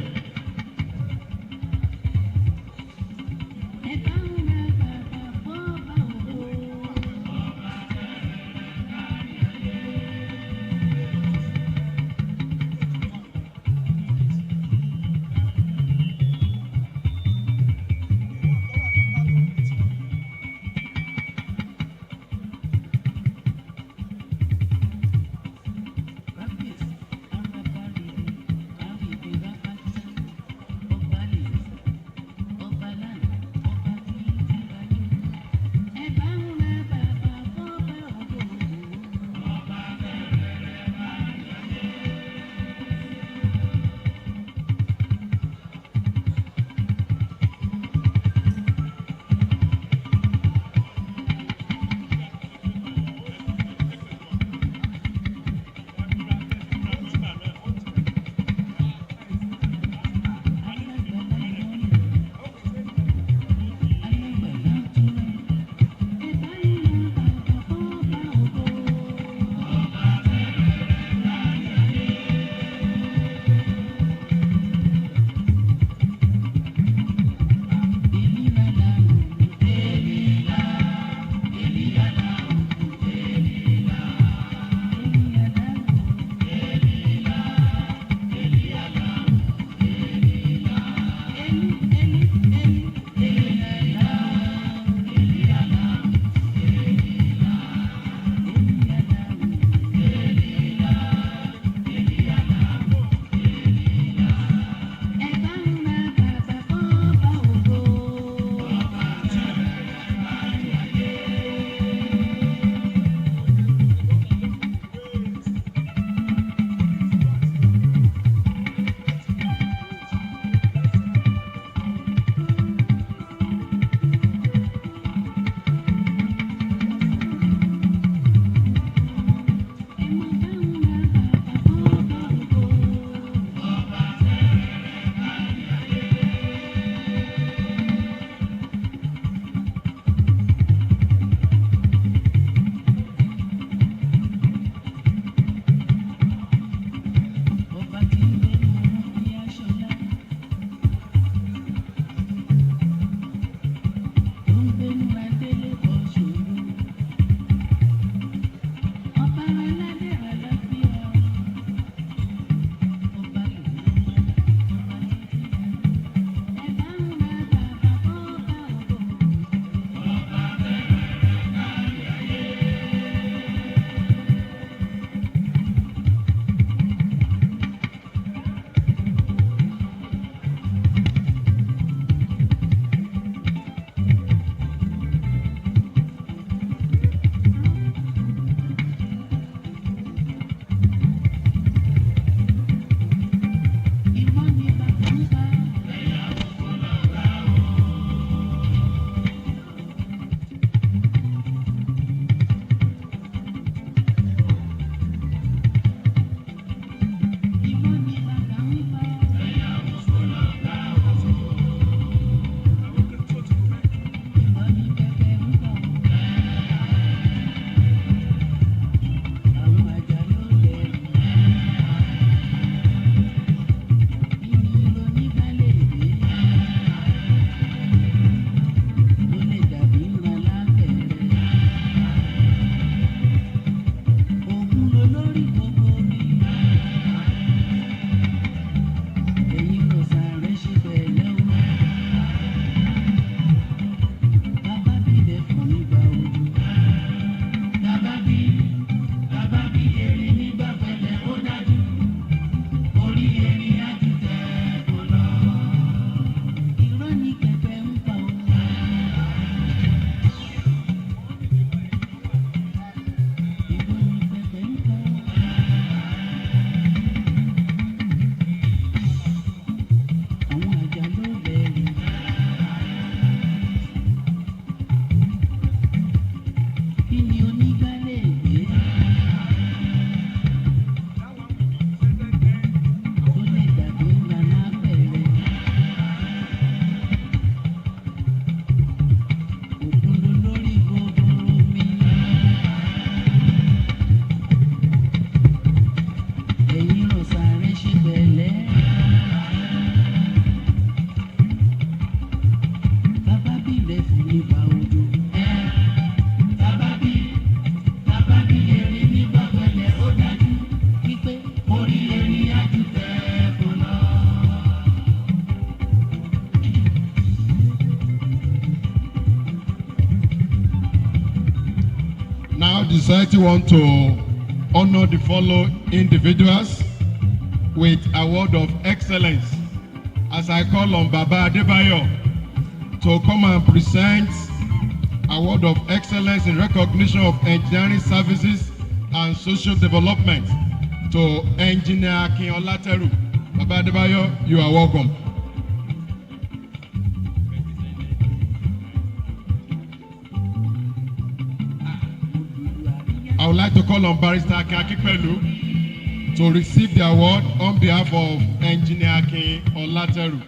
society want to honor the following individuals with award of excellence. As I call on Baba Adebayo to come and present award of excellence in recognition of engineering services and social development to Engineer Akin Olateru. Baba Adebayo, you are welcome. I would like to call on Barrister Akin Akipelu to receive the award on behalf of Engineer Akin Olateru.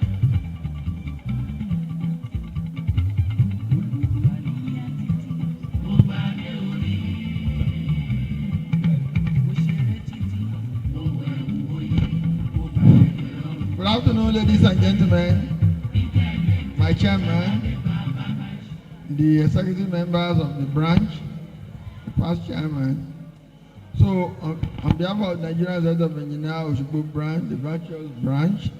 Good afternoon, ladies and gentlemen. My chairman, the executive members of the branch, the past chairman. So, on behalf of Nigerian Center of Engineers Osogbo branch, the virtuous branch,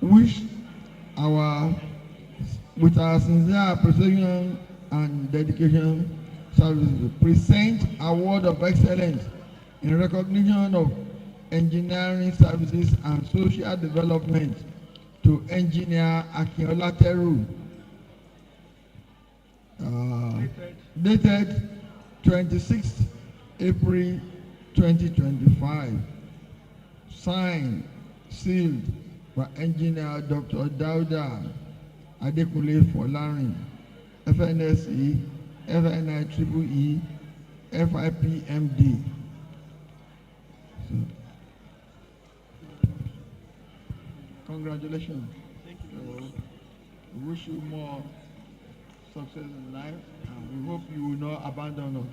wish with our sincere appreciation and dedication services, present award of excellence in recognition of engineering services and social development to Engineer Akin Olateru, dated 26th April 2025, signed, sealed by Engineer Dr. Dauda Adekunle Folarin, FNSE FNI E FIPMD. Congratulations. Thank you. So, we wish you more success in life, and we hope you will not abandon us.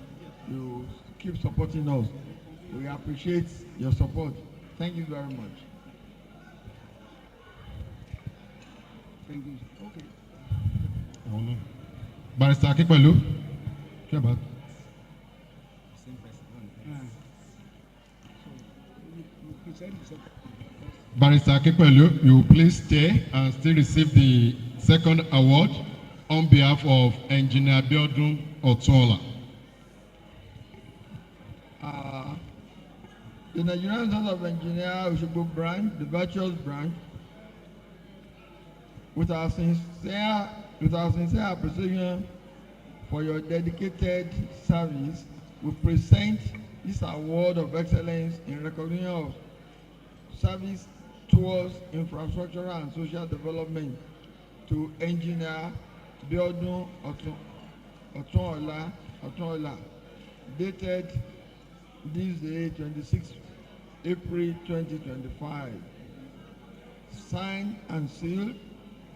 You keep supporting us. We appreciate your support. Thank you very much. Thank you. Okay. Barrister Akipelu. Barrister Akipelu, you will please stay and still receive the second award on behalf of Engineer Biodun Otola. The Nigerian Center of Engineers Osogbo branch, the virtuous branch, with our sincere appreciation for your dedicated service, we present this award of excellence in recognition of service towards infrastructural and social development to Engineer Biodun Otola, dated this day, 26 April 2025. Signed and sealed,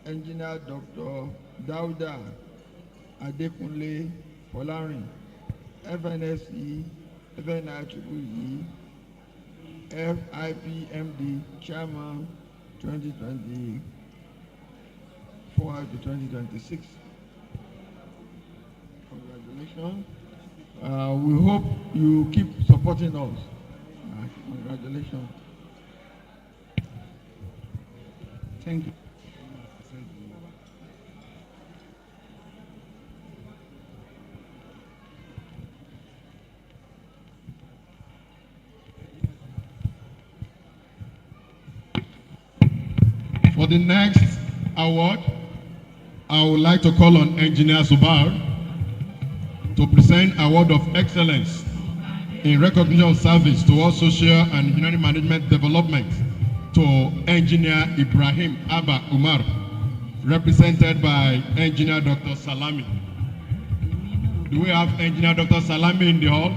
Engineer Dr. Dauda Adekunle Folarin, FNSE FNI FIPMD Chairman 2024 to 2026. Congratulations. We hope you keep supporting us. Congratulations. Thank you. For the next award, I would like to call on Engineer Subar to present award of excellence in recognition of service towards social and engineering management development to Engineer Ibrahim Abba Umar, represented by Engineer Dr. Salami. Do we have Engineer Dr. Salami in the hall?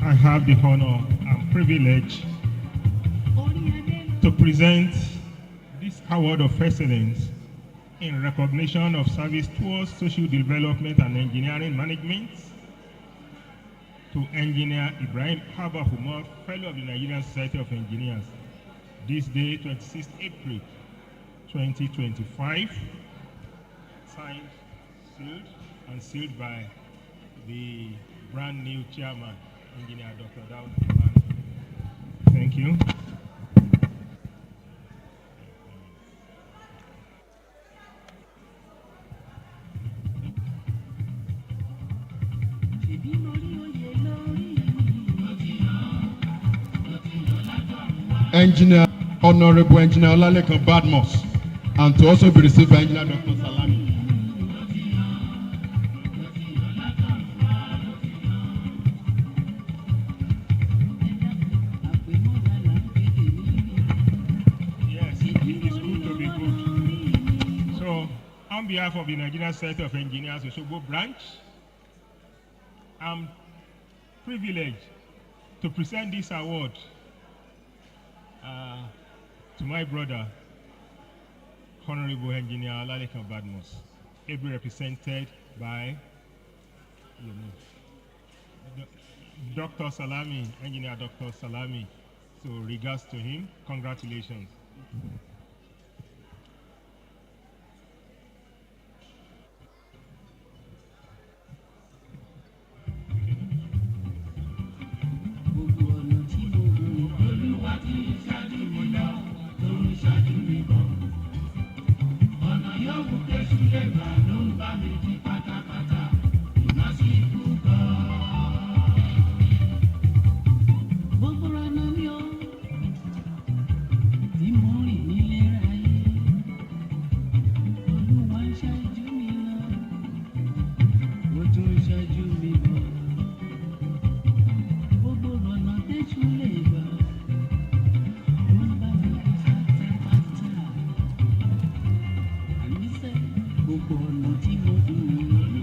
I have the honor and privilege to present this award of excellence in recognition of service towards social development and engineering management to Engineer Ibrahim Abba Umar, Fellow of the Nigerian Society of Engineers, this day, 26th April 2025, signed, sealed, and sealed by the brand new chairman, Engineer Dr. Dauda Folarin. Thank you. Engineer, Honorable Engineer Olalekan Badmus, and to also be received by Engineer Dr. Salami. Yes, it is good to be good. So, on behalf of the Nigerian Society of Engineers, Osogbo branch, I'm privileged to present this award to my brother, Honorable Engineer Olalekan Badmus, ably represented by Dr. Salami, Engineer Dr. Salami. So regards to him, congratulations.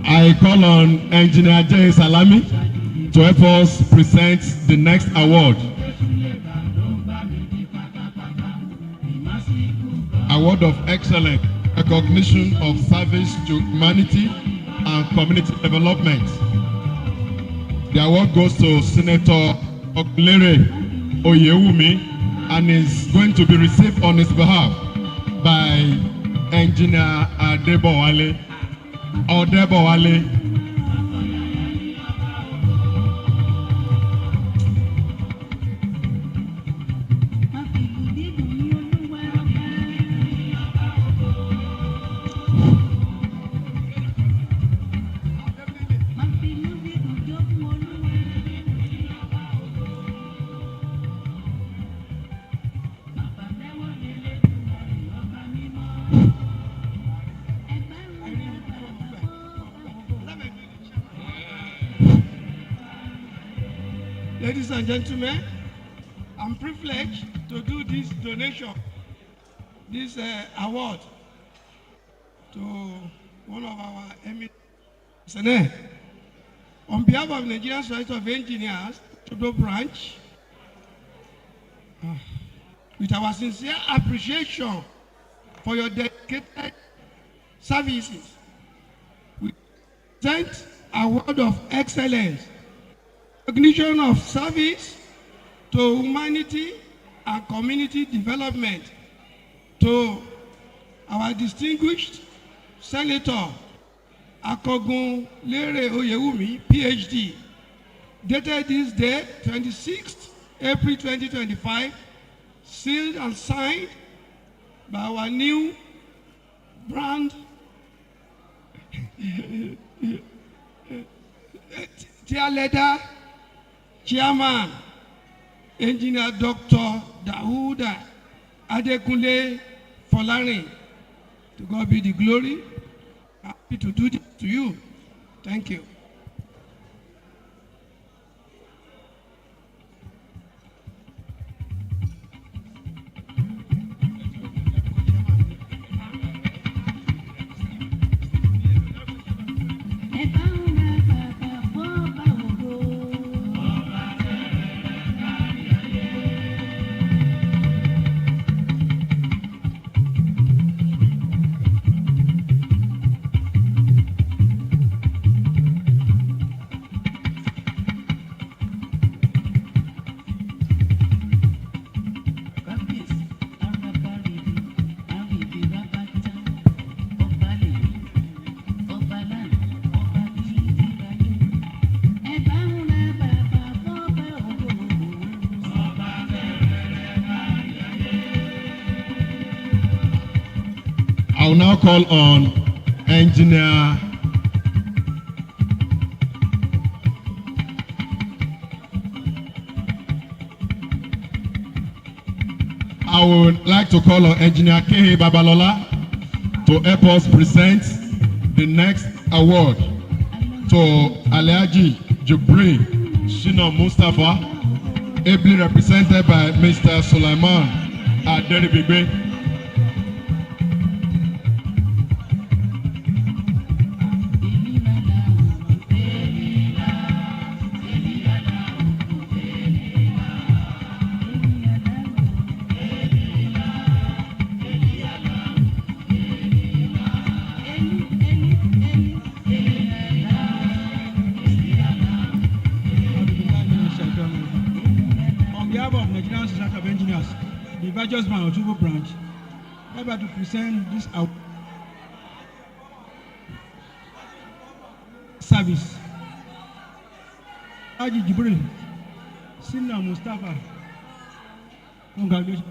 I call on Engineer J. Salami to help us present the next award. Award of Excellence, recognition of service to humanity and community development. The award goes to Senator Okulere Oyewumi and is going to be received on his behalf by Engineer Adebowale. Ladies and gentlemen, I'm privileged to do this donation, this award to one of our eminent. On behalf of Nigerian Society of Engineers, Osogbo branch, with our sincere appreciation for your dedicated services, we present award of excellence, recognition of service to humanity and community development to our distinguished Senator Adekunle Folarin, PhD, dated this day, 26th April 2025, sealed and signed by our new brand tier leader, Chairman, Engineer Dr. Dauda Adekunle Folarin. To God be the glory. Happy to do this to you. Thank you. now call on Engineer I would like to call on Engineer Kehi Babalola to help us present the next award to Alhaji Jubril Shina Mustafa, ably represented by Mr. Sulaiman Aderibigbe. On behalf of Nigerian Society of Engineers, the virtuous man Osogbo branch, I'm about to present this service. Haji Jibril, Sina Mustafa, congratulations.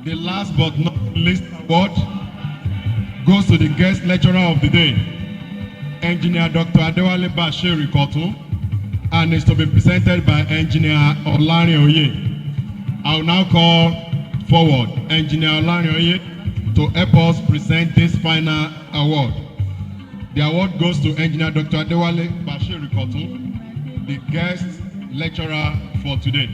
The last but not least award goes to the guest lecturer of the day, Engineer Dr. Adewale Bashir Rikotun, and is to be presented by Engineer Olarin Oye. I will now call forward Engineer Olarin Oye to help us present this final award. The award goes to Engineer Dr. Adewale Bashir Rikotun, the guest lecturer for today.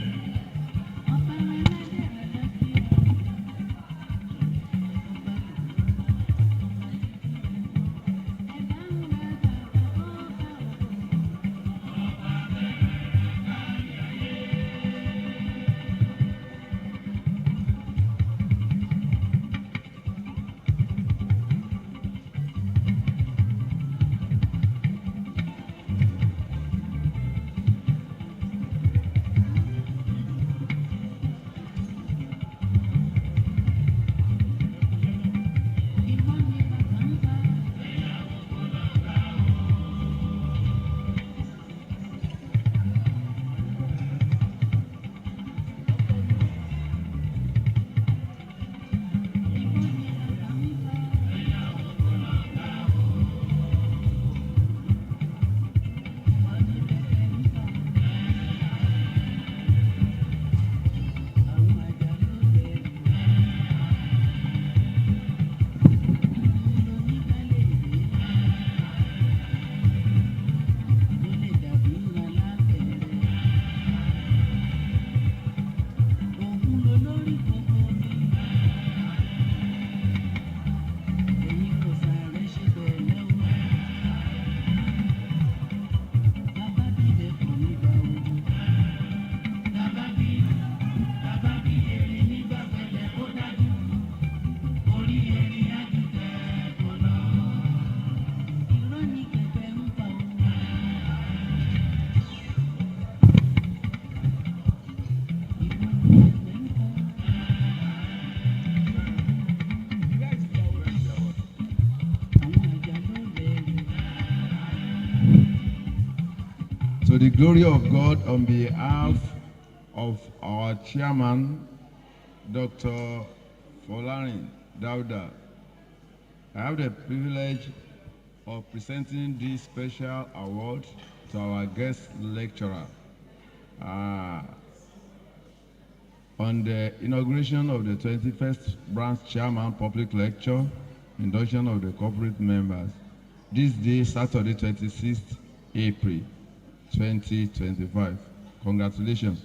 To the glory of God, on behalf of our chairman, Dr. Folarin Dauda, I have the privilege of presenting this special award to our guest lecturer on the inauguration of the 21st branch chairman public lecture, induction of the corporate members. This day, Saturday, 26th April 2025. Congratulations.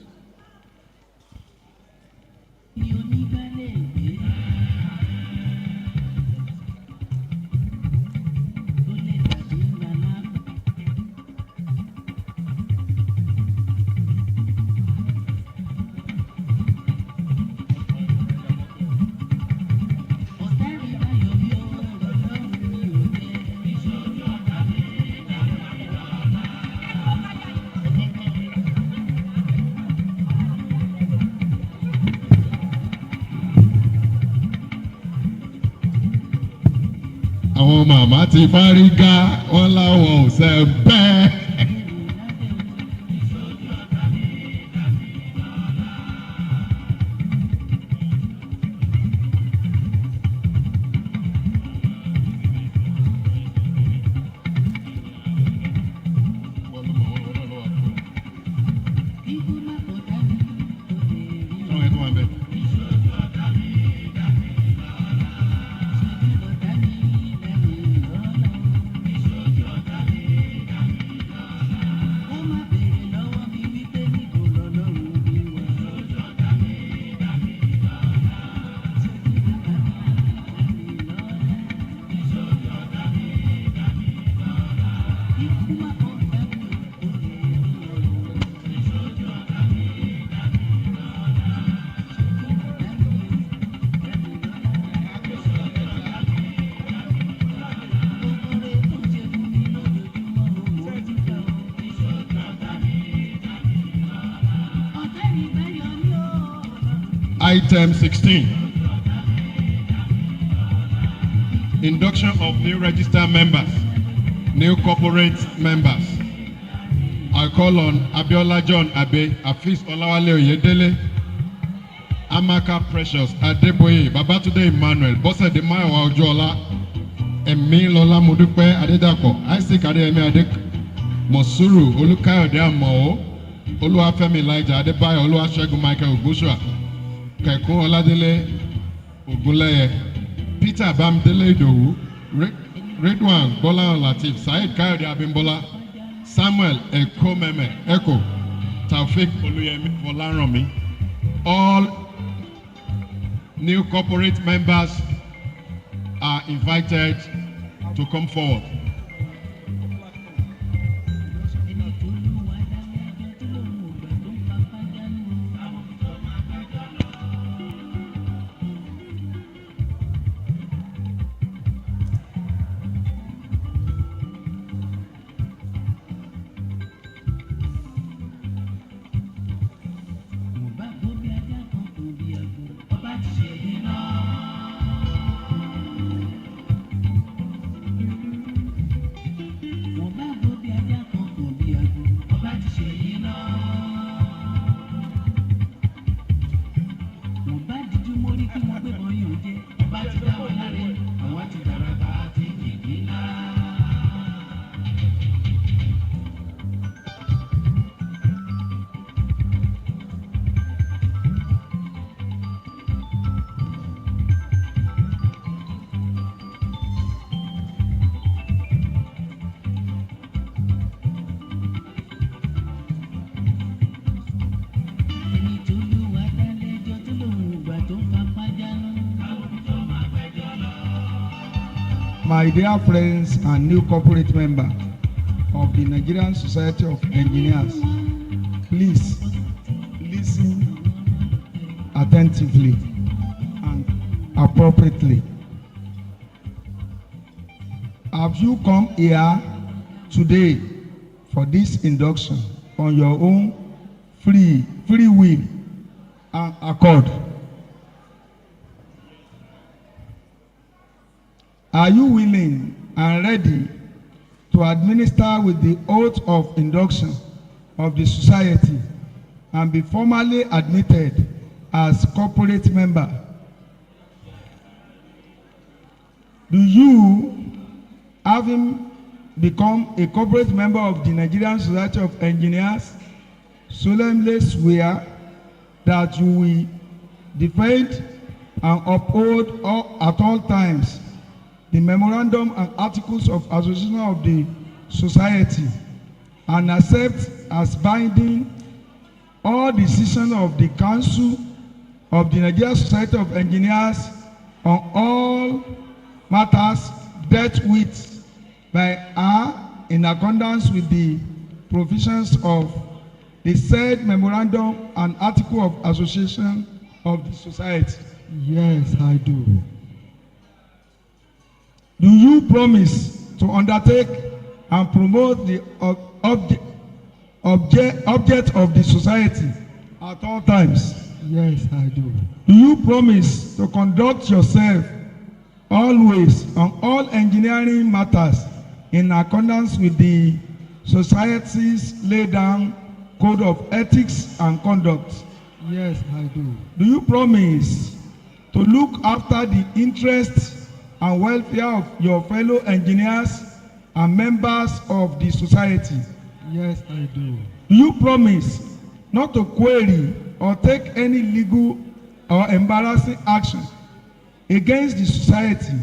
àwọn màmá ti fárígá wọn láwọn ò ṣe bẹ́ẹ̀. Item 16. Induction of new registered members, new corporate members. I call on Abiola John Abe, Afis Olawale Oyedele, Amaka Precious, Adeboye, Babatunde Emmanuel, Bose Demayo Ojola, Emilola Modupe Adedako, Isaac Adeyemi Adek, Mosuru, Olukayode Amao, Oluwafemi Elijah Adebayo, Oluwasegun Michael Ogunsua, Kekun Oladele Ogunleye, Peter Bamdele Idowu, Redwan Bola Latif, Said Kayode Abimbola, Samuel Ekomeme Eko, Taufik Oluyemi Folarin. All new corporate members are invited to come forward. My dear friends and new corporate member of the Nigerian Society of Engineers, please listen attentively and appropriately. Have you come here today for this induction on your own free will and accord? Are you willing and ready to administer with the oath of induction of the society and be formally admitted as corporate member? Do you, having become a corporate member of the Nigerian Society of Engineers, solemnly swear that you will defend and uphold at all times the memorandum and articles of association of the society and accept as binding all decisions of the Council of the Nigerian Society of Engineers on all matters dealt with by her in accordance with the provisions of the said memorandum and article of association of the society? Yes, I do. Do you promise to undertake and promote the object of the society at all times? Yes, I do. Do you promise to conduct yourself always on all engineering matters in accordance with the society's laid down code of ethics and conduct? Yes, I do. Do you promise to look after the interests and welfare of your fellow engineers and members of the society? Yes, I do. Do you promise not to query or take any legal or embarrassing action against the society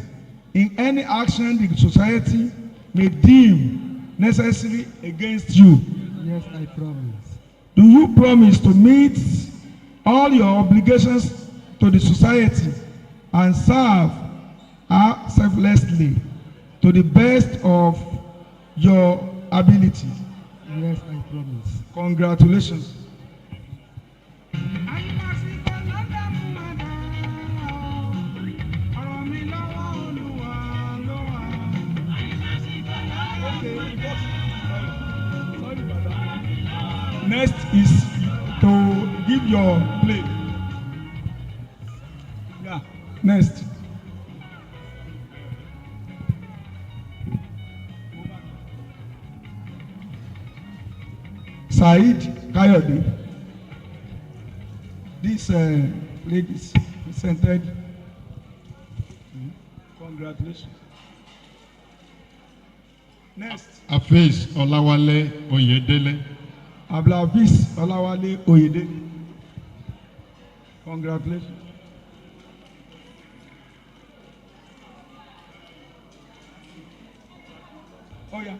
in any action the society may deem necessary against you? Yes, I promise. Do you promise to meet all your obligations to the society and serve her selflessly to the best of your ability? Yes, I promise. Congratulations. Next is to give your plate. Yeah, next. Said Kayode. This plate is presented. Congratulations. Next. Afeez Olawale Oyedele. Abdulaziz Olawale Oyedele. Congratulations. Oh yeah.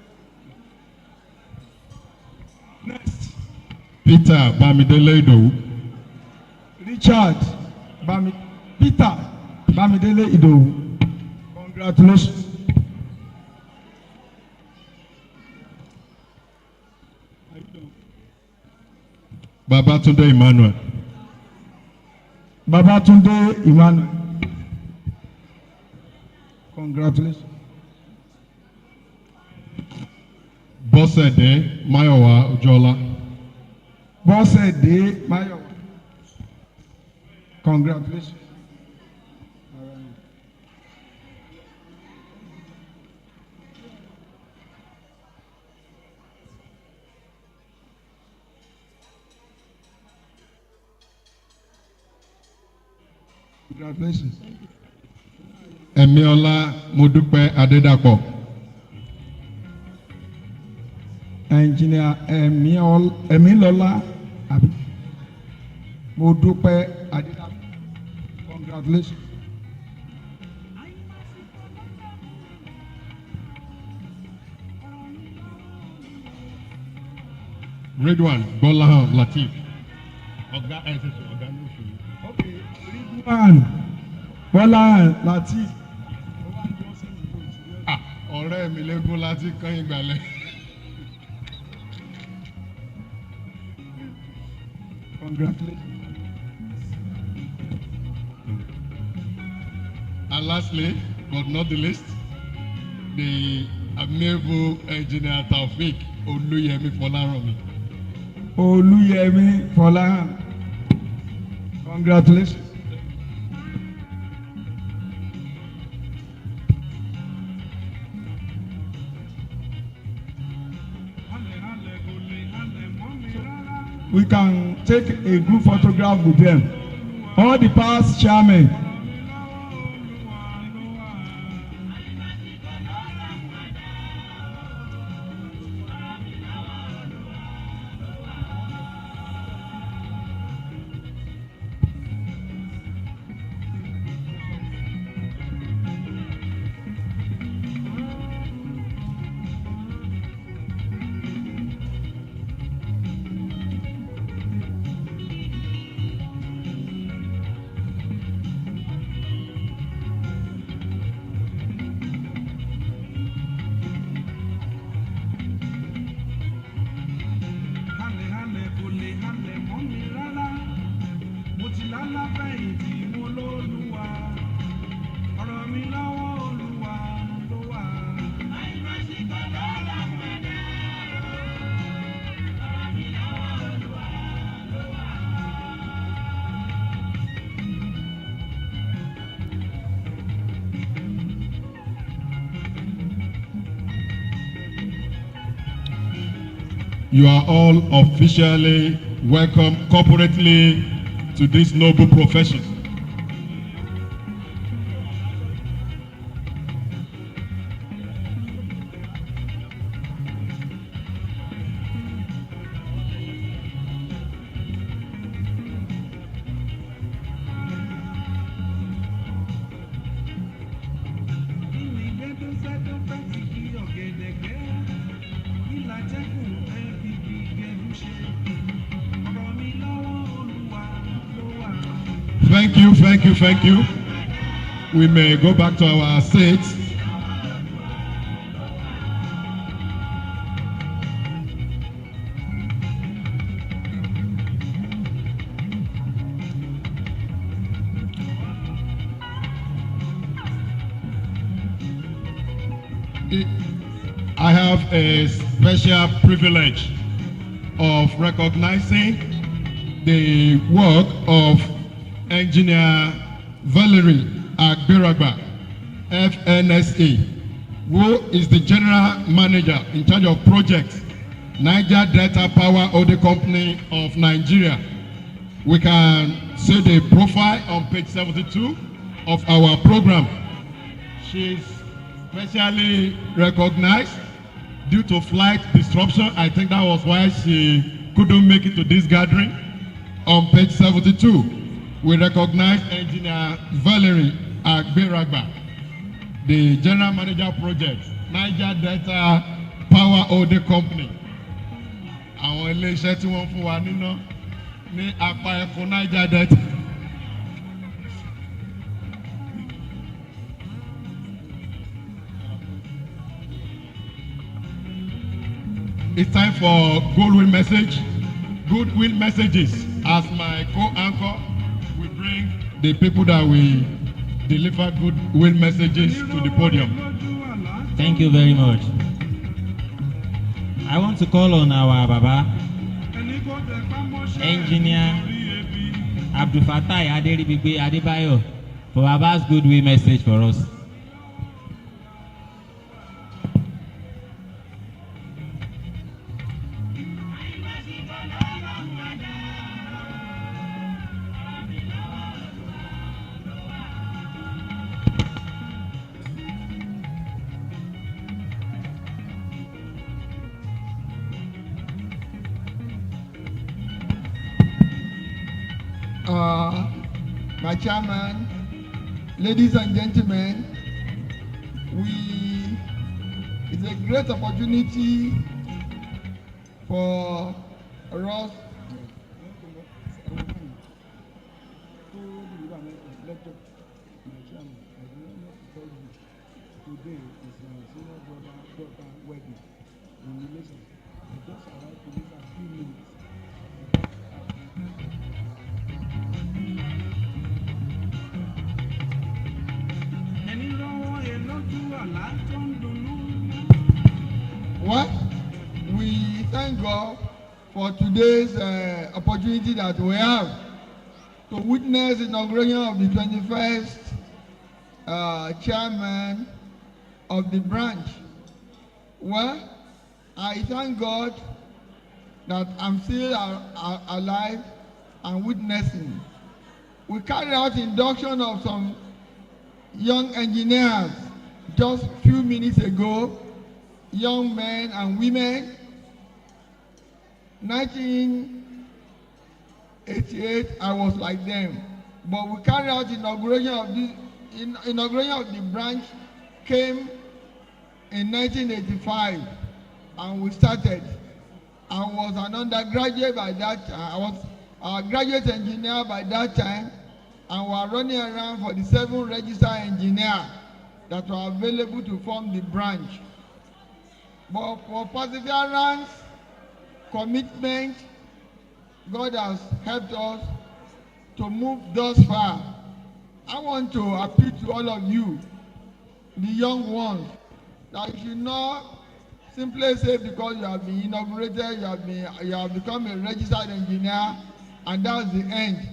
Next. Peter Bamidele Idowu. Richard Peter Bamidele Idowu. Congratulations. Babatunde Emmanuel. Babatunde Emmanuel. Congratulations. Bosede Mayowa Ojola. Bosede Mayowa. Congratulations. Congratulations. Emiola Modupe Adedapo. Engineer Emilola Modupe Adedapo. Congratulations. Ridwan Bolahan Latif. Oga SSO Oga Nufu. Okay. Ridwan Bolahan Latif. Ọ̀rẹ́ mi lẹ́gùn láti kán ìgbàlẹ̀. Congratulations. And lastly, but not the least, the amiable engineer Taofik Oluyemi Folarin. Oluyemi Folarin. Congratulations. We can take a group photograph with them. All the past chairmen. you are all officially welcome corporately to this noble profession. Thank you. We may go back to our seats. I have a special privilege of recognizing the work of Engineer Valerie Agberagba, FNSE, who is the General Manager in charge of projects, Niger Delta Power Holding Company of Nigeria. We can see the profile on page 72 of our program. She's specially recognized due to flight disruption. I think that was why she couldn't make it to this gathering. On page 72. We recognize Engineer Valerie Agberagba, the General Manager Project, Niger Delta Power Holding Company. Àwọn ilé-iṣẹ́ tí wọ́n fún wa níná ní apá ẹkùn Niger Delta. It's time for goodwill message. Goodwill messages. As my co-anchor, we bring the people that will deliver goodwill messages to the podium. Thank you very much. I want to call on our Baba, Engineer Abdul Fatai Aderibigbe Adebayo, for Baba's goodwill message for us. My chairman, ladies and gentlemen, it's a great opportunity for us today is my senior daughter wedding in relation. I just arrived to this a few minutes. What? We thank God for today's opportunity that we have to witness the inauguration of the 21st chairman of the branch. Well, I thank God that I'm still alive and witnessing. We carried out induction of some young engineers just a few minutes ago, young men and women. 1988, I was like them. But we carried out inauguration of the branch came in 1985, and we started. I was an undergraduate by that time. I was a graduate engineer by that time, and we were running around for the 7 registered engineers that were available to form the branch. But for perseverance, commitment, God has helped us to move thus far. I want to appeal to all of you, the young ones, that you should not simply say because you have been inaugurated, you have become a registered engineer, and that's the end.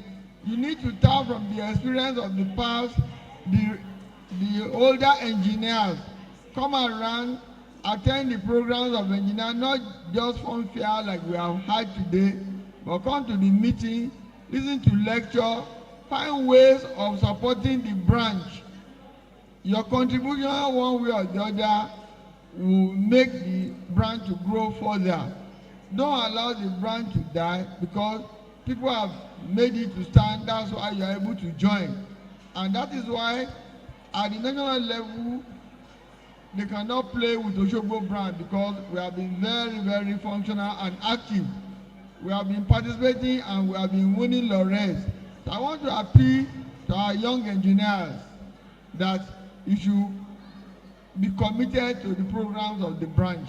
You need to tap from the experience of the past, the older engineers, come around attend the programs of engineers, not just fun fair like we have had today, but come to the meeting, listen to lecture, find ways of supporting the branch. Your contribution one way or the other will make the branch to grow further. Don't allow the branch to die because people have made it to stand. That's why you are able to join. And that is why at the national level, they cannot play with Osogbo brand because we have been very, very functional and active. We have been participating and we have been winning laureates. So I want to appeal to our young engineers that you should be committed to the programs of the branch.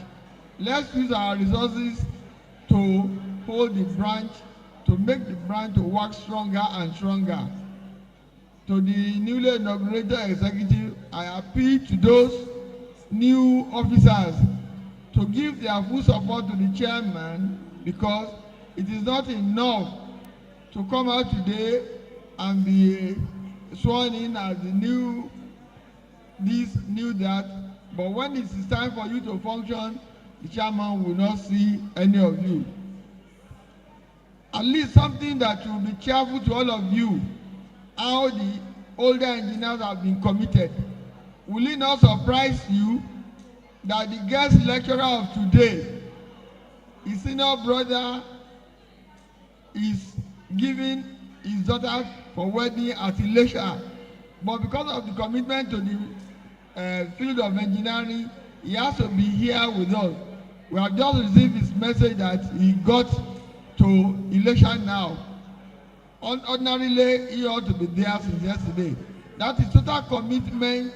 Let's use our resources to hold the branch, to make the branch to work stronger and stronger. To the newly inaugurated executive, I appeal to those new officers to give their full support to the chairman because it is not enough to come out today and be sworn in as the new this, new that, but when it is time for you to function, the chairman will not see any of you. At least something that will be cheerful to all of you, how the older engineers have been committed. Will it not surprise you that the guest lecturer of today, his senior brother, is giving his daughter for wedding at Ilesha, but because of the commitment to the field of engineering, he has to be here with us. We have just received his message that he got to Ilesha now. Ordinarily, he ought to be there since yesterday. That is total commitment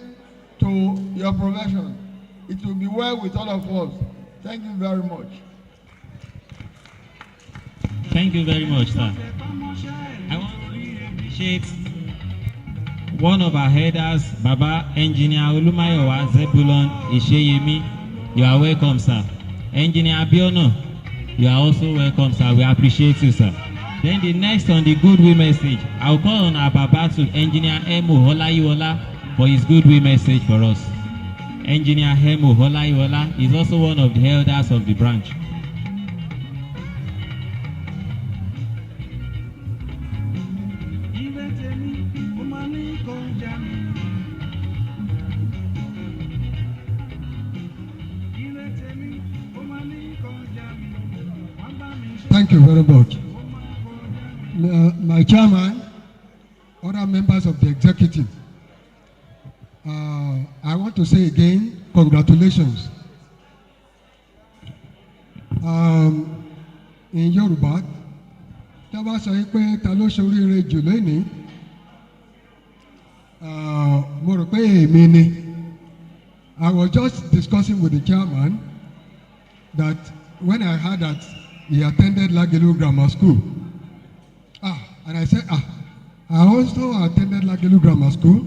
to your profession. It will be well with all of us. Thank you very much. Thank you very much, sir. I want to appreciate one of our headers, Baba Engineer Olumayowa Zebulon Isheyemi. You are welcome, sir. Engineer Abiono, you are also welcome, sir. We appreciate you, sir. Then the next on the goodwill message, I'll call on our Baba to Engineer Emo Holayiwola for his goodwill message for us. Engineer Emo Holayiwola is also one of the elders of the branch. Thank you very much. My chairman, other members of the executive, I want to say again, congratulations. In Yoruba, tá bá sọ pé ta ló ṣoríire jù lónìí, mo rò pé èmi ni. I was just discussing with the chairman that when I heard that he attended Lagelu Grammar School, and I said, I also attended Lagelu Grammar School,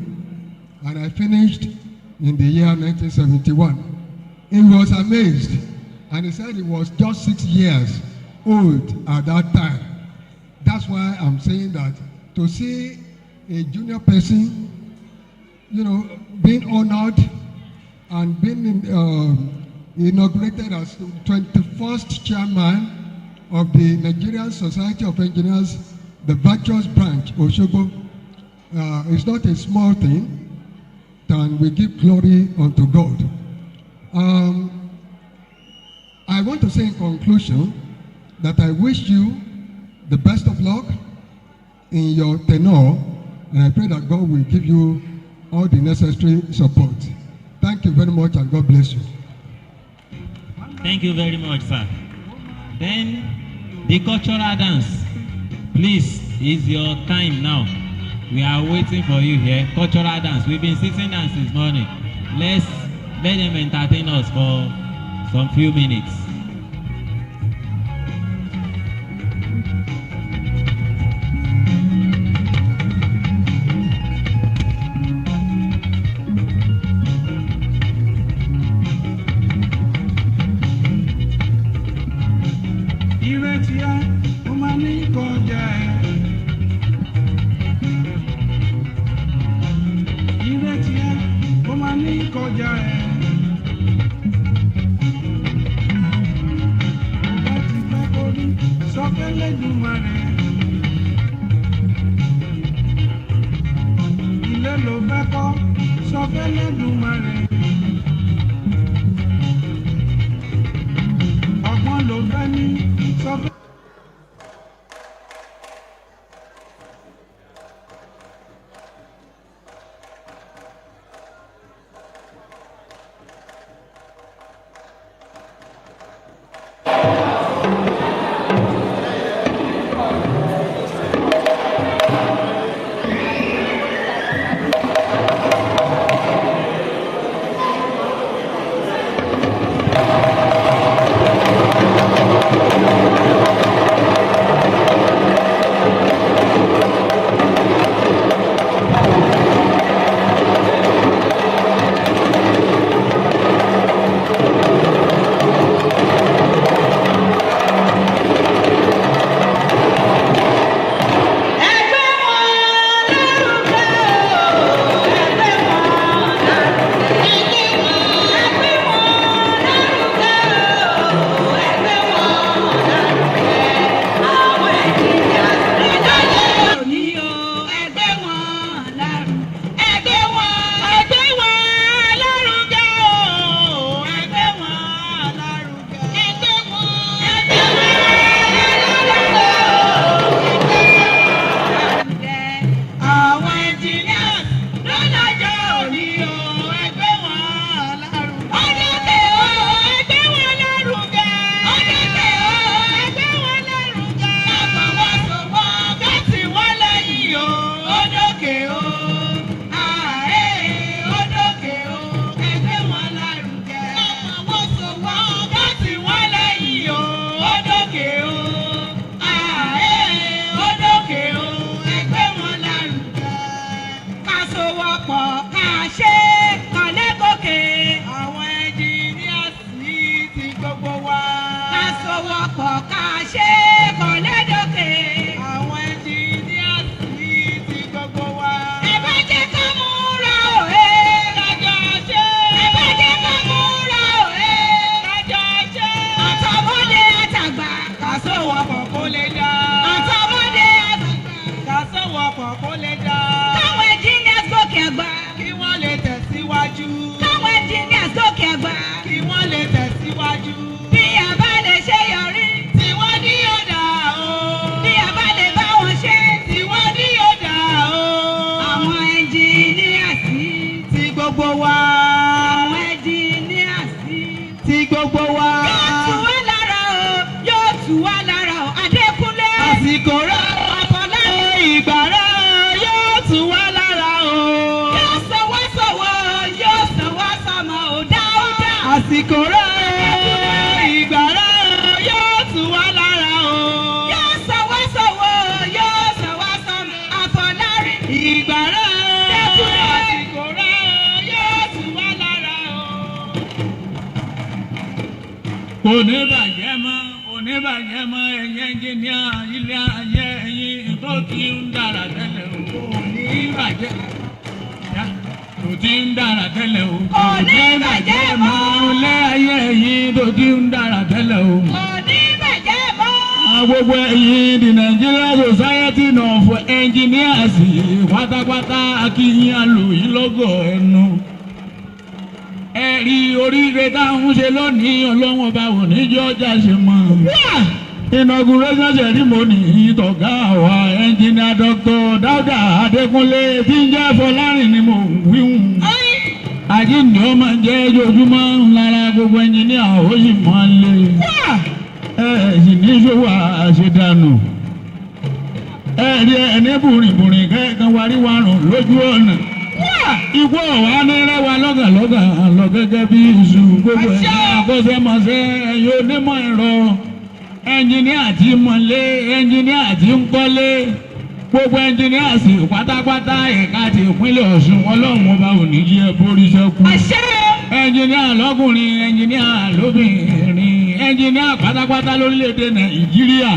and I finished in the year 1971. He was amazed, and he said he was just 6 years old at that time. That's why I'm saying that to see a junior person, you know, being honored and being inaugurated as the 21st chairman of the Nigerian Society of Engineers, the virtuous branch, Osogbo, is not a small thing, and we give glory unto God. I want to say in conclusion that I wish you the best of luck in your tenure, and I pray that God will give you all the necessary support. Thank you very much, and God bless you. Thank you very much, sir. Then the cultural dance. Please, it's your time now. We are waiting for you here. Cultural dance. We've been sitting down since morning. Let them entertain us for some few minutes. fẹ́lẹ́ dùn mọ́rẹ̀. Ọgbọ́n ló fẹ́ ní sọ́fẹ́. Oníbàjẹ́ mọ́ ẹ̀yìn ẹnjìníà ilé ayé ẹ̀yìn tó ti ń dára tẹ́lẹ̀ o. Oníbàjẹ́ tó ti ń dára tẹ́lẹ̀ o. Oníbàjẹ́ mọ́ ilé ayé ẹ̀yìn tó ti ń dára tẹ́lẹ̀ o. Oníbàjẹ́ mọ́. Gbogbo ẹ̀yin the Nigerian Society of Engineers pátápátá akínyìn àlùyìn lọ́gọ̀ ẹnu. Ẹ̀rí oríire táwọn ṣe lónìí ọlọ́wọ́n bá wò níjọ́ ọjà ṣe mọ́. Inauguration ceremony tọ̀gá wa engineer Dr. Dauda Adekunle tí ń jẹ́ Folarin ni mo wíhùn. Àjíǹde ó máa jẹ́ ojoojúmọ́ lára gbogbo engineer ó sì máa lé. Sì ní ṣòwò àṣedànù. Ẹ̀rí ẹni bùrìbùrì kẹ́kẹ́ wáríwárùn lójú ọ̀nà. Ikú ọ̀wá ní rẹwà lọ́gàlọ́gà lọ gẹ́gẹ́ bí iṣu gbogbo ẹ̀yà akọ́ṣẹ́mọṣẹ́ ẹ̀yọ́ onímọ̀ ẹ̀rọ ẹnjìníà tí mọ̀lé ẹnjìníà tí ń kọ́lé gbogbo ẹnjìníà sì pátápátá ẹ̀ka ti ìpínlẹ̀ Ọ̀ṣun ọlọ́run ọba ò ní jí ẹ borí ṣẹ́kù. Ẹnjìníà lọ́kùnrin ẹnjìníà lóbìnrin ẹnjìníà pátápátá lórílẹ̀‐èdè Nàìjíríà.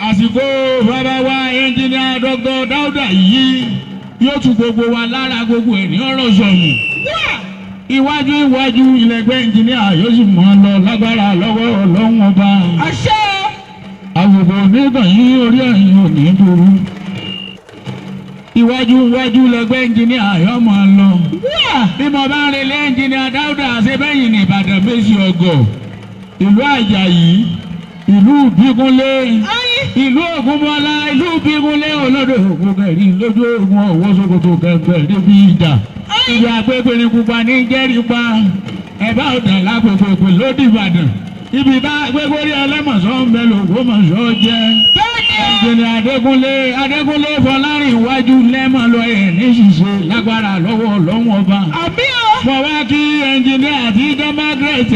Àsìkò bàbá wa ẹnjìníà Dr. Dauda yìí yóò tún gbogbo wa lára gbogbo ẹ̀ ní ọ̀rọ̀ sọ̀mù. Iwájú ilẹ̀gbẹ́ ẹnjìníà yóò sì mọ́ lọ lágbára lọ́wọ́ ọlọ́run ọba. Àwòbò onígbà yín orí ẹ̀yìn ò ní burú. iwájú iwájú lẹgbẹ́ ẹnjìníà yóò máa lọ. bí mo bá ń relé ẹnjìníà Dáúdà àṣebẹ́yìn ní Ìbàdàn méjì ọgọ̀ ìlú Àjàyí ìlú Bíkúnlé ìlú Ògúnmọ́lá ìlú Bíkúnlé olódò ògùnkẹ̀rí lójú ogun ọ̀wọ́ Sókótó kẹgbẹ́ débi ìjà ìjà pépé ní pupa ní jẹ́rìípa ẹ̀bá ọ̀dàn lápèpèpè lódì Ìbàdàn ibi bá gbégbórí ẹlẹ́mọ̀sán ń bẹ l'Ògbómọ̀ṣọ́ jẹ́ ẹnjìnìà Adékúnlé Fọlárìn iwájú lẹ́mọ̀ lọ ẹ̀ ní ṣìṣe lágbára lọ́wọ́ Ọlọ́run ọba. fọwọ́ kí ẹnjìnìà àtijọ́ Margaret.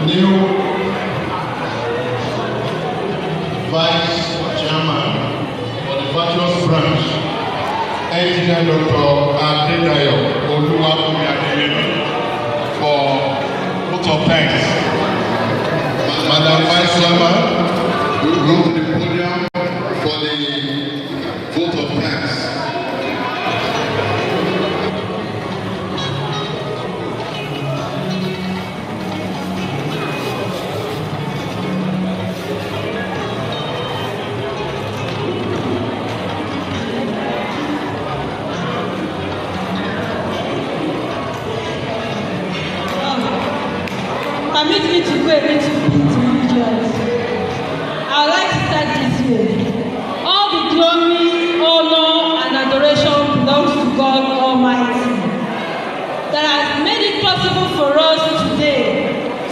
new vice chairman for the virtuous branch, Engineer Dr. Adejumo for vote of thanks. Madam Vice Chairman, we go to the podium for the vote of thanks. Permit me to go a little bit religious. I would like to start this way. All the glory, honor, and adoration belongs to God Almighty, that has made it possible for us today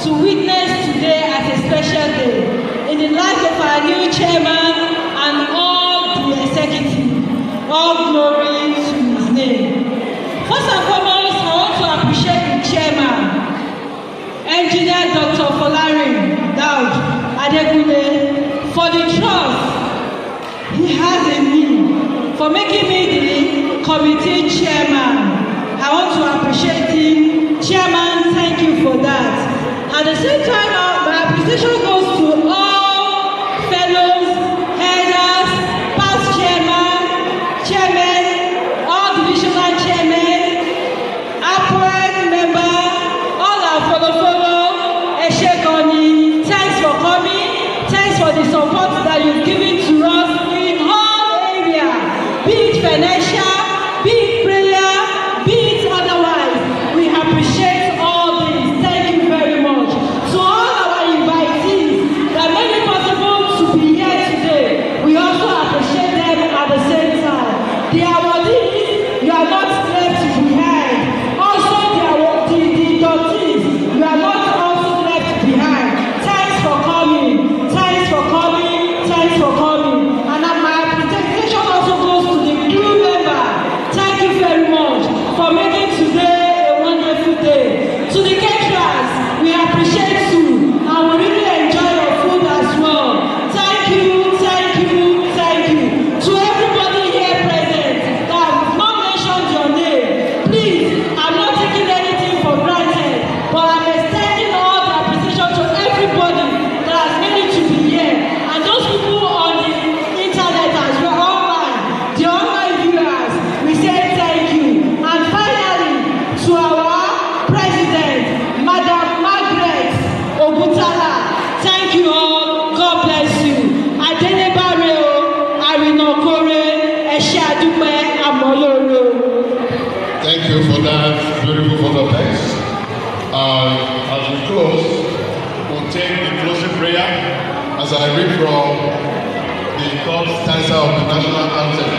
to witness today as a special day in the life of our new chairman and all the executive. All glory to his name. First and foremost, I want to appreciate the chairman, Engineer Dr. Folarin, Dauda Adekunle, for the trust he has in me, for making me the committee chairman. I want to appreciate him. Chairman, thank you for that. At the same time, my appreciation goes to all fellows, headers, past chairmen, all divisional chairmen, appoint member, all our follow. Thanks for coming. Thanks for the support that you've given to us in all areas, be it financial, be it prayer, be it otherwise. We appreciate all this. Thank you very much. To all our invitees that made it possible to be here today, we also appreciate them at the same time. The awardees, you are not left behind. Also, the inductees, you are not also left behind. Thanks for coming. And my appreciation also goes to the crew member. Thank you very much for making today a wonderful day. To the caterers, we appreciate you and we really enjoy your food as well. Thank you. To everybody here present that have not mentioned your name, please, I'm not taking anything for granted, but I'm extending all the appreciation to everybody that has made it to be here. And those people on the internet as well, the online viewers, we say thank you. And finally, to our president, Madam Margaret Ogutala, thank you all. God bless you. Adenebare o, Arinokore, Eshe Adupe, Amoloro. Thank you for that beautiful vote of thanks. As we close, we'll take the closing prayer as I read from the third stanza of the national anthem.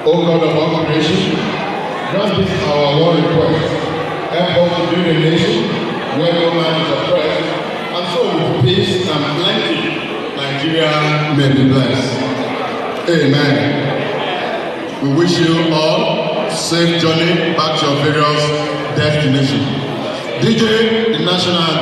O God of all creation, grant this our one request. Help us to build a nation where no man is oppressed, and so with peace and plenty, Nigeria may be blessed. Amen. We wish you all safe journey back to your various destinations. DJ, the national